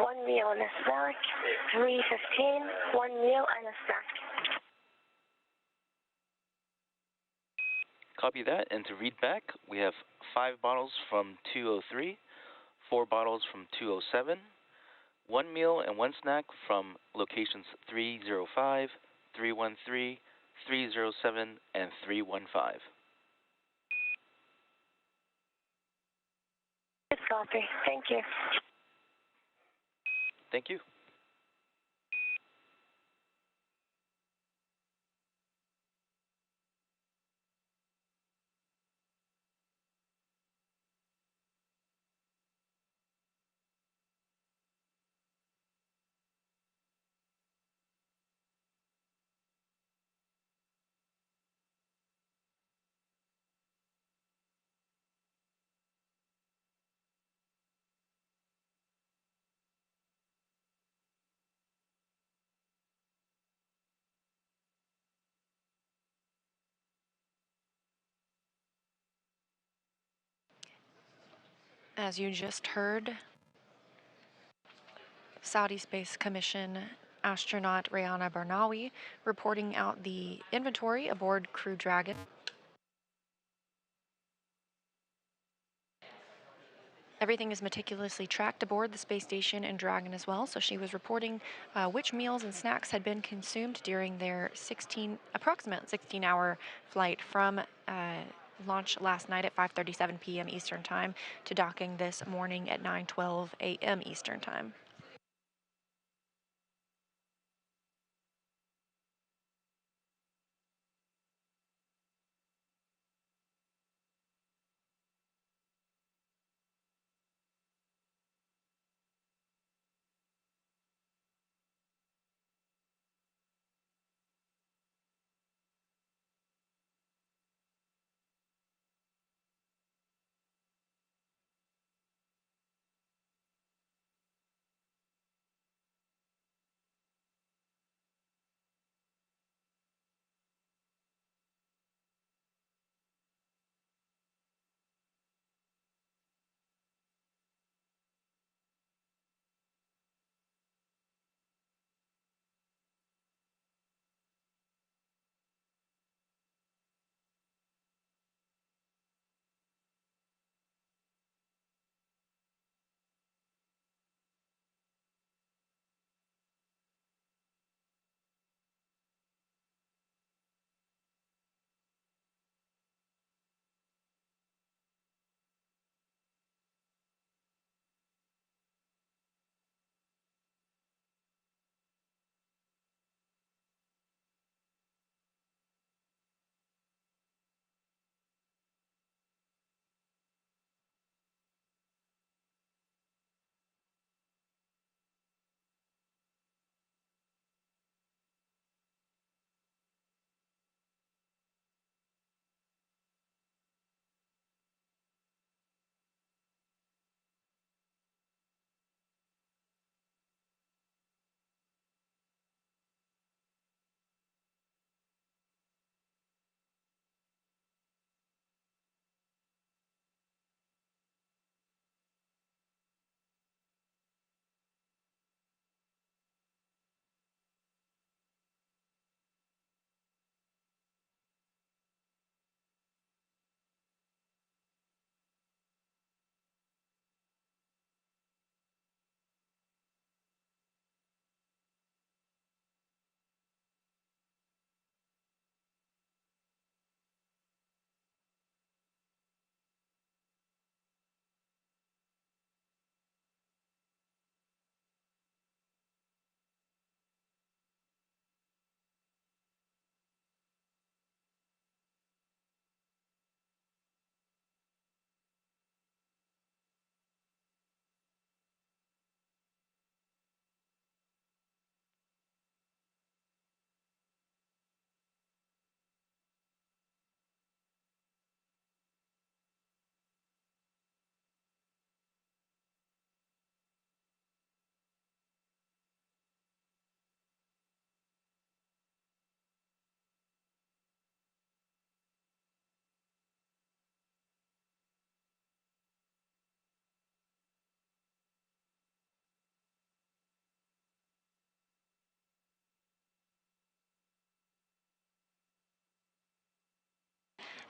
1 meal and a snack. 315, 1 meal and a snack. copy that, and to read back, we have 5 bottles from 203, 4 bottles from 207, 1 meal and 1 snack from locations 305, 313, 307, and 315. Good copy. Thank you. Thank you. As you just heard, Saudi Space Commission astronaut Ryyanah Barnawi reporting out the inventory aboard Crew Dragon. Everything is meticulously tracked aboard the space station and Dragon as well, so she was reporting which meals and snacks had been consumed during their approximate 16-hour flight from launch last night at 5:37 p.m. Eastern Time to docking this morning at 9:12 a.m. Eastern Time.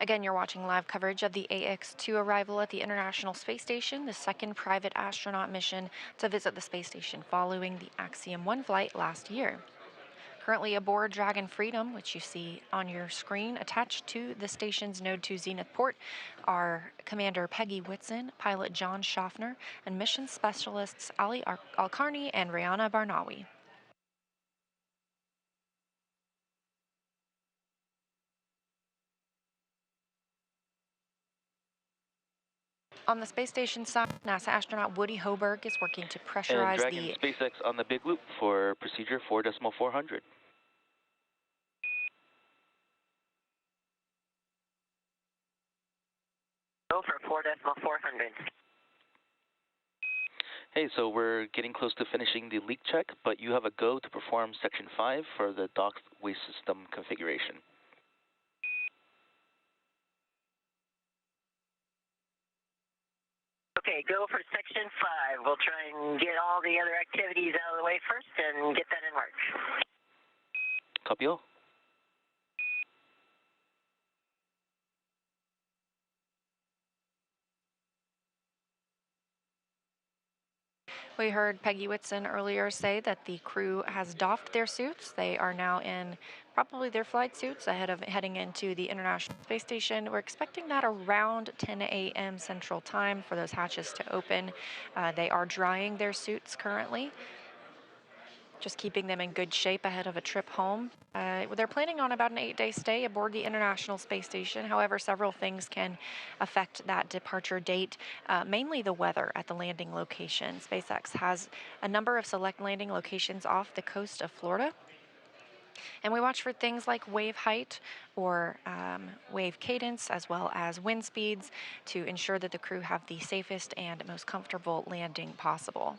Again, you're watching live coverage of the AX-2 arrival at the International Space Station, the second private astronaut mission to visit the space station following the Axiom 1 flight last year. Currently aboard Dragon Freedom, which you see on your screen, attached to the station's Node 2 Zenith port, are Commander Peggy Whitson, pilot John Shoffner, and mission specialists Ali Alqarni and Ryyanah Barnawi. On the space station side, NASA astronaut Woody Hoberg is working to And pressurize Dragon the... SpaceX on the big loop for procedure 4.400. Go for 4.400. Hey, so we're getting close to finishing the leak check, but you have a go to perform Section 5 for the docked waste system configuration. Okay, go for Section 5. We'll try and get all the other activities out of the way first and get that in work. Copy all. We heard Peggy Whitson earlier say that the crew has doffed their suits. They are now in probably their flight suits ahead of heading into the International Space Station. We're expecting that around 10 a.m. Central Time for those hatches to open. They are drying their suits currently, just keeping them in good shape ahead of a trip home. They're planning on about an 8-day stay aboard the International Space Station. However, several things can affect that departure date, mainly the weather at the landing location. SpaceX has a number of select landing locations off the coast of Florida. And we watch for things like wave height or wave cadence, as well as wind speeds, to ensure that the crew have the safest and most comfortable landing possible.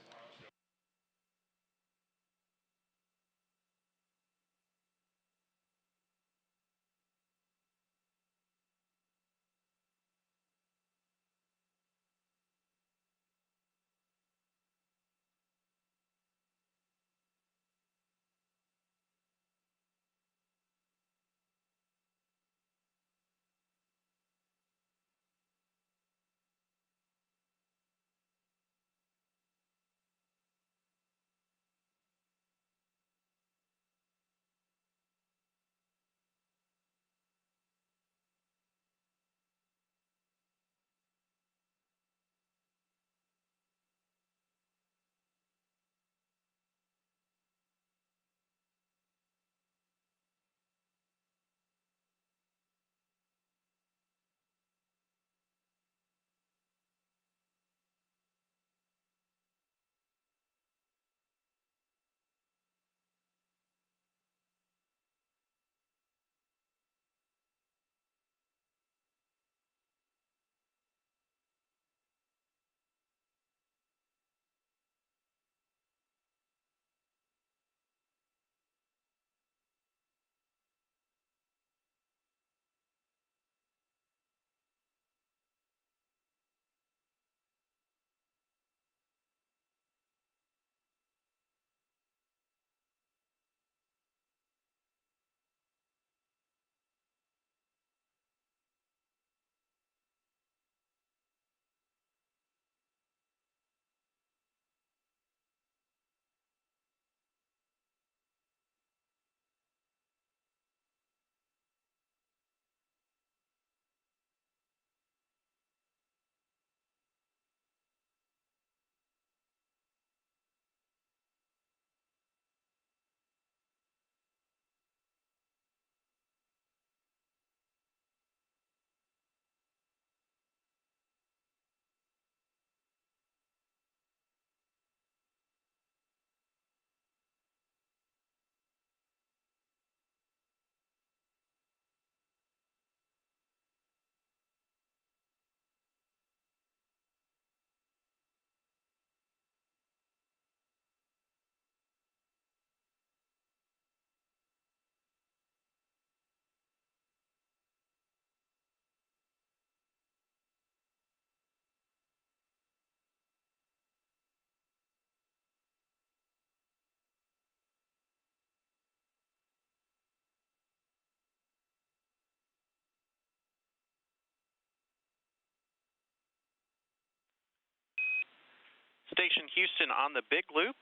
Station Houston on the big loop.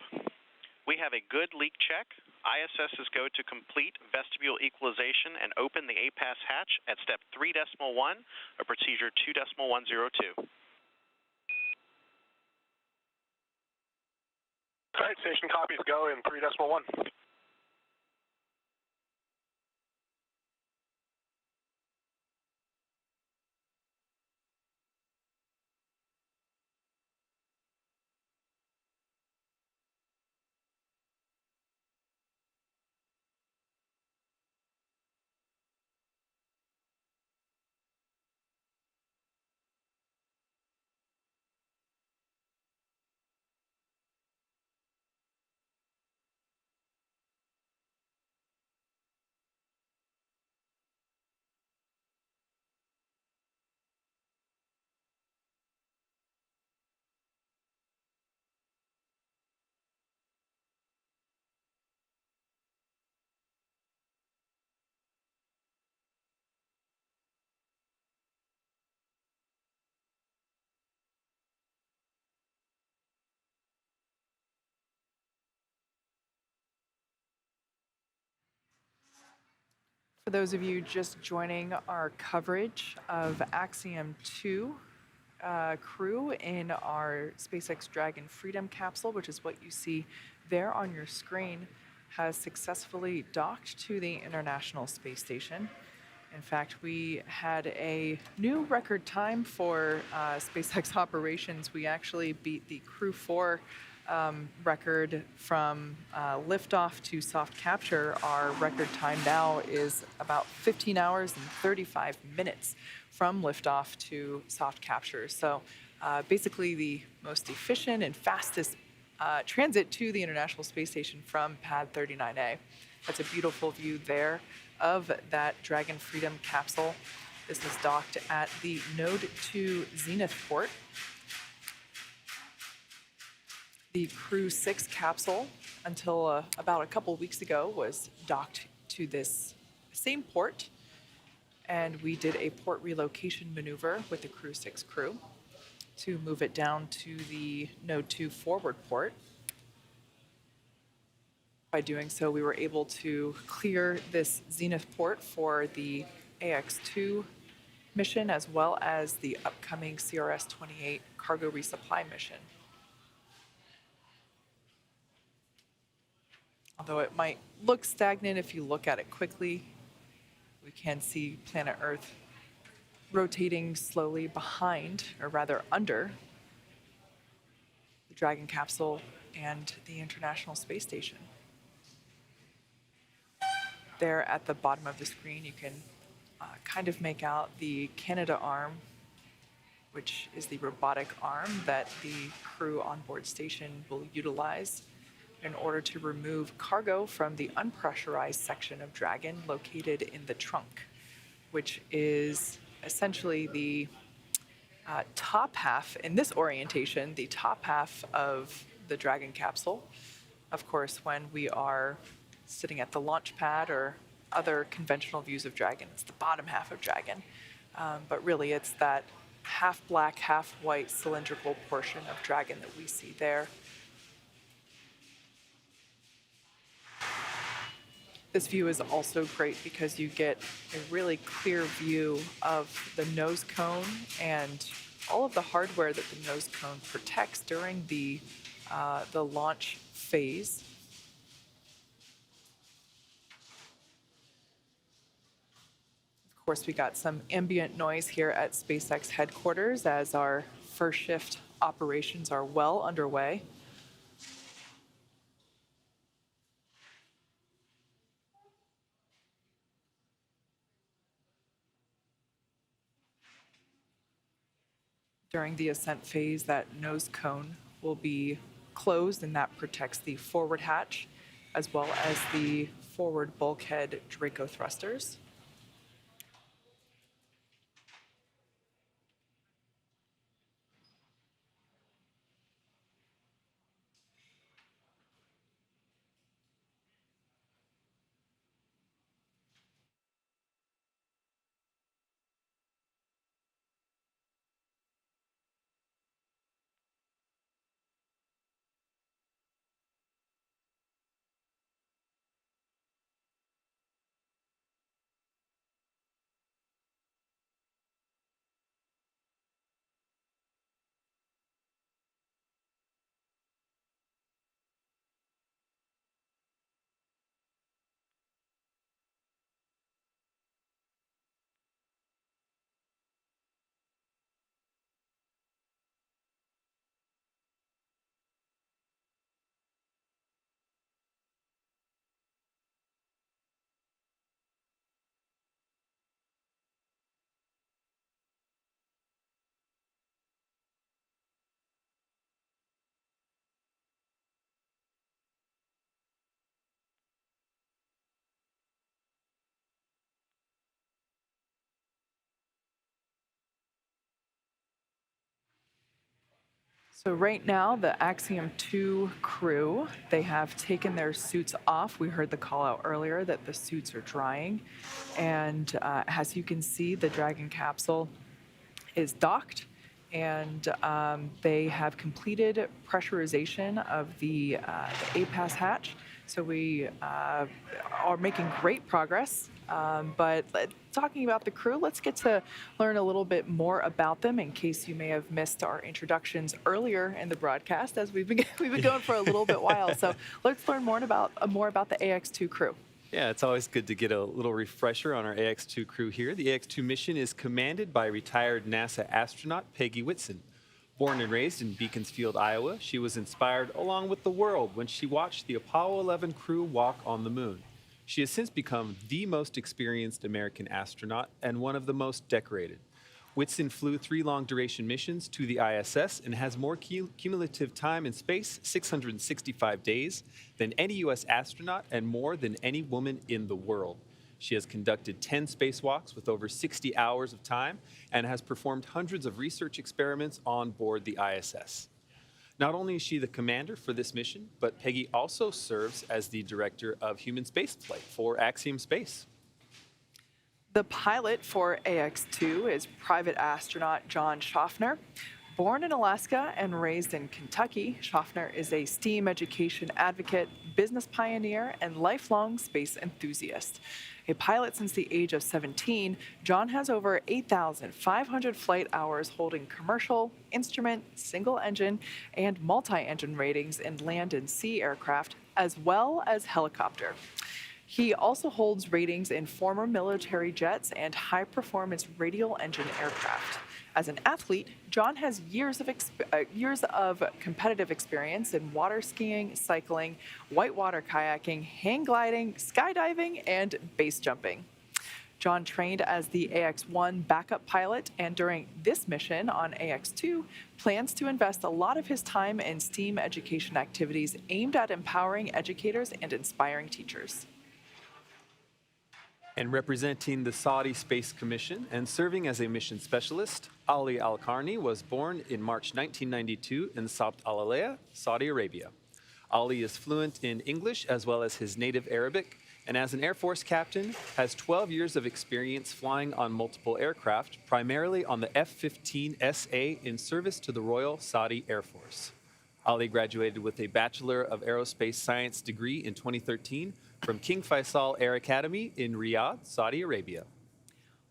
We have a good leak check. ISS is go to complete vestibule equalization and open the APAS hatch at step 3.1 of procedure 2.102. All right, station copies go in 3.1. For those of you just joining our coverage of Axiom 2 crew in our SpaceX Dragon Freedom capsule, which is what you see there on your screen, has successfully docked to the International Space Station. In fact, we had a new record time for SpaceX operations. We actually beat the Crew 4 record from liftoff to soft capture. Our record time now is about 15 hours and 35 minutes from liftoff to soft capture. So basically the most efficient and fastest transit to the International Space Station from pad 39A. That's a beautiful view there of that Dragon Freedom capsule. This is docked at the Node 2 Zenith port. The Crew 6 capsule, until about a couple weeks ago, was docked to this same port, and we did a port relocation maneuver with the Crew 6 crew to move it down to the Node 2 forward port. By doing so, we were able to clear this Zenith port for the AX2 mission, as well as the upcoming CRS-28 cargo resupply mission. Although it might look stagnant if you look at it quickly, we can see planet Earth rotating slowly behind, or rather under, the Dragon capsule and the International Space Station. There at the bottom of the screen, you can kind of make out the Canadarm, which is the robotic arm that the crew on board station will utilize in order to remove cargo from the unpressurized section of Dragon located in the trunk, which is essentially the top half, in this orientation, the top half of the Dragon capsule. Of course, when we are sitting at the launch pad or other conventional views of Dragon, it's the bottom half of Dragon. But really, it's that half black, half white cylindrical portion of Dragon that we see there. This view is also great because you get a really clear view of the nose cone and all of the hardware that the nose cone protects during the launch phase. Of course, we got some ambient noise here at SpaceX headquarters as our first shift operations are well underway. During the ascent phase, that nose cone will be closed, and that protects the forward hatch as well as the forward bulkhead Draco thrusters. So right now, the Axiom 2 crew, they have taken their suits off. We heard the call out earlier that the suits are drying. And as you can see, the Dragon capsule is docked, and they have completed pressurization of the APAS hatch. So we are making great progress. But talking about the crew, let's get to learn a little bit more about them in case you may have missed our introductions earlier in the broadcast, as we've been going for a little bit while. So let's learn more about the AX2 crew. Yeah, it's always good to get a little refresher on our AX2 crew here. The AX2 mission is commanded by retired NASA astronaut Peggy Whitson. Born and raised in Beaconsfield, Iowa, she was inspired along with the world when she watched the Apollo 11 crew walk on the moon. She has since become the most experienced American astronaut and one of the most decorated. Whitson flew 3 long-duration missions to the ISS and has more cumulative time in space, 665 days, than any U.S. astronaut and more than any woman in the world. She has conducted 10 spacewalks with over 60 hours of time and has performed hundreds of research experiments on board the ISS. Not only is she the commander for this mission, but Peggy also serves as the director of human spaceflight for Axiom Space. The pilot for AX2 is private astronaut John Shoffner. Born in Alaska and raised in Kentucky, Shoffner is a STEAM education advocate, business pioneer, and lifelong space enthusiast. A pilot since the age of 17, John has over 8,500 flight hours holding commercial, instrument, single-engine, and multi-engine ratings in land and sea aircraft, as well as helicopter. He also holds ratings in former military jets and high-performance radial engine aircraft. As an athlete, John has years of competitive experience in water skiing, cycling, whitewater kayaking, hang gliding, skydiving, and base jumping. John trained as the AX-1 backup pilot, and during this mission on AX-2, plans to invest a lot of his time in STEAM education activities aimed at empowering educators and inspiring teachers. And representing the Saudi Space Commission and serving as a mission specialist, Ali Alqarni was born in March 1992 in Sabt al-Alaya, Saudi Arabia. Ali is fluent in English as well as his native Arabic, and as an Air Force captain, has 12 years of experience flying on multiple aircraft, primarily on the F-15SA in service to the Royal Saudi Air Force. Ali graduated with a Bachelor of Aerospace Science degree in 2013 from King Faisal Air Academy in Riyadh, Saudi Arabia.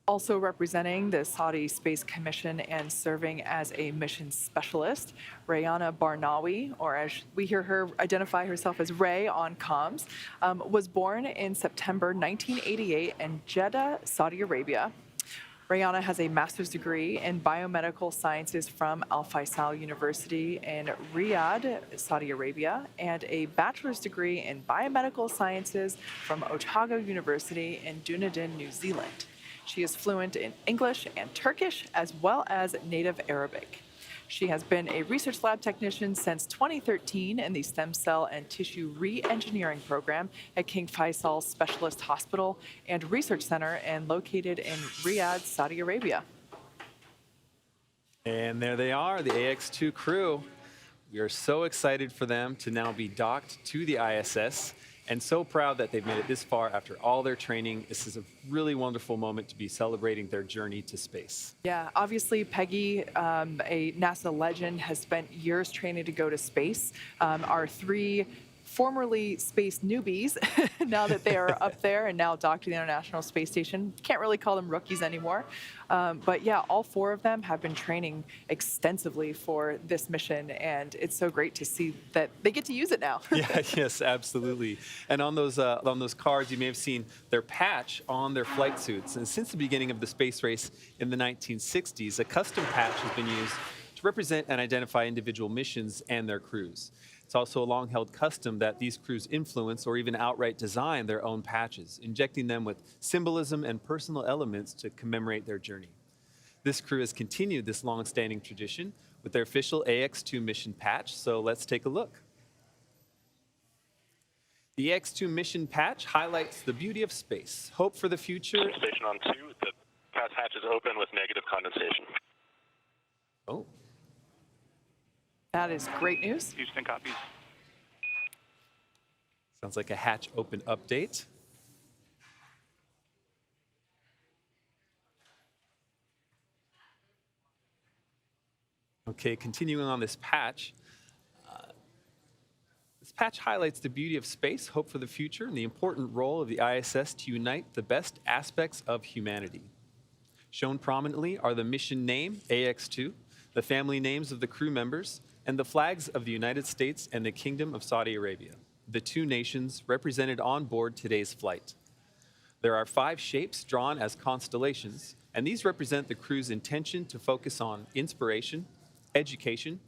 Also representing the Saudi Space Commission and serving as a mission specialist, Ryyanah Barnawi, or as we hear her identify herself as Ray on comms, was born in September 1988 in Jeddah, Saudi Arabia. Ryyanah has a master's degree in biomedical sciences from Al Faisal University in Riyadh, Saudi Arabia, and a bachelor's degree in biomedical sciences from Otago University in Dunedin, New Zealand. She is fluent in English and Turkish, as well as native Arabic. She has been a research lab technician since 2013 in the Stem Cell and Tissue Re-Engineering Program at King Faisal Specialist Hospital and Research Center, and located in Riyadh, Saudi Arabia. And there they are, the AX2 crew. We are so excited for them to now be docked to the ISS, and so proud that they've made it this far after all their training. This is a really wonderful moment to be celebrating their journey to space. Yeah, obviously Peggy, a NASA legend, has spent years training to go to space. Our 3 formerly space newbies, now that they are up there and now docked to the International Space Station. Can't really call them rookies anymore. But yeah, all 4 of them have been training extensively for this mission, and it's so great to see that they get to use it now. Yes, absolutely. And on those cards, you may have seen their patch on their flight suits. And since the beginning of the space race in the 1960s, a custom patch has been used to represent and identify individual missions and their crews. It's also a long-held custom that these crews influence or even outright design their own patches, injecting them with symbolism and personal elements to commemorate their journey. This crew has continued this long-standing tradition with their official AX2 mission patch, so let's take a look. The AX2 mission patch highlights the beauty of space, hope for the future. Station on 2, the pass hatch is open with negative condensation. Oh. That is great news. Houston copies. Sounds like a hatch open update. Okay, continuing on this patch. This patch highlights the beauty of space, hope for the future, and the important role of the ISS to unite the best aspects of humanity. Shown prominently are the mission name, AX2, the family names of the crew members, and the flags of the United States and the Kingdom of Saudi Arabia, the two nations represented on board today's flight. There are 5 shapes drawn as constellations, and these represent the crew's intention to focus on inspiration, education,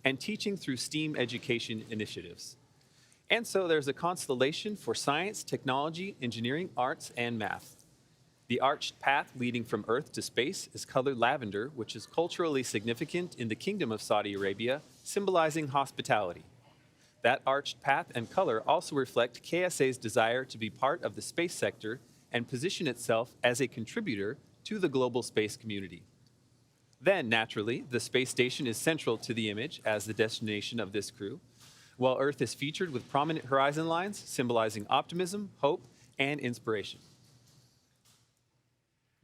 and teaching through STEAM education initiatives. And so there's a constellation for science, technology, engineering, arts, and math. The arched path leading from Earth to space is colored lavender, which is culturally significant in the Kingdom of Saudi Arabia, symbolizing hospitality. That arched path and color also reflect KSA's desire to be part of the space sector and position itself as a contributor to the global space community. Then, naturally, the space station is central to the image as the destination of this crew, while Earth is featured with prominent horizon lines symbolizing optimism, hope, and inspiration.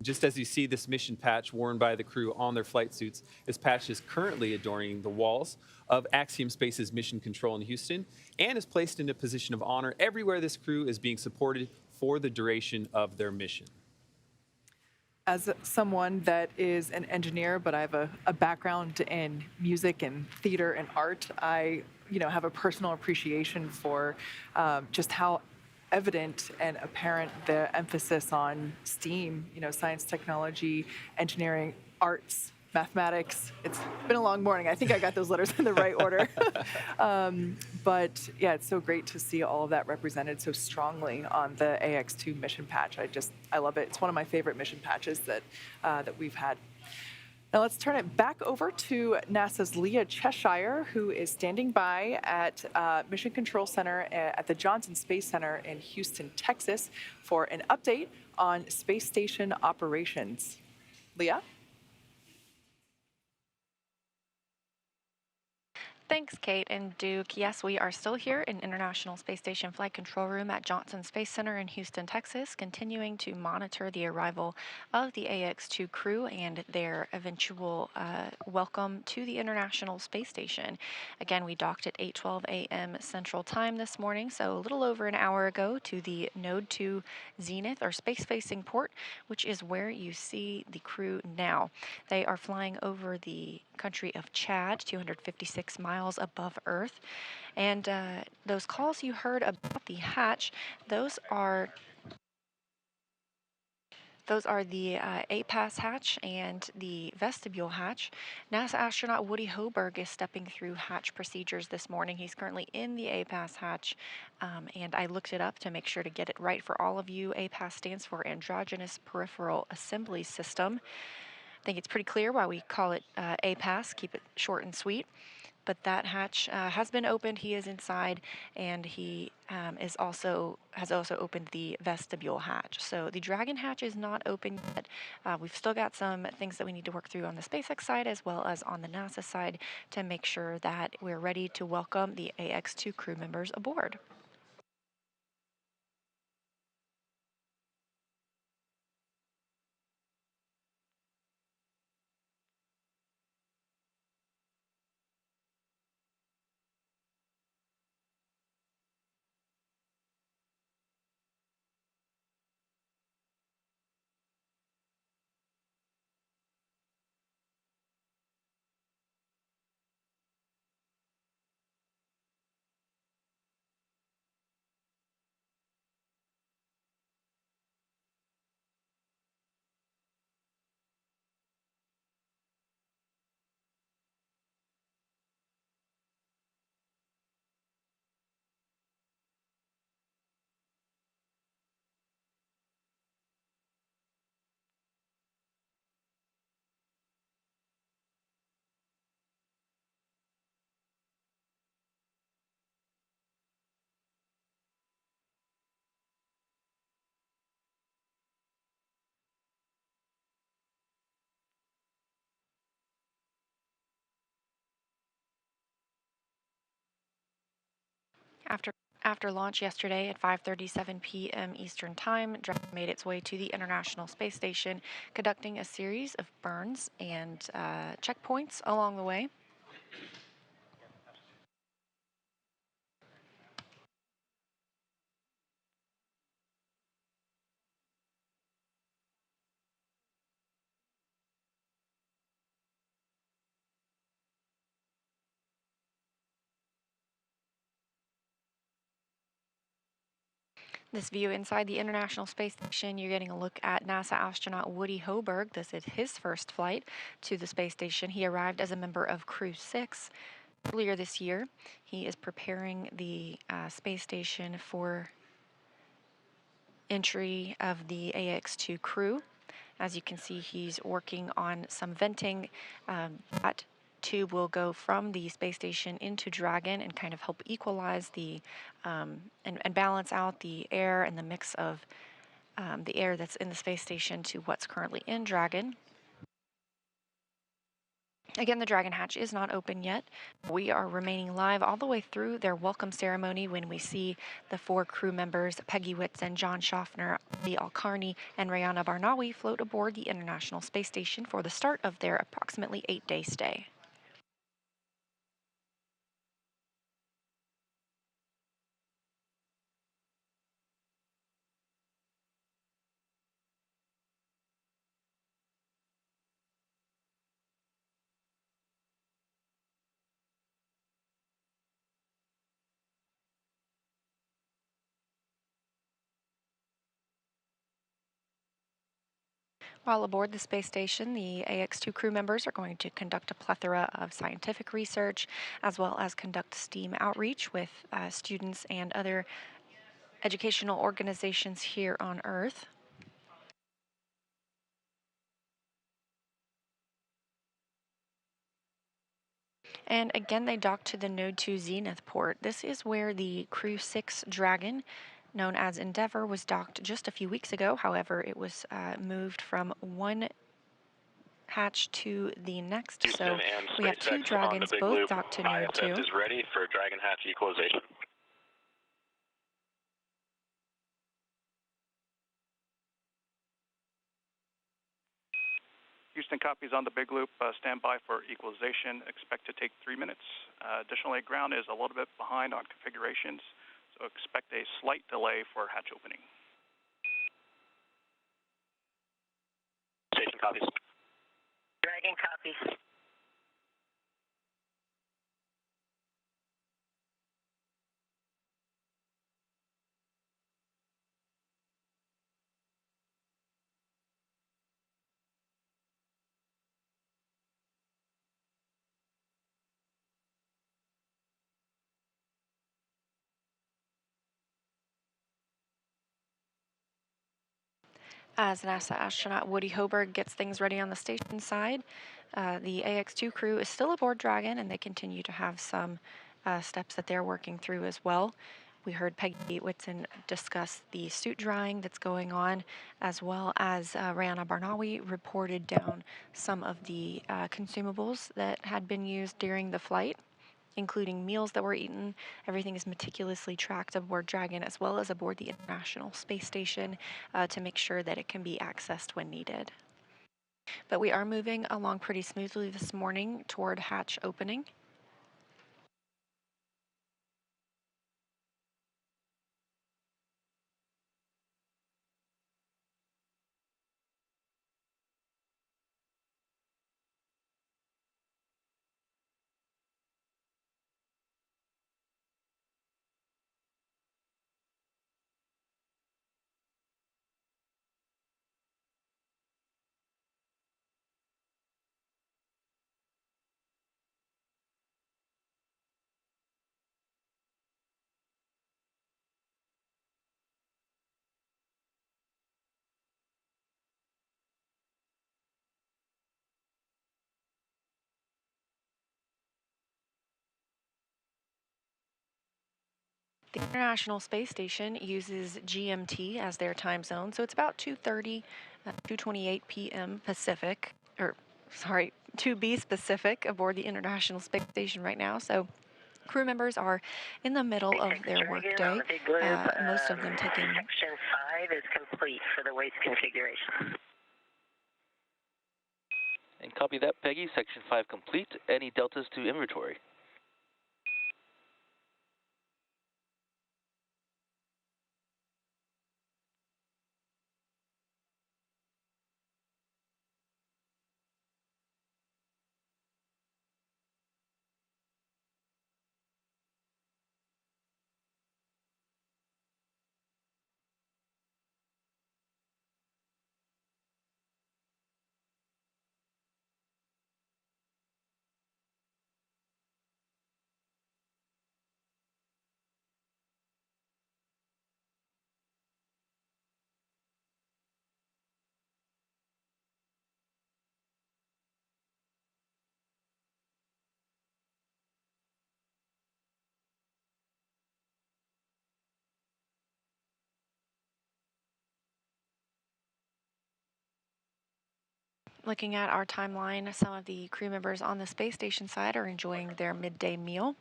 Just as you see this mission patch worn by the crew on their flight suits, this patch is currently adorning the walls of Axiom Space's mission control in Houston and is placed in a position of honor everywhere this crew is being supported for the duration of their mission. As someone that is an engineer, but I have a background in music and theater and art, I have a personal appreciation for just how evident and apparent the emphasis on STEAM, science, technology, engineering, arts, mathematics. It's been a long morning. I think I got those letters in the right order. But yeah, it's so great to see all of that represented so strongly on the AX2 mission patch. I love it. It's one of my favorite mission patches that we've had. Now let's turn it back over to NASA's Leah Cheshire, who is standing by at Mission Control Center at the Johnson Space Center in Houston, Texas, for an update on space station operations. Leah? Thanks, Kate and Duke. Yes, we are still here in International Space Station Flight Control Room at Johnson Space Center in Houston, Texas, continuing to monitor the arrival of the AX2 crew and their eventual welcome to the International Space Station. Again, we docked at 8:12 a.m. Central Time this morning, so a little over an hour ago, to the Node 2 Zenith, or space-facing port, which is where you see the crew now. They are flying over the country of Chad, 256 miles above Earth. And those calls you heard about the hatch, those are the A-Pass hatch and the vestibule hatch. NASA astronaut Woody Hoburg is stepping through hatch procedures this morning. He's currently in the A-Pass hatch, and I looked it up to make sure to get it right for all of you. A-Pass stands for Androgynous Peripheral Assembly System. I think it's pretty clear why we call it A-Pass, keep it short and sweet. But that hatch has been opened. He is inside, and he has also opened the vestibule hatch. So the Dragon hatch is not open yet. We've still got some things that we need to work through on the SpaceX side as well as on the NASA side to make sure that we're ready to welcome the AX2 crew members aboard. After launch yesterday at 5:37 p.m. Eastern Time, Dragon made its way to the International Space Station, conducting a series of burns and checkpoints along the way. This view inside the International Space Station, you're getting a look at NASA astronaut Woody Hoburg. This is his first flight to the space station. He arrived as a member of Crew 6 earlier this year. He is preparing the space station for entry of the AX2 crew. As you can see, he's working on some venting. That tube will go from the space station into Dragon and kind of help equalize the and balance out the air and the mix of the air that's in the space station to what's currently in Dragon. Again, the Dragon hatch is not open yet. We are remaining live all the way through their welcome ceremony when we see the 4 crew members, Peggy Whitson, John Shoffner, Alqarni, and Ryyanah Barnawi, float aboard the International Space Station for the start of their approximately 8-day stay. While aboard the space station, the AX2 crew members are going to conduct a plethora of scientific research, as well as conduct STEAM outreach with students and other educational organizations here on Earth. And again, they dock to the Node 2 Zenith port. This is where the Crew 6 Dragon, known as Endeavour, was docked just a few weeks ago. However, it was moved from one hatch to the next. So we have 2 Dragons, both docked to Node 2. ISS is ready for Dragon hatch equalization. Houston copies on the big loop. Stand by for equalization. Expect to take 3 minutes. Additionally, ground is a little bit behind on configurations, so expect a slight delay for hatch opening. Station copies. Dragon copies. As NASA astronaut Woody Hoburg gets things ready on the station side, the AX2 crew is still aboard Dragon, and they continue to have some steps that they're working through as well. We heard Peggy Whitson discuss the suit drying that's going on, as well as Ryyanah Barnawi reported down some of the consumables that had been used during the flight, including meals that were eaten. Everything is meticulously tracked aboard Dragon as well as aboard the International Space Station to make sure that it can be accessed when needed. But we are moving along pretty smoothly this morning toward hatch opening. The International Space Station uses GMT as their time zone, so it's about 2:28 p.m. Pacific, or sorry, 2B Pacific aboard the International Space Station right now. So Crew members are in the middle of SpaceX their Dragon on workday, the big loop. most of them taking... Section 5 is complete for the waste configuration. And copy that, Peggy. Section 5 complete. Any deltas to inventory? Looking at our timeline, some of the crew members on the space station side are enjoying their midday meal.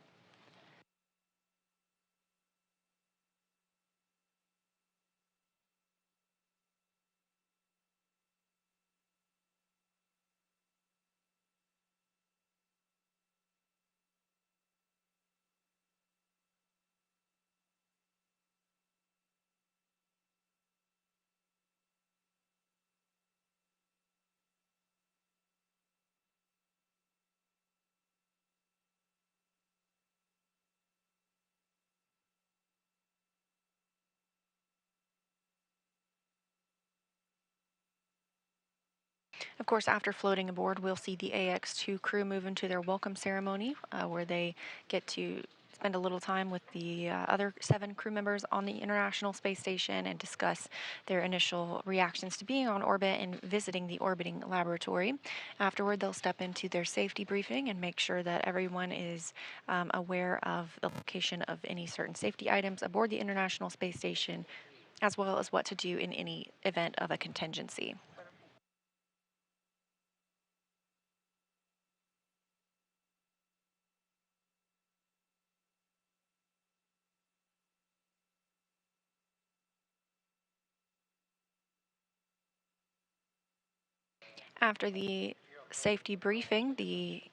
Of course, after floating aboard, we'll see the AX-2 crew move into their welcome ceremony, where they get to spend a little time with the other 7 crew members on the International Space Station and discuss their initial reactions to being on orbit and visiting the orbiting laboratory. Afterward, they'll step into their safety briefing and make sure that everyone is aware of the location of any certain safety items aboard the International Space Station, as well as what to do in any event of a contingency. After the safety briefing, the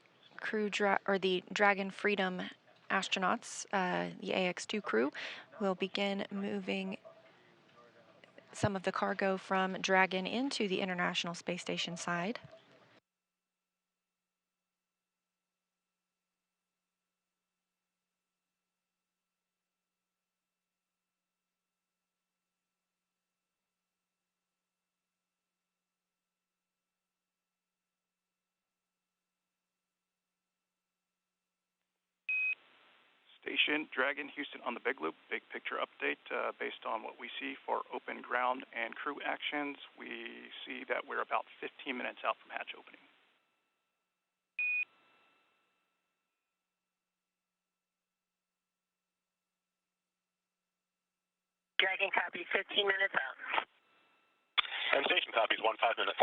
the Dragon Freedom astronauts, the AX-2 crew, will begin moving some of the cargo from Dragon into the International Space Station side. Station Dragon Houston on the big loop. Big picture update based on what we see for open ground and crew actions. We see that we're about 15 minutes out from hatch opening. Dragon copies 15 minutes out. And station copies 15 minutes.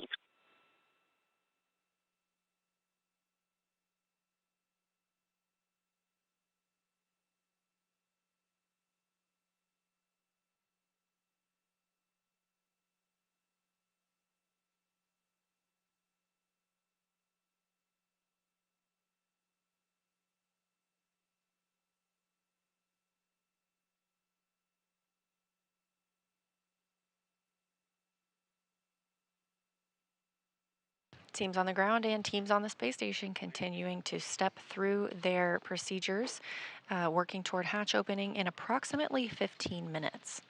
Teams on the ground and teams on the space station continuing to step through their procedures, working toward hatch opening in approximately 15 minutes.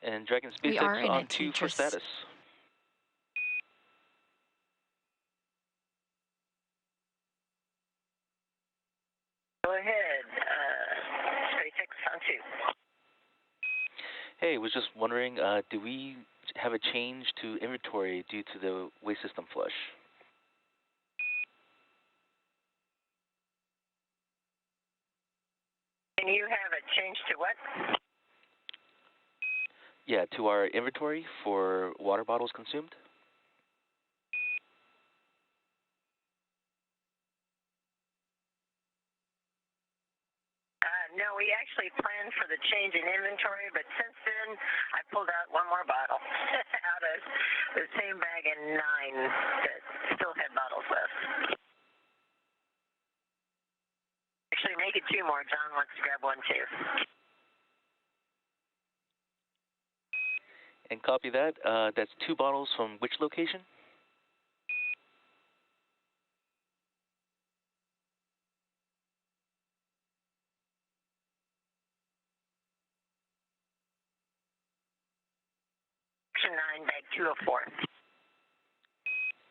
And Dragon We are SpaceX in on it, 2 for teachers. status. just wondering, do we have a change to inventory due to the waste system flush? Can you have it changed to what? Yeah, to our inventory for water bottles consumed. No, we actually planned for the change in inventory, but since then, I pulled out one more bottle out of the same bag in 9 that still had bottles left. Actually, make it 2 more. John wants to grab one too. And copy that. That's 2 bottles from which location? Section 9, bag 204.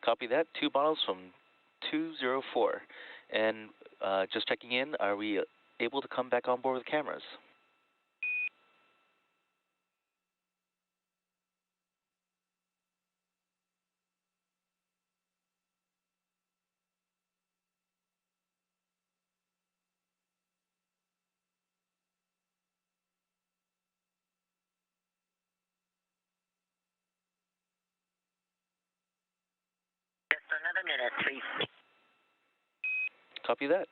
Copy that. 2 bottles from 204. And just checking in, are we able to come back on board with cameras? Just another minute, please. Copy that.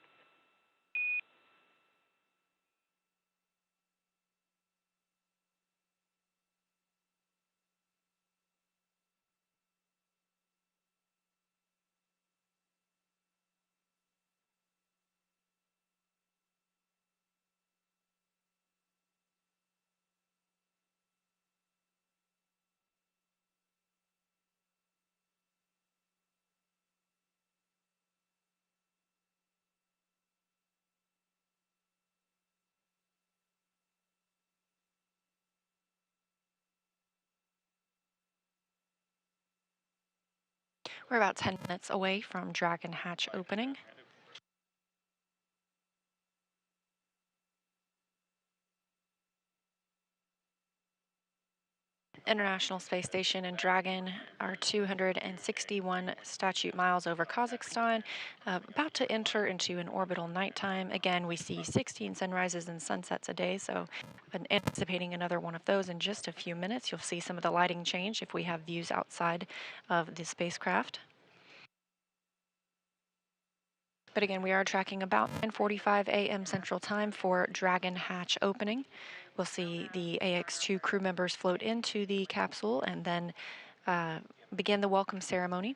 We're about 10 minutes away from Dragon hatch opening. International Space Station and Dragon are 261 statute miles over Kazakhstan, about to enter into an orbital nighttime. Again, we see 16 sunrises and sunsets a day, so anticipating another one of those in just a few minutes. You'll see some of the lighting change if we have views outside of the spacecraft. But again, we are tracking about 9:45 a.m. Central Time for Dragon hatch opening. We'll see the AX2 crew members float into the capsule and then begin the welcome ceremony.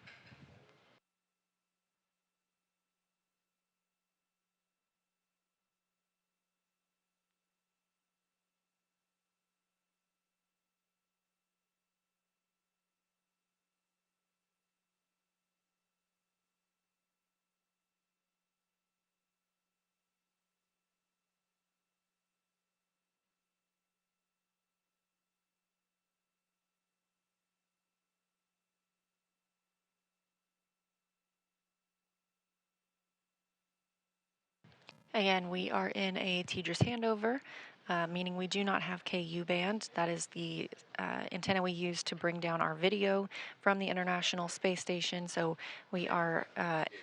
Again, we are in a TDRS handover, meaning we do not have KU band. That is the antenna we use to bring down our video from the International Space Station. So we are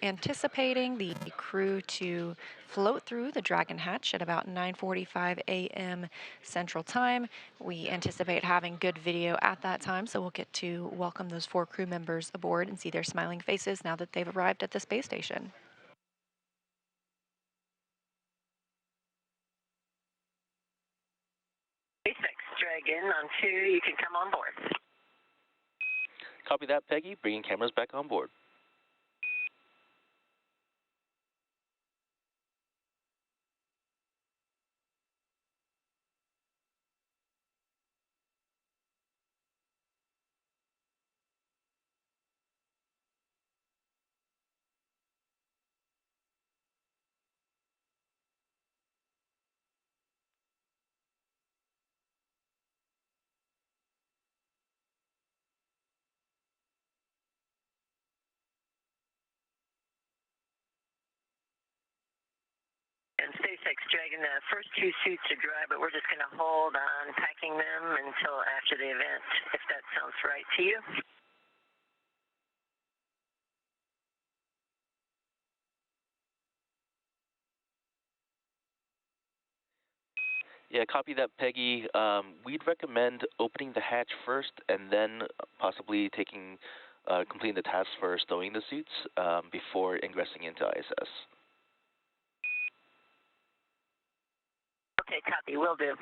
anticipating the crew to float through the Dragon hatch at about 9:45 a.m. Central Time. We anticipate having good video at that time, so we'll get to welcome those 4 crew members aboard and see their smiling faces now that they've arrived at the space station. SpaceX Dragon on 2, you can come on board. Copy that, Peggy. Bringing cameras back on board. Dragon, the first two suits are dry, but we're just going to hold on packing them until after the event, if that sounds right to you. Yeah, copy that, Peggy. We'd recommend opening the hatch first and then possibly completing the task for stowing the suits before ingressing into ISS. Okay, copy. Will do.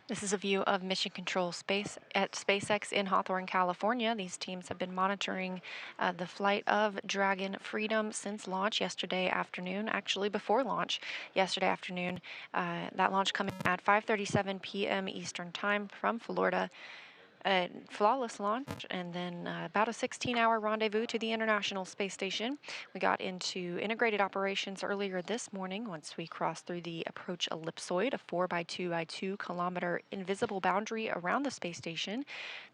This is a view of Mission Control Space at SpaceX in Hawthorne, California. These teams have been monitoring the flight of Dragon Freedom since launch yesterday afternoon, actually before launch yesterday afternoon. That launch coming at 5:37 p.m. Eastern Time from Florida. A flawless launch, and then about a 16-hour rendezvous to the International Space Station. We got into integrated operations earlier this morning once we crossed through the approach ellipsoid, a 4 by 2 by 2 kilometer invisible boundary around the space station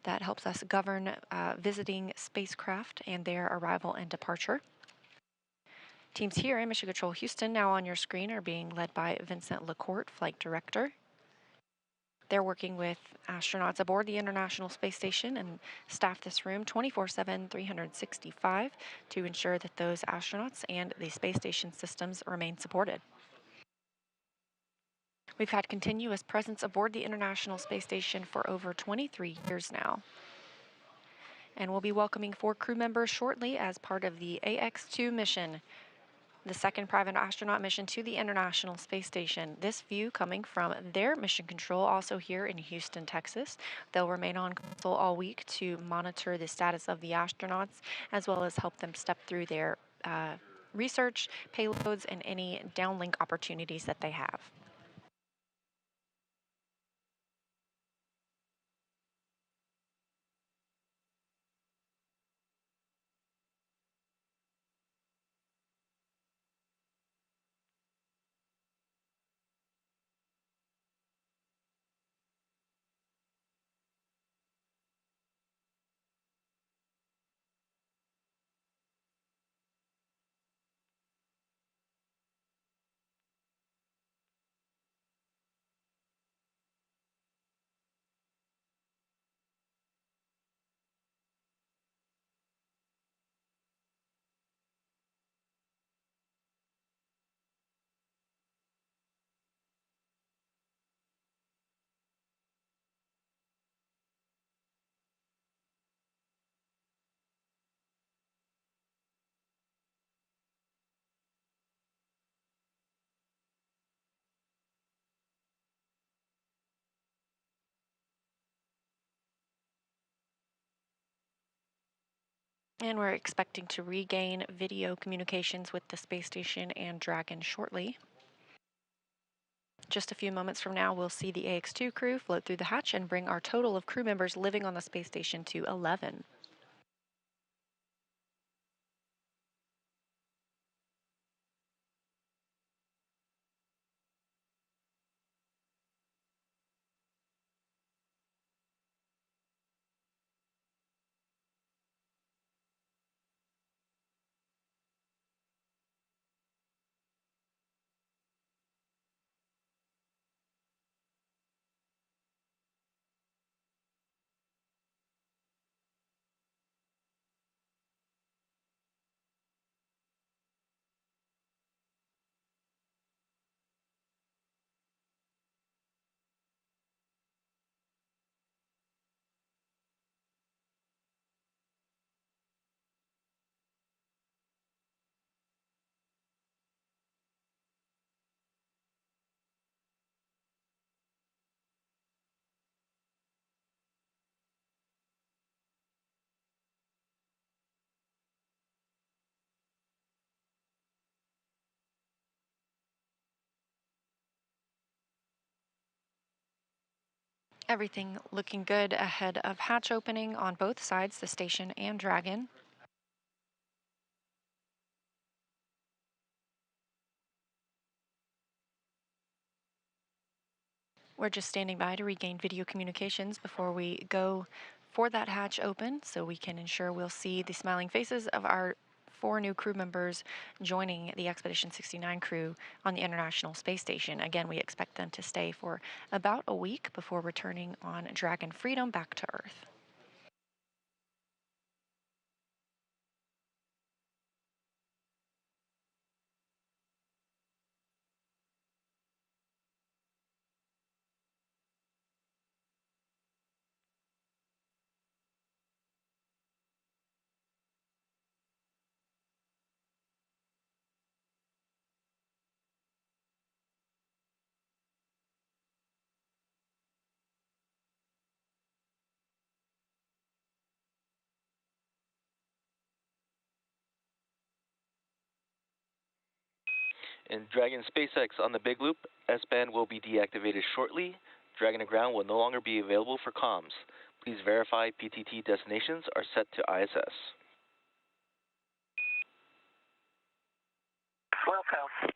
that helps us govern visiting spacecraft and their arrival and departure. Teams here in Mission Control Houston, now on your screen, are being led by Vincent Lacourt, Flight Director. They're working with astronauts aboard the International Space Station and staff this room 24/7, 365 to ensure that those astronauts and the space station systems remain supported. We've had continuous presence aboard the International Space Station for over 23 years now. And we'll be welcoming 4 crew members shortly as part of the AX-2 mission, the second private astronaut mission to the International Space Station. This view coming from their mission control, also here in Houston, Texas. They'll remain on console all week to monitor the status of the astronauts, as well as help them step through their research, payloads, and any downlink opportunities that they have. And we're expecting to regain video communications with the space station and Dragon shortly. Just a few moments from now, we'll see the AX2 crew float through the hatch and bring our total of crew members living on the space station to 11. Everything looking good ahead of hatch opening on both sides, the station and Dragon. We're just standing by to regain video communications before we go for that hatch open so we can ensure we'll see the smiling faces of our 4 new crew members joining the Expedition 69 crew on the International Space Station. Again, we expect them to stay for about a week before returning on Dragon Freedom back to Earth. In Dragon SpaceX on the Big Loop, S-band will be deactivated shortly. Dragon to ground will no longer be available for comms. Please verify PTT destinations are set to ISS. Wilco.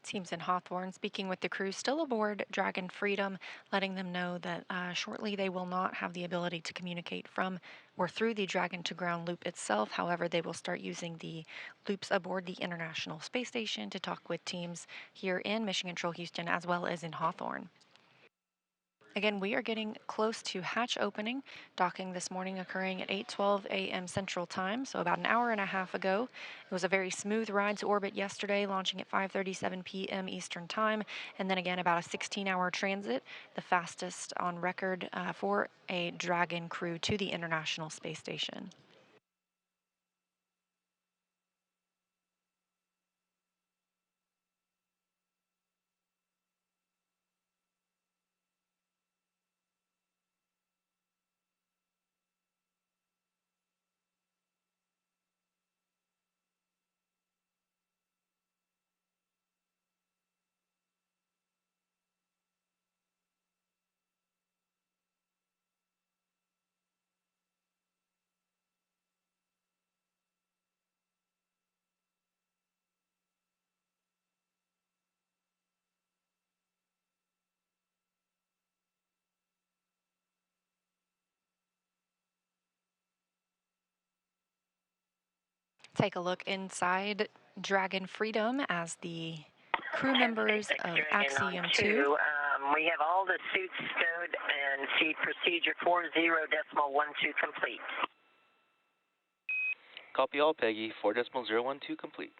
Teams in Hawthorne speaking with the crew still aboard Dragon Freedom, letting them know that shortly they will not have the ability to communicate from or through the Dragon to ground loop itself. However, they will start using the loops aboard the International Space Station to talk with teams here in Mission Control Houston as well as in Hawthorne. Again, we are getting close to hatch opening. Docking this morning occurring at 8:12 a.m. Central Time, so about an hour and a half ago. It was a very smooth ride to orbit yesterday, launching at 5:37 p.m. Eastern Time, and then again about a 16-hour transit, the fastest on record for a Dragon crew to the International Space Station. Take a look inside Dragon Freedom as the crew members of Axiom 2. We have all the suits stowed and see procedure 40.12 complete. Copy all, Peggy. 4.012 complete.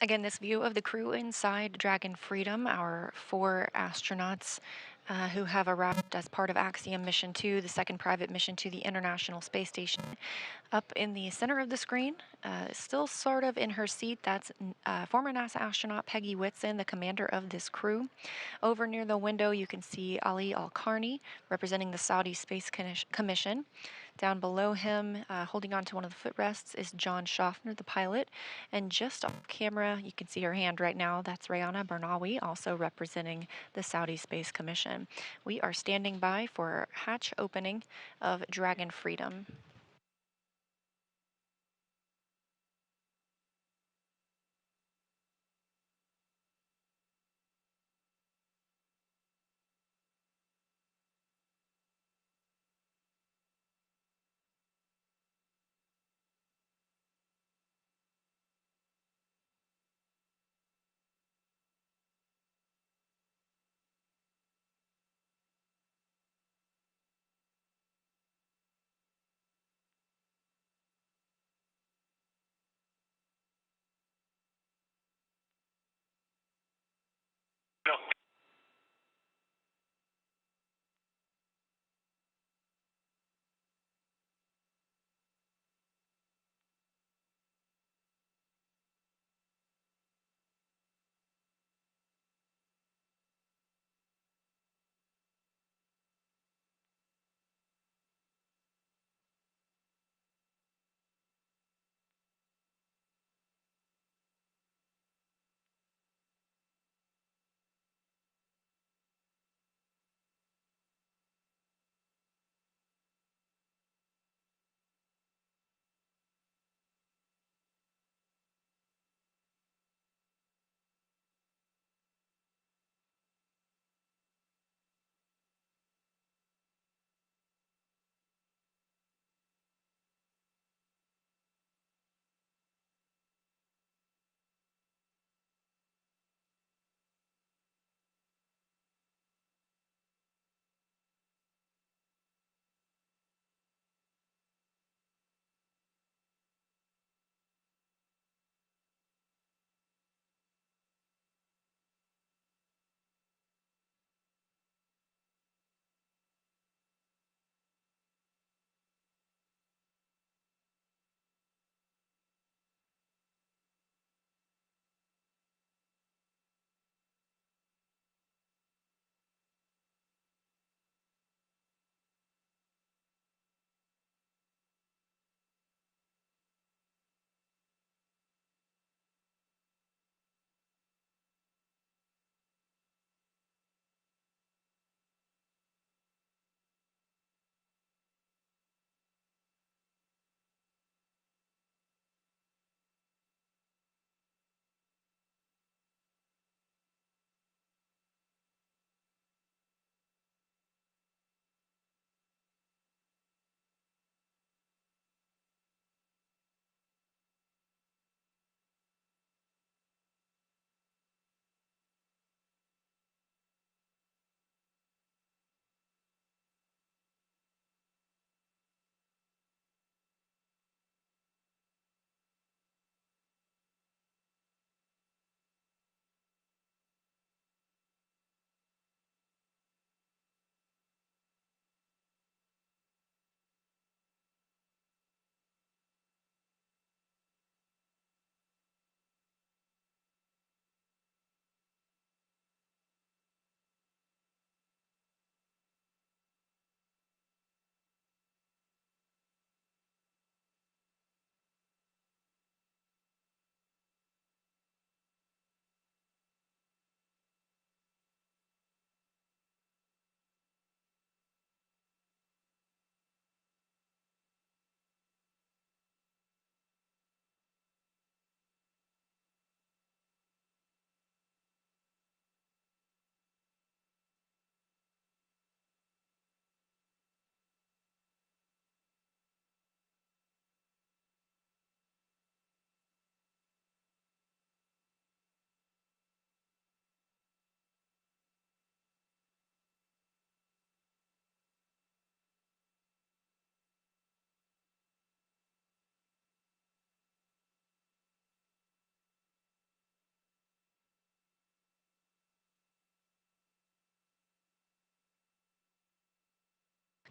Again, this view of the crew inside Dragon Freedom, our 4 astronauts who have arrived as part of Axiom Mission 2, the second private mission to the International Space Station. Up in the center of the screen, still sort of in her seat, that's former NASA astronaut Peggy Whitson, the commander of this crew. Over near the window, you can see Ali Alqarni, representing the Saudi Space Commission. Down below him, holding on to one of the footrests, is John Shoffner, the pilot. And just off camera, you can see her hand right now. That's Ryyanah Barnawi, also representing the Saudi Space Commission. We are standing by for hatch opening of Dragon Freedom. No.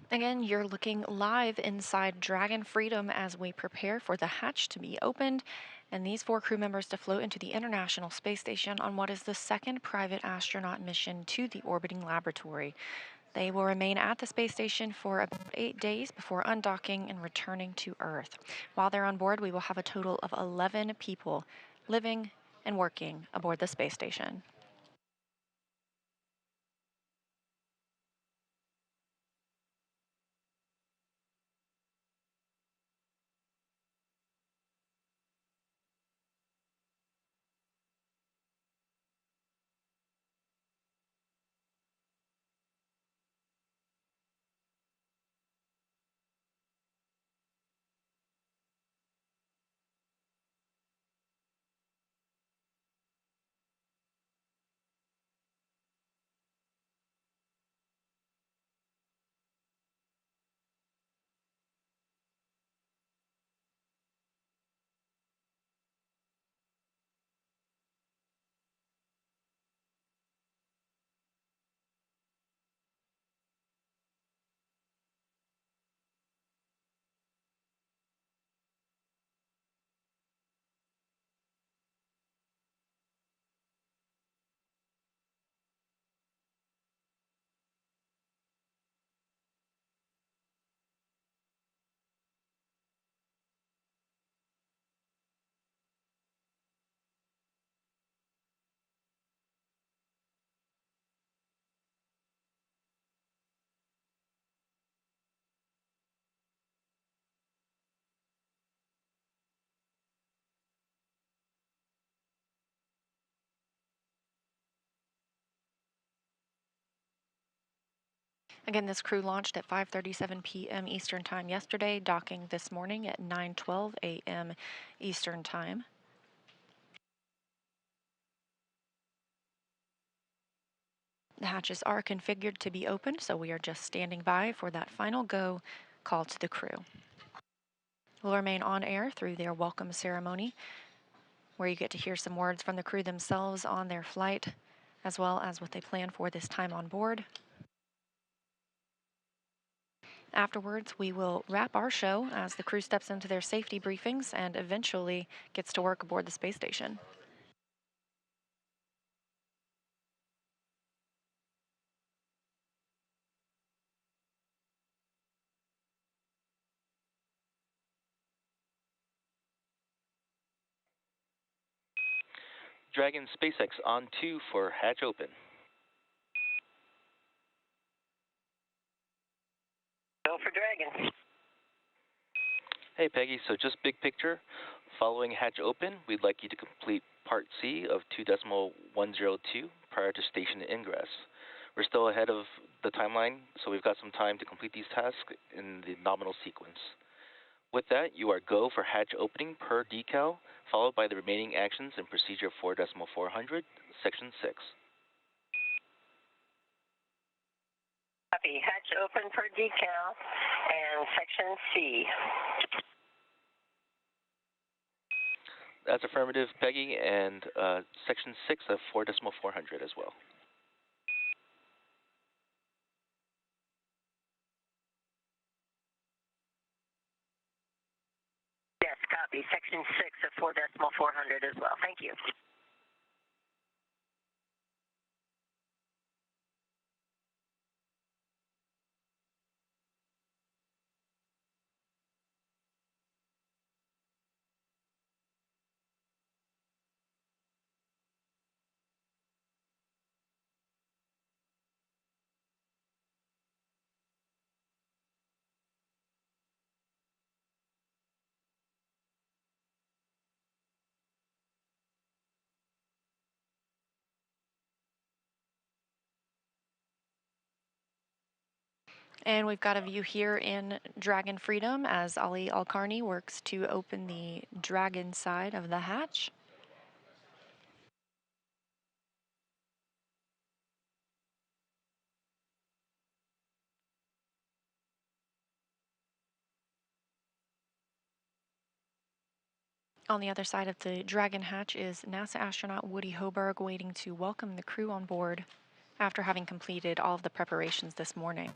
Again, you're looking live inside Dragon Freedom as we prepare for the hatch to be opened and these 4 crew members to float into the International Space Station on what is the second private astronaut mission to the orbiting laboratory. They will remain at the space station for about 8 days before undocking and returning to Earth. While they're on board, we will have a total of 11 people living and working aboard the space station. Again, this crew launched at 5:37 p.m. Eastern Time yesterday, docking this morning at 9:12 a.m. Eastern Time. The hatches are configured to be opened, so we are just standing by for that final go call to the crew. We'll remain on air through their welcome ceremony, where you get to hear some words from the crew themselves on their flight, as well as what they plan for this time on board. Afterwards, we will wrap our show as the crew steps into their safety briefings and eventually gets to work aboard the space station. Dragon SpaceX on 2 for hatch open. Go for Dragon. Hey Peggy, so just big picture. Following hatch open, we'd like you to complete Part C of 2.102 prior to station ingress. We're still ahead of the timeline, so we've got some time to complete these tasks in the nominal sequence. With that, you are go for hatch opening per decal, followed by the remaining actions in procedure 4.400, section 6. Copy. Hatch open per decal and section C. That's affirmative, Peggy, and section 6 of 4.400 as well. Yes, copy. Section 6 of 4.400 as well. Thank you. And we've got a view here in Dragon Freedom as Ali Alqarni works to open the Dragon side of the hatch. On the other side of the Dragon hatch is NASA astronaut Woody Hoburg waiting to welcome the crew on board after having completed all of the preparations this morning.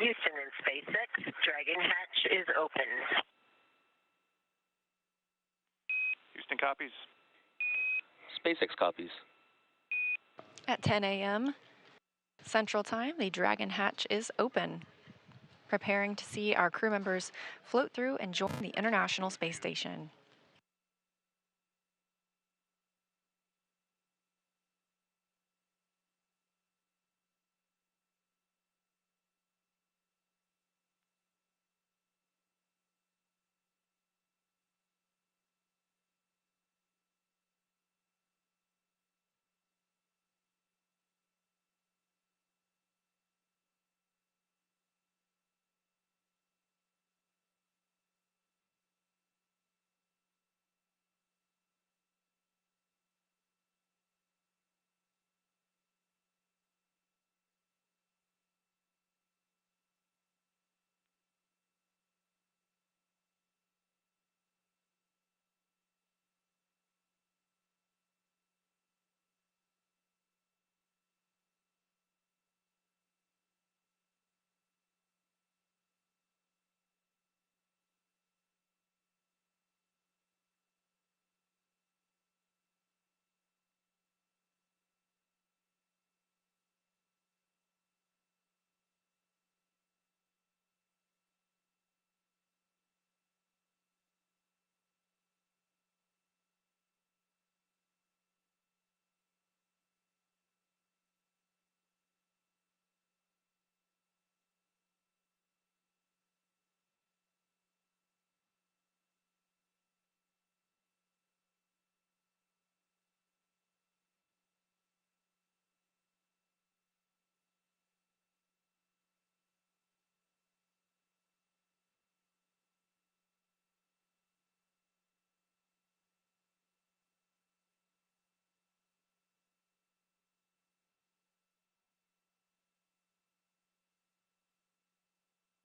Houston and SpaceX Dragon hatch is open. Houston copies. SpaceX copies. At 10 a.m. Central Time, the Dragon hatch is open, preparing to see our crew members float through and join the International Space Station.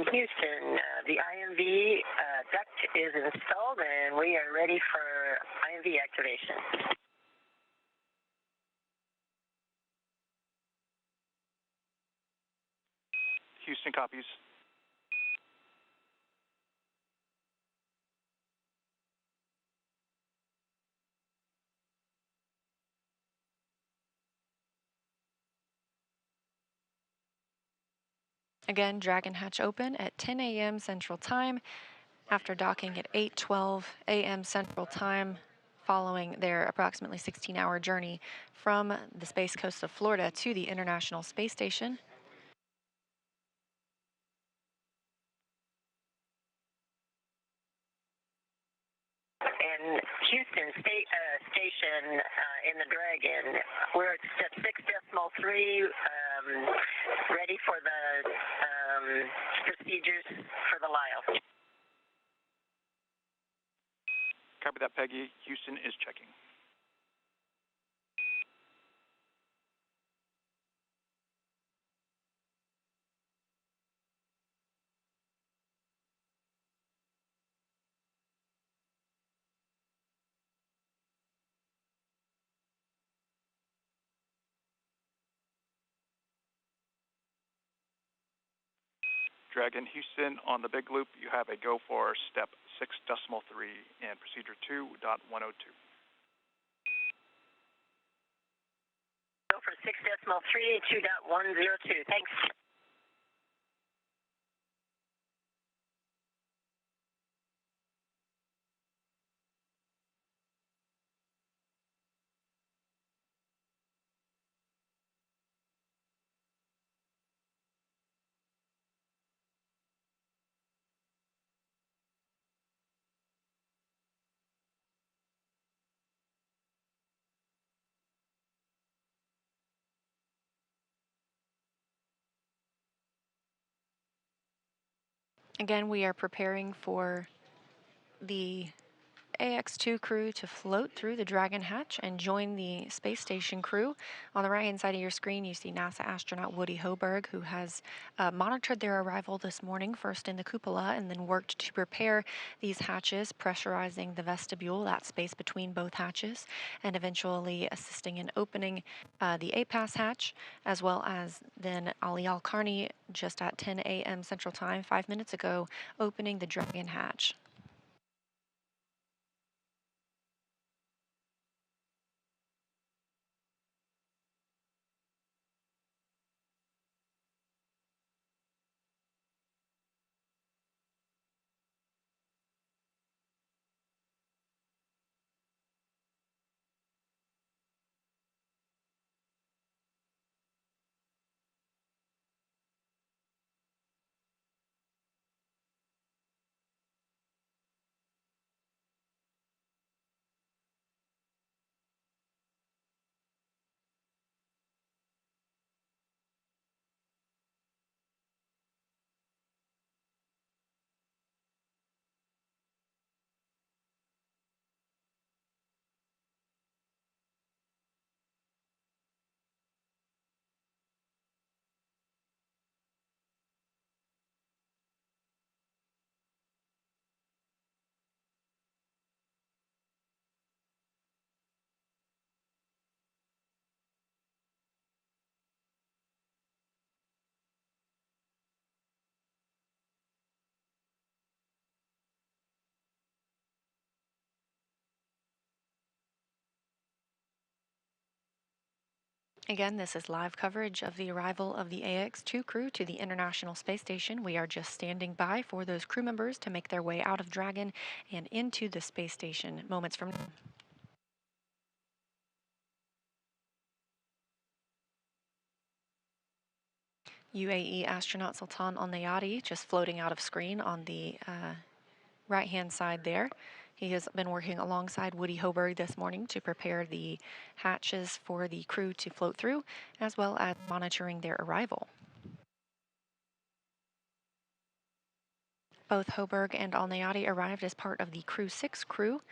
Houston, the IMV duct is installed and we are ready for IMV activation. Houston copies. Again, Dragon hatch open at 10 a.m. Central Time after docking at 8:12 a.m. Central Time, following their approximately 16-hour journey from the Space Coast of Florida to the International Space Station. And Houston Station in the Dragon, we're at step 6.3, ready for the procedures for the LIO. Copy that, Peggy. Houston is checking. Dragon Houston, on the big loop, you have a go for step 6.3 and procedure 2.102. Go for 6.3, 2.102. Thanks. Again, we are preparing for the AX2 crew to float through the Dragon hatch and join the space station crew. On the right-hand side of your screen, you see NASA astronaut Woody Hoberg, who has monitored their arrival this morning, first in the cupola, and then worked to prepare these hatches, pressurizing the vestibule, that space between both hatches, and eventually assisting in opening the APAS hatch, as well as then Ali Alqarni, just at 10 a.m. Central Time, 5 minutes ago, opening the Dragon hatch. Again, this is live coverage of the arrival of the AX2 crew to the International Space Station. We are just standing by for those crew members to make their way out of Dragon and into the space station moments from now. UAE astronaut Sultan Al-Nayati just floating out of screen on the right-hand side there. He has been working alongside Woody Hoberg this morning to prepare the hatches for the crew to float through, as well as monitoring their arrival. Both Hoberg and Al-Nayati arrived as part of the Crew 6 crew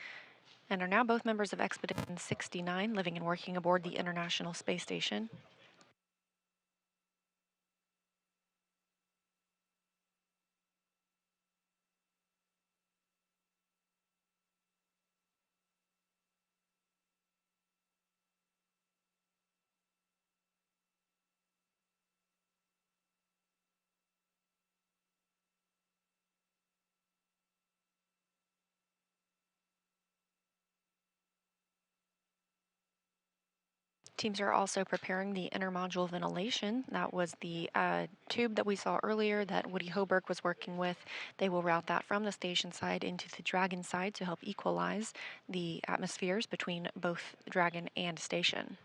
and are now both members of Expedition 69, living and working aboard the International Space Station. Teams are also preparing the intermodule ventilation. That was the tube that we saw earlier that Woody Hoberg was working with. They will route that from the station side into the Dragon side to help equalize the atmospheres between both Dragon and station.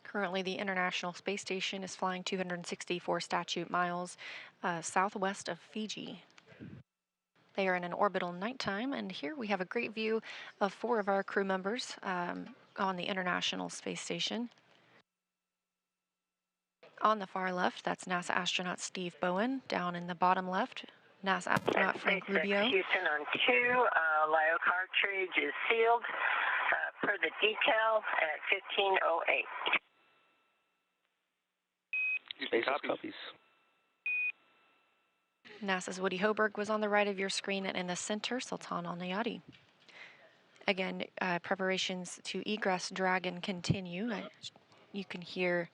Currently, the International Space Station is flying 264 statute miles southwest of Fiji. They are in an orbital nighttime, and here we have a great view of 4 of our crew members on the International Space Station. On the far left, that's NASA astronaut Steve Bowen. Down in the bottom left, NASA astronaut Frank Rubio. Houston on 2, LIO cartridge is sealed per the detail at 15:08. SpaceX copies. NASA's Woody Hoberg was on the right of your screen, and in the center, Sultan Al-Nayati. Again, preparations to egress Dragon continue. You can hear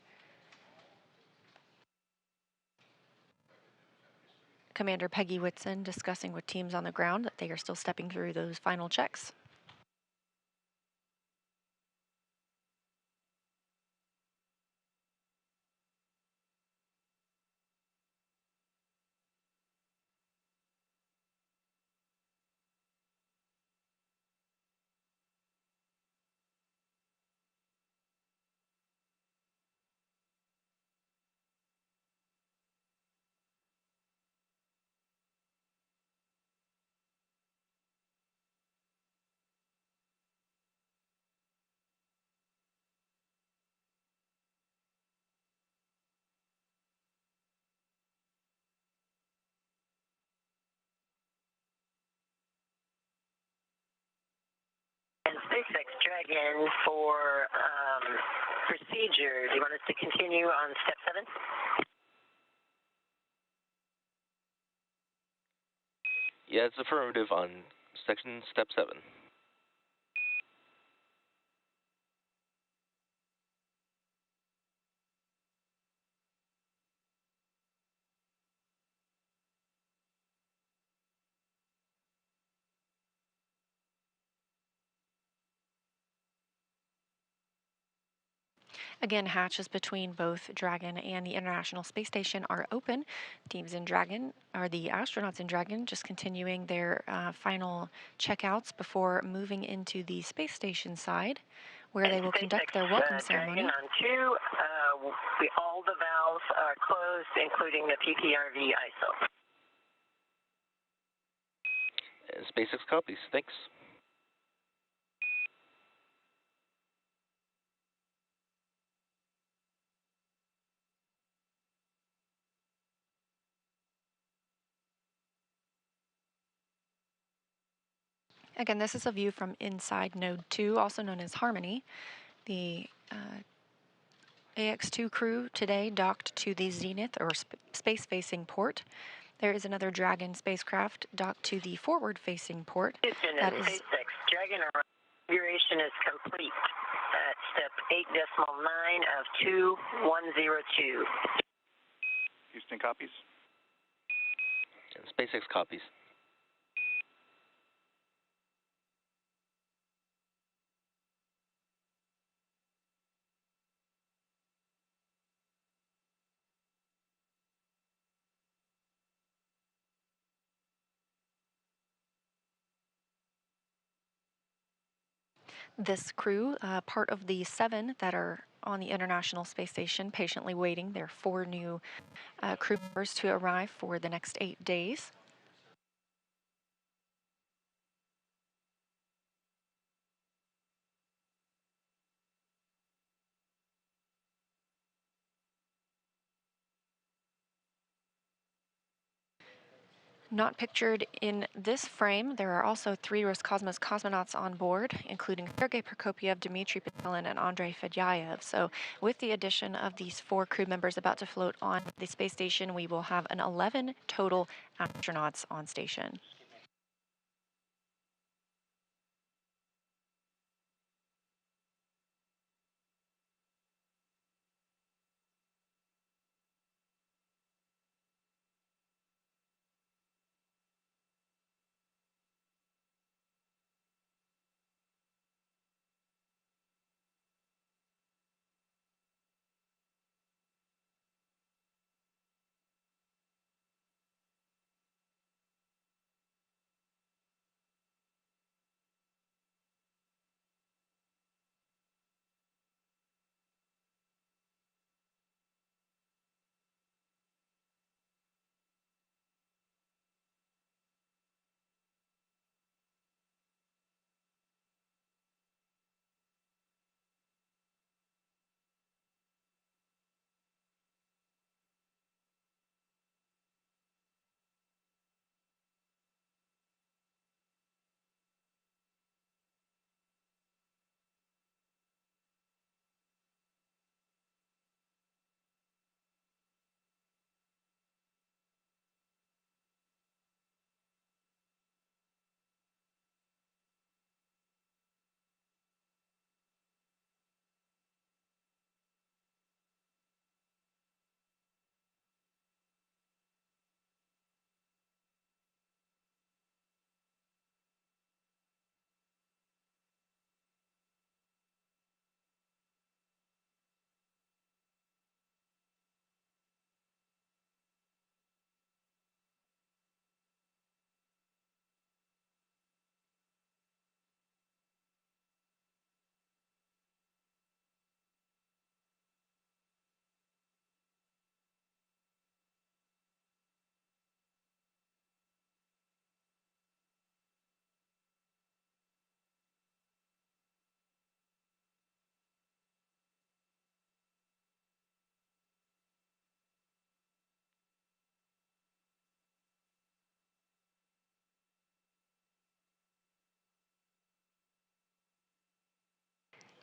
Commander Peggy Whitson discussing with teams on the ground that they are still stepping through those final checks. Dragon for procedure. Do you want us to continue on step 7? Yeah, it's affirmative on section step 7. Again, hatches between both Dragon and the International Space Station are open. Teams in Dragon, or the astronauts in Dragon, just continuing their final checkouts before moving into the space station side, where they will conduct their welcome ceremony. Dragon on 2, all the valves are closed, including the PPRV ISO. And SpaceX copies. Thanks. Again, this is a view from inside Node 2, also known as Harmony. The AX2 crew today docked to the zenith, or space-facing port. There is another Dragon spacecraft docked to the forward-facing port. That is SpaceX Dragon configuration is complete at step 8.9 of 2102. Houston copies. And SpaceX copies. This crew, part of the 7 that are on the International Space Station, patiently waiting. There are 4 new crew members to arrive for the next 8 days. Not pictured in this frame, there are also 3 Roscosmos cosmonauts on board, including Sergei Prokopyev, Dmitry Petelin, and Andrei Fedyaev. So with the addition of these 4 crew members about to float on the space station, we will have an 11 total astronauts on station.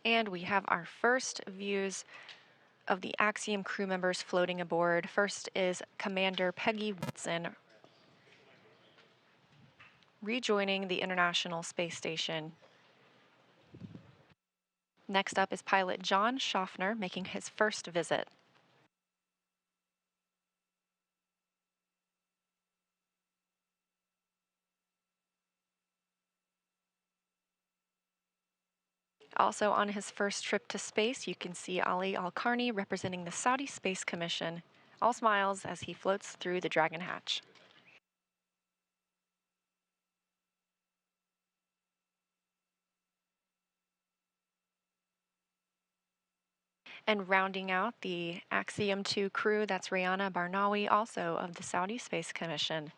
And we have our first views of the Axiom crew members floating aboard. First is Commander Peggy Whitson rejoining the International Space Station. Next up is pilot John Shoffner making his first visit. Also on his first trip to space, you can see Ali Alqarni representing the Saudi Space Commission. All smiles as he floats through the Dragon hatch. And rounding out the Axiom 2 crew, that's Ryyanah Barnawi, also of the Saudi Space Commission.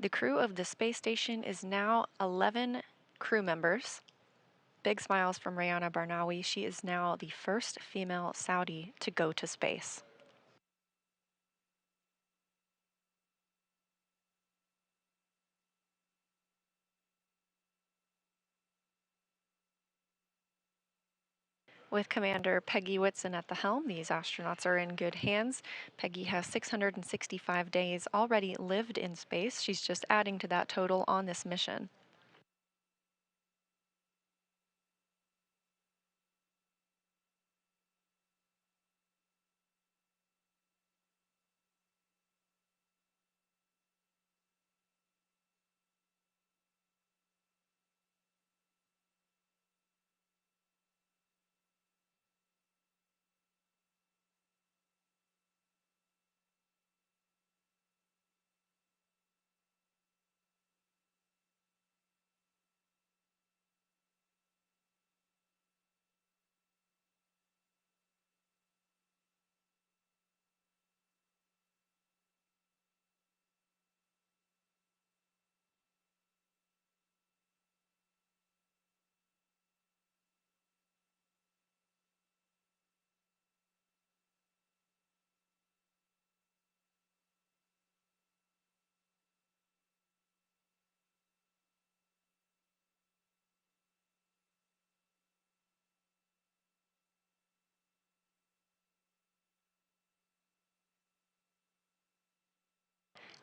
The crew of the space station is now 11 crew members. Big smiles from Ryyanah Barnawi. She is now the first female Saudi to go to space. With Commander Peggy Whitson at the helm, these astronauts are in good hands. Peggy has 665 days already lived in space. She's just adding to that total on this mission.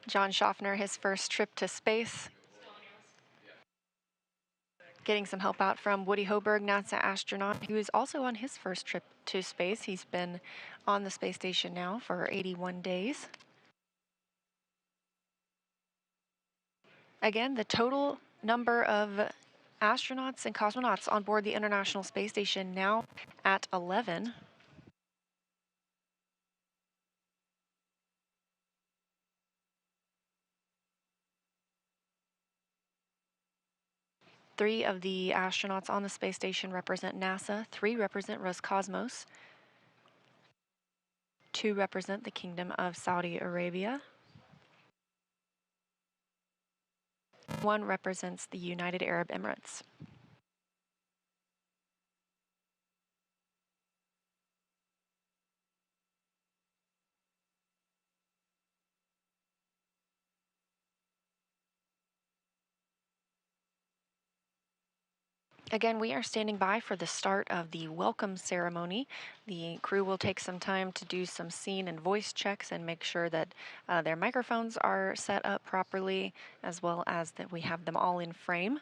John Shoffner, his first trip to space. Getting some help out from Woody Hoberg, NASA astronaut, who is also on his first trip to space. He's been on the space station now for 81 days. Again, the total number of astronauts and cosmonauts on board the International Space Station now at 11. Three of the astronauts on the space station represent NASA, 3 represent Roscosmos, 2 represent the Kingdom of Saudi Arabia, 1 represents the United Arab Emirates. Again, we are standing by for the start of the welcome ceremony. The crew will take some time to do some scene and voice checks and make sure that their microphones are set up properly, as well as that we have them all in frame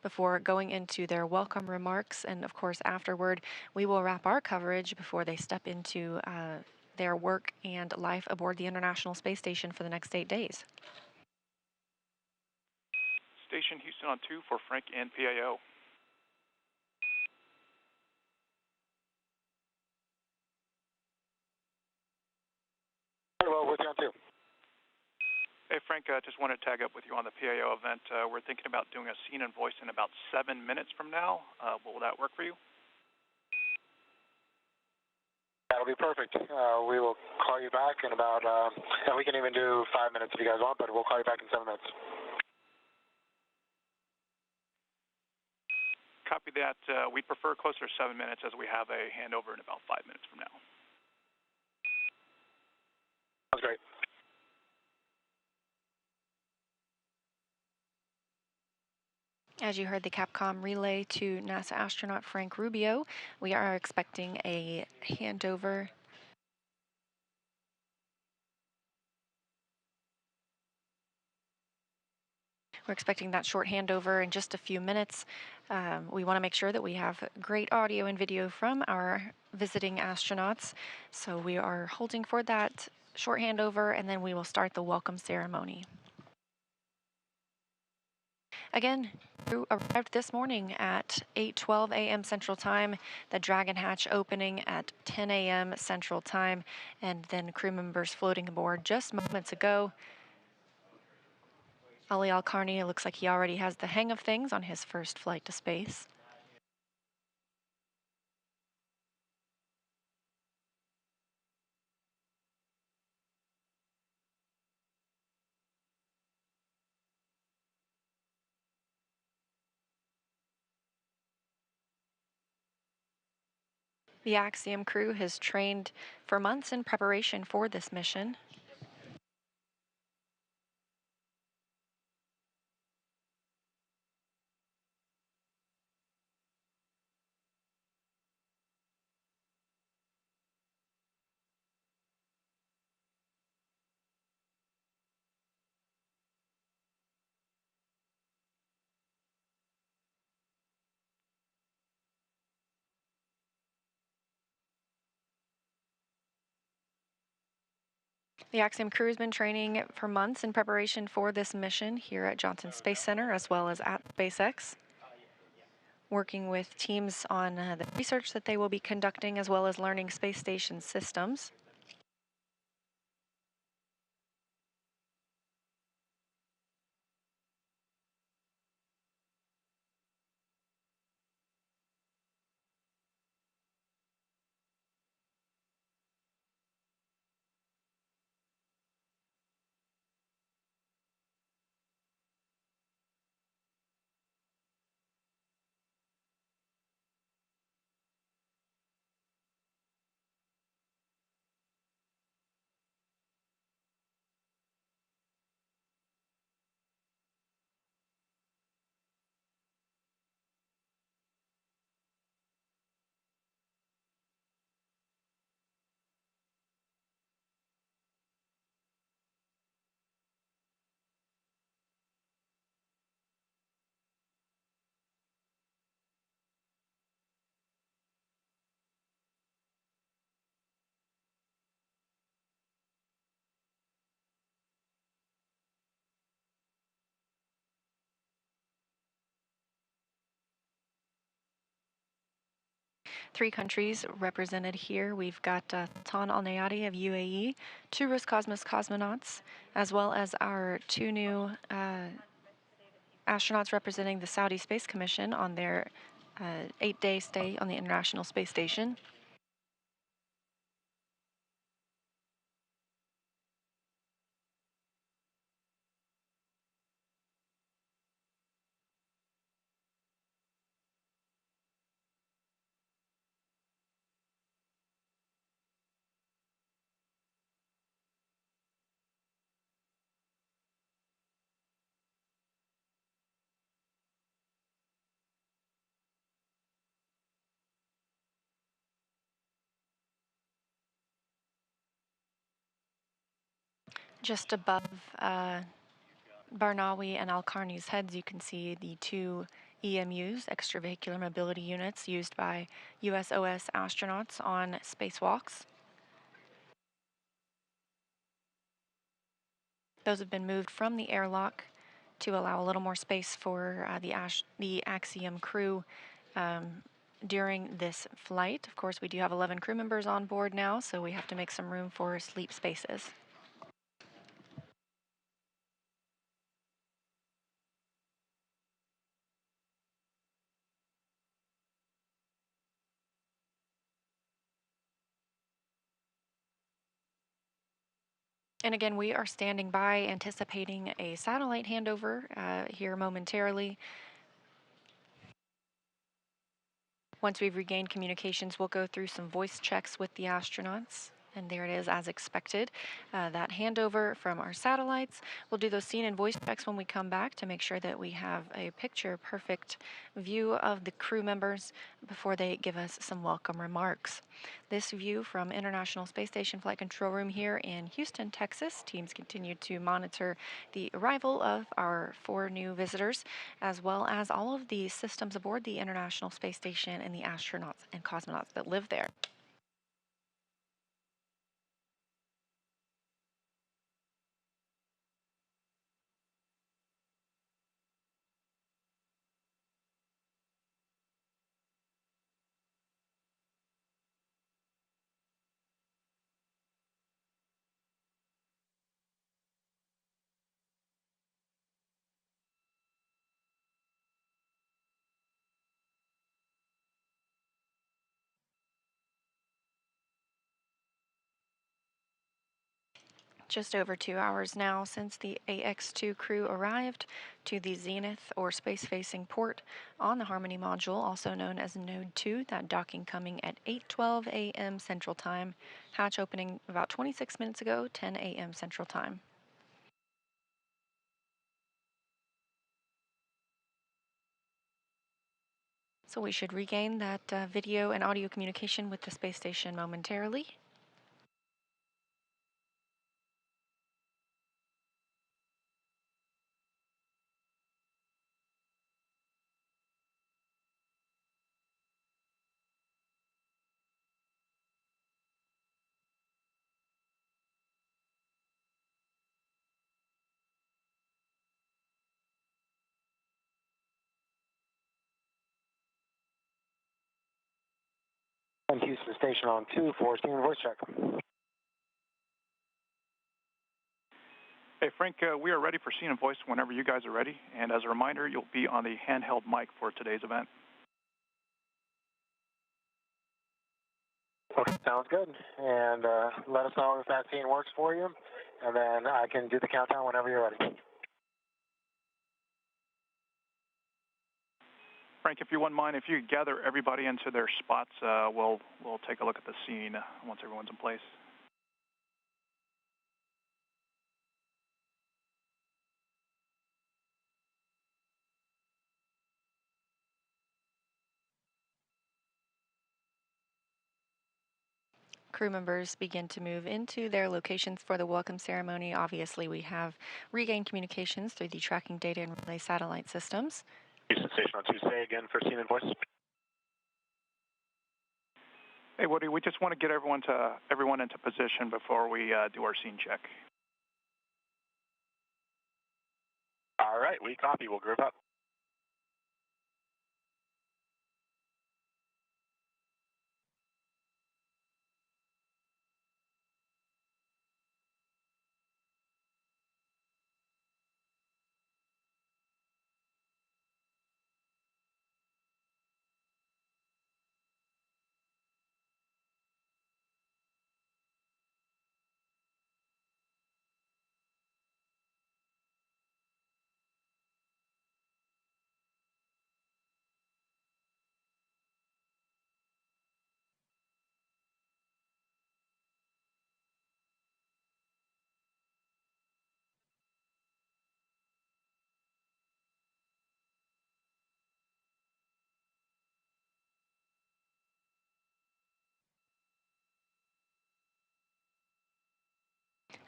before going into their welcome remarks. And of course, afterward, we will wrap our coverage before they step into their work and life aboard the International Space Station for the next 8 days. Station Houston on 2 for Frank and PAO. Well, with you on 2. Hey, Frank, just wanted to tag up with you on the PAO event. We're thinking about doing a scene and voice in about 7 minutes from now. Will that work for you? That'll be perfect. We will call you back in about, and we can even do 5 minutes if you guys want, but we'll call you back in 7 minutes. Copy that. We prefer closer to 7 minutes as we have a handover in about 5 minutes from now. Sounds great. As you heard the Capcom relay to NASA astronaut Frank Rubio, we are expecting a handover. We're expecting that short handover in just a few minutes. We want to make sure that we have great audio and video from our visiting astronauts. So we are holding for that short handover, and then we will start the welcome ceremony. Again, crew arrived this morning at 8:12 a.m. Central Time, the Dragon hatch opening at 10 a.m. Central Time, and then crew members floating aboard just moments ago. Ali Alqarni looks like he already has the hang of things on his first flight to space. The Axiom crew has trained for months in preparation for this mission. The Axiom crew has been training for months in preparation for this mission here at Johnson Space Center as well as at SpaceX, working with teams on the research that they will be conducting as well as learning space station systems. Three countries represented here. We've got Tan Al Nayati of UAE, two Roscosmos cosmonauts, as well as our two new astronauts representing the Saudi Space Commission on their 8-day stay on the International Space Station. Just above Barnawi and Alqarni's heads, you can see the two EMUs, extravehicular mobility units, used by USOS astronauts on spacewalks. Those have been moved from the airlock to allow a little more space for the Axiom crew during this flight. Of course, we do have 11 crew members on board now, so we have to make some room for sleep spaces. And again, we are standing by anticipating a satellite handover here momentarily. Once we've regained communications, we'll go through some voice checks with the astronauts. And there it is, as expected. That handover from our satellites. We'll do those scene and voice checks when we come back to make sure that we have a picture-perfect view of the crew members before they give us some welcome remarks. This view from International Space Station Flight Control Room here in Houston, Texas. Teams continue to monitor the arrival of our 4 new visitors, as well as all of the systems aboard the International Space Station and the astronauts and cosmonauts that live there. Just over 2 hours now since the AX-2 crew arrived to the zenith or space-facing port on the Harmony module, also known as Node 2, that docking coming at 8:12 a.m. Central Time. Hatch opening about 26 minutes ago, 10 a.m. Central Time. So we should regain that video and audio communication with the space station momentarily. And Houston Station on 2 for scene and voice check. Hey, Frank, we are ready for scene and voice whenever you guys are ready. And as a reminder, you'll be on the handheld mic for today's event. Okay, sounds good. And let us know if that scene works for you, and then I can do the countdown whenever you're ready. Frank, if you wouldn't mind, if you could gather everybody into their spots, we'll take a look at the scene once everyone's in place. Crew members begin to move into their locations for the welcome ceremony. Obviously, we have regained communications through the tracking data and relay satellite systems. Houston Station on 2, say again for scene and voice. Hey, Woody, we just want to get everyone into position before we do our scene check. All right, we copy. We'll group up.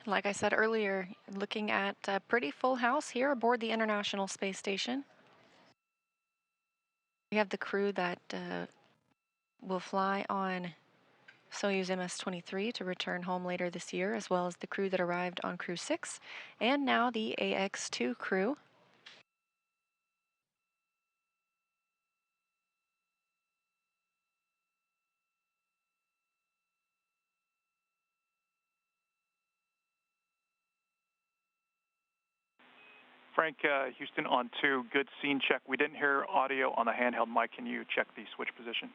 Like I said earlier, looking at a pretty full house here aboard the International Space Station. We have the crew that will fly on Soyuz MS-23 to return home later this year, as well as the crew that arrived on Crew 6, and now the AX-2 crew. Frank, Houston on 2, good scene check. We didn't hear audio on the handheld mic. Can you check the switch position?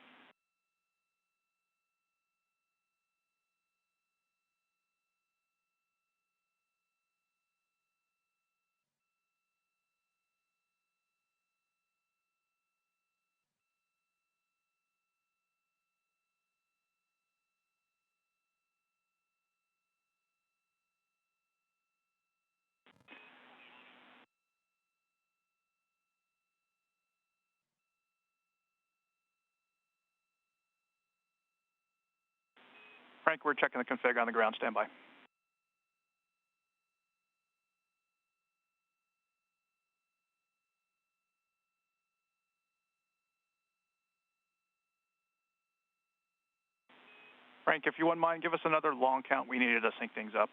Frank, we're checking the config on the ground. Stand by. Frank, if you wouldn't mind, give us another long count. We needed to sync things up.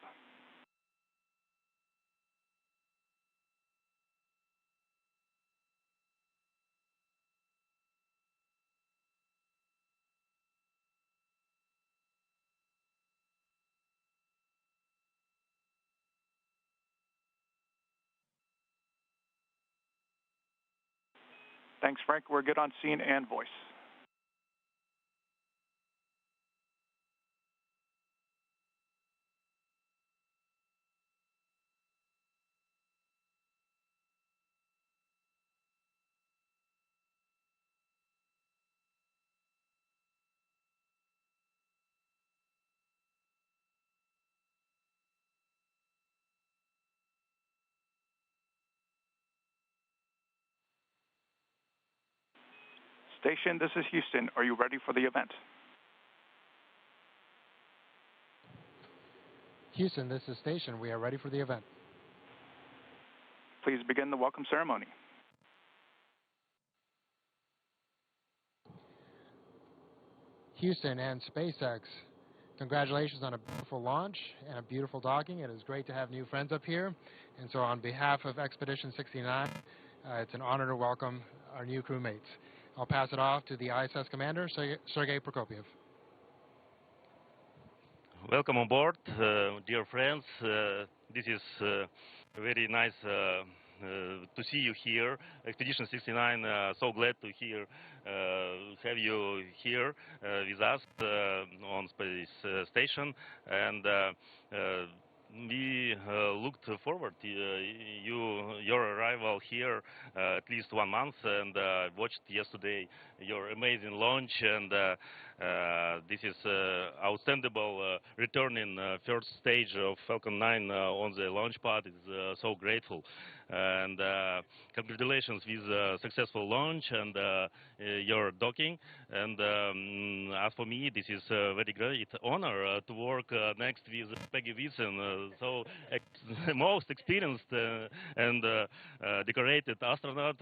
Thanks, Frank. We're good on scene and voice. Station, this is Houston. Are you ready for the event? Houston, this is Station. We are ready for the event. Please begin the welcome ceremony. Houston and SpaceX, congratulations on a beautiful launch and a beautiful docking. It is great to have new friends up here. And so on behalf of Expedition 69, it's an honor to welcome our new crewmates. I'll pass it off to the ISS commander, Sergei Prokopiev. Welcome on board, dear friends. This is very nice to see you here. Expedition 69, so glad to have you here with us on Space Station. And we looked forward to your arrival here at least 1 month, and watched yesterday your amazing launch, and this is outstanding return in first stage of Falcon 9 on the launch pad. Is so grateful, and congratulations with successful launch and your docking. And as for me, this is a very great honor to work next with Peggy Whitson, so most experienced and decorated astronaut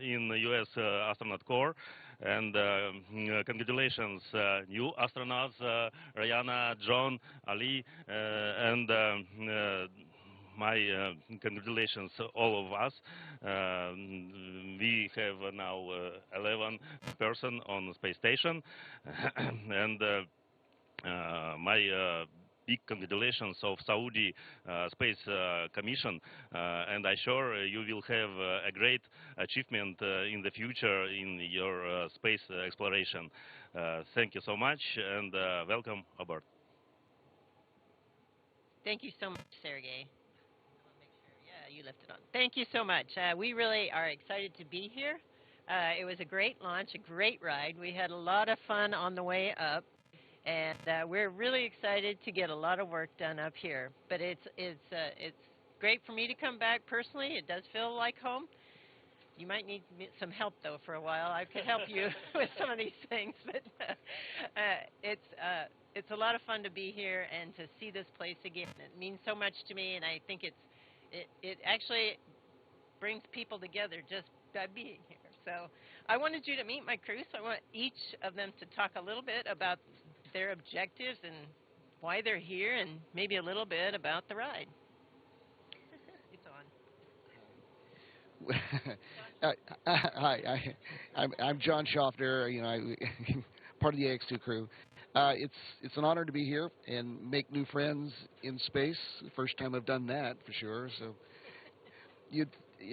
in the U.S. Astronaut Corps. And congratulations, new astronauts, Ryyanah, John, Ali, and my congratulations, all of us. We have now 11 person on the space station, and my big congratulations of Saudi Space Commission, and I'm sure you will have a great achievement in the future in your space exploration. Thank you so much, and welcome aboard. Thank you so much, Sergey. I'll make sure, yeah, you left it on. Thank you so much. We really are excited to be here. It was a great launch, a great ride. We had a lot of fun on the way up. And we're really excited to get a lot of work done up here. But it's great for me to come back personally. It does feel like home. You might need some help, though, for a while. I could help you with some of these things. But it's a lot of fun to be here and to see this place again. It means so much to me, and I think it actually brings people together just by being here. So I wanted you to meet my crew. So I want each of them to talk a little bit about their objectives and why they're here, and maybe a little bit about the ride. It's on. Hi, I'm John Shoffner. You know, part of the AX2 crew. It's an honor to be here and make new friends in space. First time I've done that for sure. So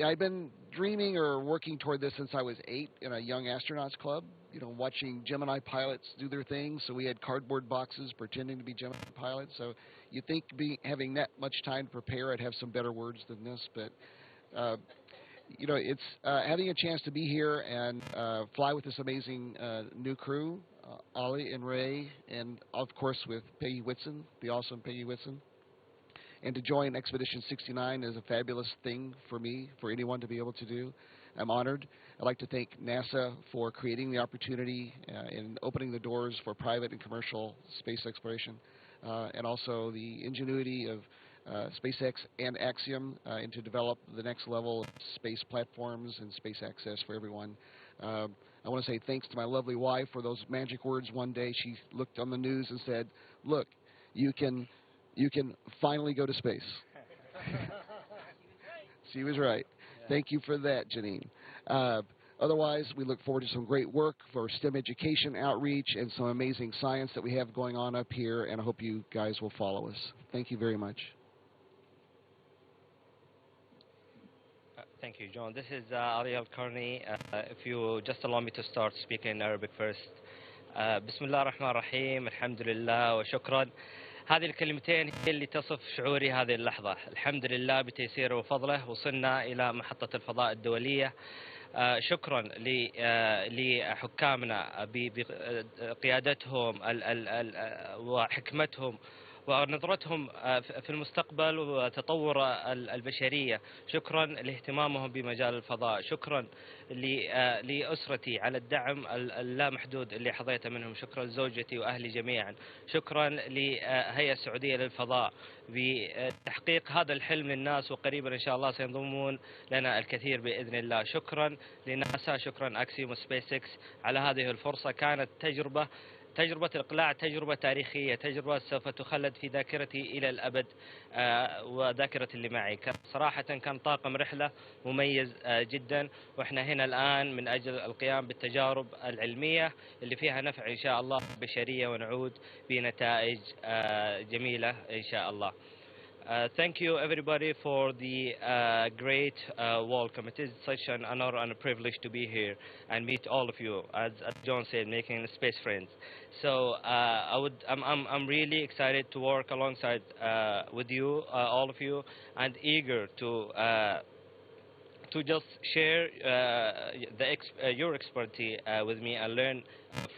I've been dreaming or working toward this since I was 8 in a young astronauts club. You know, watching Gemini pilots do their thing. So we had cardboard boxes pretending to be Gemini pilots. So you think having that much time to prepare, I'd have some better words than this. But, you know, it's having a chance to be here and fly with this amazing new crew, Ali and Ray, and of course with Peggy Whitson, the awesome Peggy Whitson. And to join Expedition 69 is a fabulous thing for me, for anyone to be able to do. I'm honored. I'd like to thank NASA for creating the opportunity and opening the doors for private and commercial space exploration, and also the ingenuity of SpaceX and Axiom and to develop the next level of space platforms and space access for everyone. I want to say thanks to my lovely wife for those magic words one day. She looked on the news and said, "Look, you can finally go to space." She was right. Yeah. Thank you for that, Janine. Otherwise, we look forward to some great work for STEM education outreach and some amazing science that we have going on up here, and I hope you guys will follow us. Thank you very much. Thank you, John. This is Ali Alqarni. If you just allow me to start speaking in Arabic first. بسم الله الرحمن الرحيم. الحمد لله وشكرا. هذه الكلمتين هي اللي تصف شعوري هذه اللحظة. الحمد لله بتيسيره وفضله وصلنا إلى محطة الفضاء الدولية. شكرا لحكامنا بقيادتهم وحكمتهم ونظرتهم في المستقبل وتطور البشرية. شكرا لاهتمامهم بمجال الفضاء. شكرا لأسرتي على الدعم اللامحدود اللي حظيت منهم. شكرا لزوجتي وأهلي جميعا. شكرا لهيئة السعودية للفضاء بتحقيق هذا الحلم للناس، وقريبا إن شاء الله سينضمون لنا الكثير بإذن الله. شكرا لناسا، شكرا أكسيوم سبيس إكس على هذه الفرصة. كانت تجربة الإقلاع تجربة تاريخية، تجربة سوف تخلد في ذاكرتي إلى الأبد وذاكرة اللي معي. صراحة كان طاقم رحلة مميز جدا، وإحنا هنا الآن من أجل القيام بالتجارب العلمية اللي فيها نفع إن شاء الله البشرية، ونعود بنتائج جميلة إن شاء الله. Thank you everybody for the great welcome. It is such an honor and a privilege to be here and meet all of you, as John said, making space friends. So I'm really excited to work alongside with you, all of you, and eager to just share your expertise with me and learn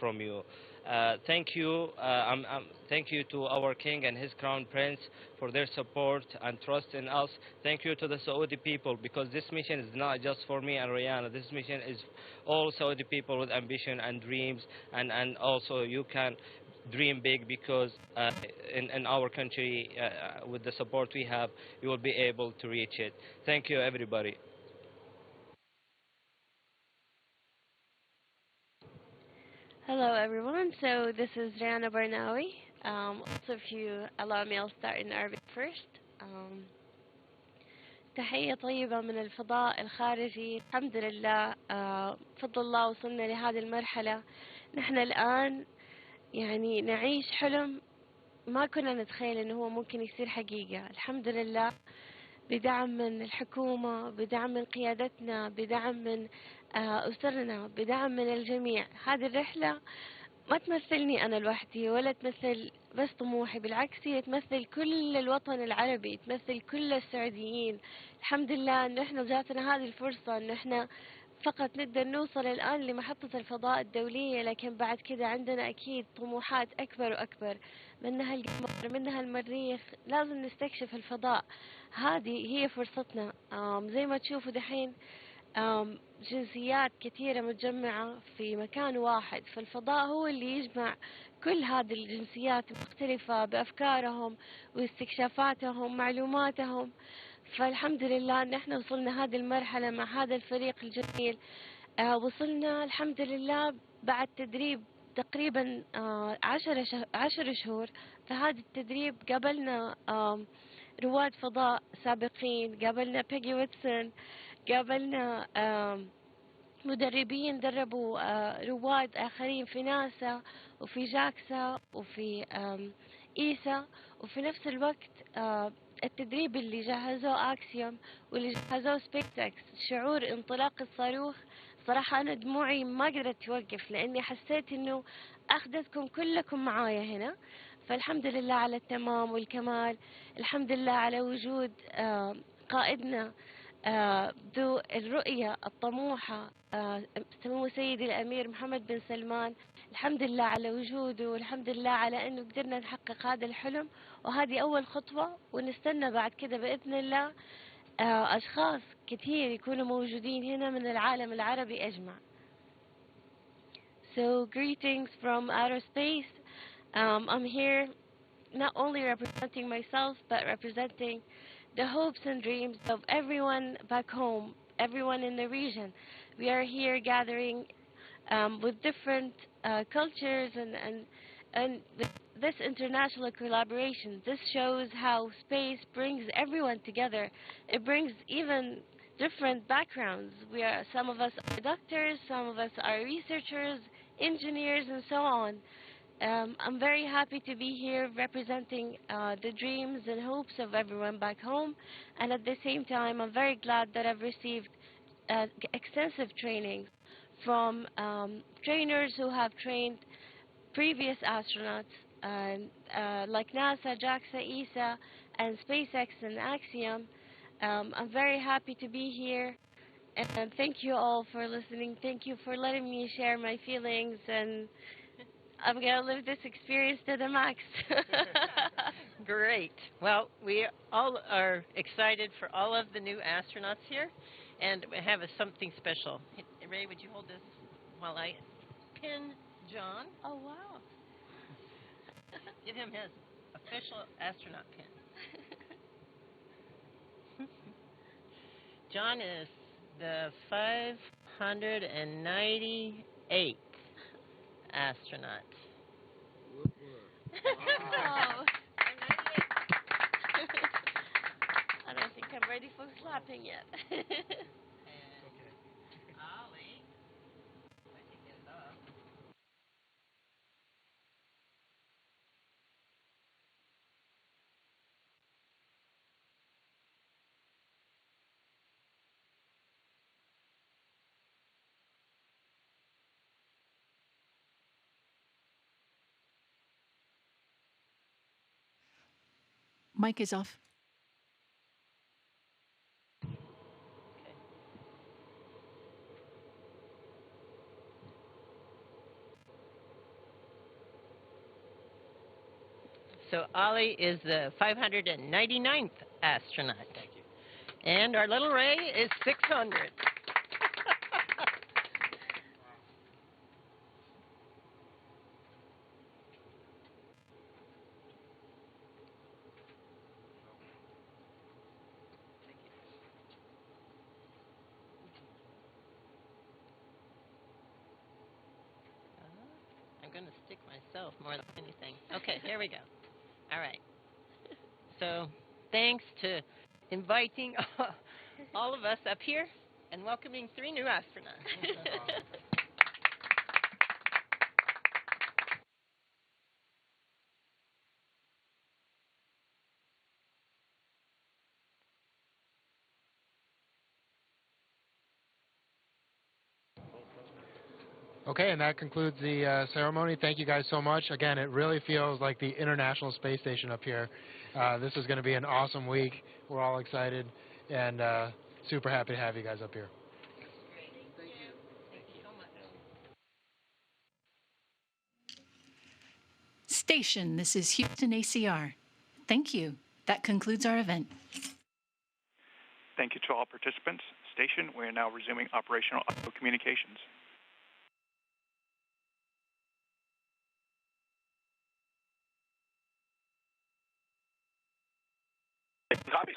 from you. Thank you. Thank you to our King and his Crown Prince for their support and trust in us. Thank you to the Saudi people, because this mission is not just for me and Ryyanah. This mission is all Saudi people with ambition and dreams, and also you can dream big, because in our country, with the support we have, you will be able to reach it. Thank you, everybody. Hello everyone, so this is Ryyanah Barnawi. Also, if you allow me, I'll start in Arabic first. تحية طيبة من الفضاء الخارجي. الحمد لله، بفضل الله وصلنا لهذه المرحلة. نحن الآن يعني نعيش حلم ما كنا نتخيل انه هو ممكن يصير حقيقة. الحمد لله، بدعم من الحكومة، بدعم من قيادتنا، بدعم من أسرنا، بدعم من الجميع. هذه الرحلة ما تمثلني أنا لوحدي ولا تمثل بس طموحي، بالعكس هي تمثل كل الوطن العربي، تمثل كل السعوديين. الحمد لله أنه إحنا جاتنا هذه الفرصة، أنه إحنا فقط نقدر نوصل الآن لمحطة الفضاء الدولية، لكن بعد كده عندنا أكيد طموحات أكبر وأكبر، منها القمر، منها المريخ. لازم نستكشف الفضاء، هذه هي فرصتنا. زي ما تشوفوا دحين جنسيات كثيرة متجمعة في مكان واحد، فالفضاء هو اللي يجمع كل هذه الجنسيات المختلفة بأفكارهم واستكشافاتهم، معلوماتهم. فالحمد لله ان احنا وصلنا هذه المرحلة مع هذا الفريق الجميل. وصلنا الحمد لله بعد تدريب تقريبا 10 شهور. فهذا التدريب قابلنا رواد فضاء سابقين، قابلنا بيجي ويتسون، قابلنا مدربين دربوا رواد آخرين في ناسا وفي جاكسا وفي إيسا. وفي نفس الوقت التدريب اللي جهزوه أكسيوم واللي جهزوه سبيس إكس، شعور انطلاق الصاروخ صراحة أنا دموعي ما قدرت توقف، لأني حسيت إنه أخذتكم كلكم معايا هنا. فالحمد لله على التمام والكمال. الحمد لله على وجود قائدنا ذو الرؤية الطموحة سمو سيدي الأمير محمد بن سلمان. الحمد لله على وجوده، والحمد لله على أنه قدرنا نحقق هذا الحلم، وهذه أول خطوة، ونستنى بعد كده بإذن الله أشخاص كثير يكونوا موجودين هنا من العالم العربي أجمع. So greetings from outer space. I'm here not only representing myself, but representing the hopes and dreams of everyone back home, everyone in the region. We are here gathering with different cultures and this international collaboration. This shows how space brings everyone together. It brings even different backgrounds. Some of us are doctors, some of us are researchers, engineers, and so on. I'm very happy to be here representing the dreams and hopes of everyone back home, and at the same time I'm very glad that I've received extensive training from trainers who have trained previous astronauts like NASA, JAXA, ESA, and SpaceX and Axiom. I'm very happy to be here, and thank you all for listening. Thank you for letting me share my feelings, and I'm going to live this experience to the max. Great. Well, we all are excited for all of the new astronauts here, and we have something special. Ray, would you hold this while I pin John? Oh, wow. Give him his official astronaut pin. John is the 598th astronaut. Wow. I don't think I'm ready for slapping yet. Ollie. I can get it up. Mic is off. So Ollie is the 599th astronaut. Thank you. And our little Ray is 600. I'm going to stick myself more than anything. Okay, here we go. All right. So thanks to inviting all of us up here and welcoming 3 new astronauts. Okay, and that concludes the ceremony. Thank you guys so much. Again, it really feels like the International Space Station up here. This is going to be an awesome week. We're all excited and super happy to have you guys up here. Station, this is Houston ACR. Thank you. That concludes our event. Thank you to all participants. Station, we are now resuming operational audio communications. Copies.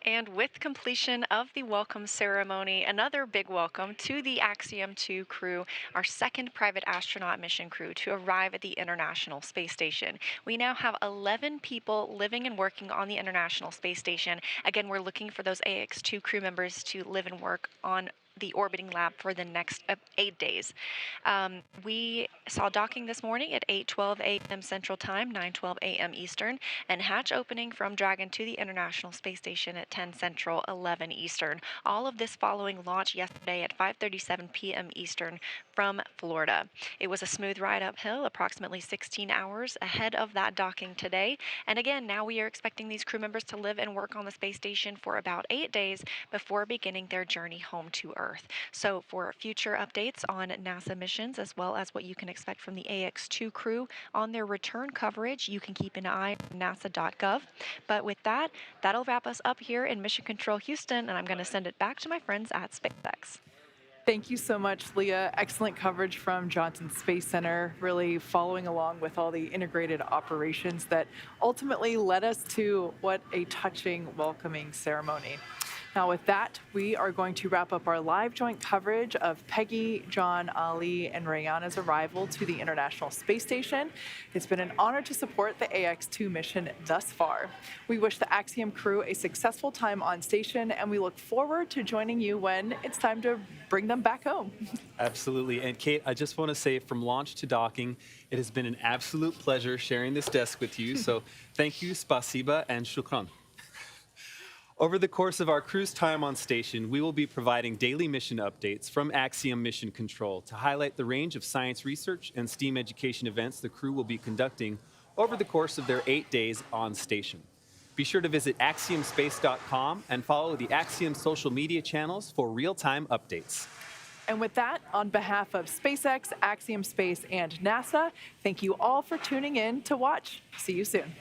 And with completion of the welcome ceremony, another big welcome to the Axiom 2 crew, our second private astronaut mission crew to arrive at the International Space Station. We now have 11 people living and working on the International Space Station. Again, we're looking for those AX2 crew members to live and work on the orbiting lab for the next 8 days. We saw docking this morning at 8:12 a.m. Central Time, 9:12 a.m. Eastern, and hatch opening from Dragon to the International Space Station at 10 Central, 11 Eastern. All of this following launch yesterday at 5:37 p.m. Eastern from Florida. It was a smooth ride uphill, approximately 16 hours ahead of that docking today. And again, now we are expecting these crew members to live and work on the space station for about 8 days before beginning their journey home to Earth. So for future updates on NASA missions, as well as what you can expect from the AX2 crew on their return coverage, you can keep an eye on nasa.gov. But with that, that'll wrap us up here in Mission Control Houston, and I'm going to send it back to my friends at SpaceX. Thank you so much, Leah. Excellent coverage from Johnson Space Center, really following along with all the integrated operations that ultimately led us to what a touching, welcoming ceremony. Now, with that, we are going to wrap up our live joint coverage of Peggy, John, Ali, and Ryyanah's arrival to the International Space Station. It's been an honor to support the AX2 mission thus far. We wish the Axiom crew a successful time on station, and we look forward to joining you when it's time to bring them back home. Absolutely. And Kate, I just want to say from launch to docking, it has been an absolute pleasure sharing this desk with you. So thank you, spasiba, and shukran. Over the course of our crew's time on station, we will be providing daily mission updates from Axiom Mission Control to highlight the range of science research and STEAM education events the crew will be conducting over the course of their 8 days on station. Be sure to visit axiomspace.com and follow the Axiom social media channels for real-time updates. And with that, on behalf of SpaceX, Axiom Space, and NASA, thank you all for tuning in to watch. See you soon.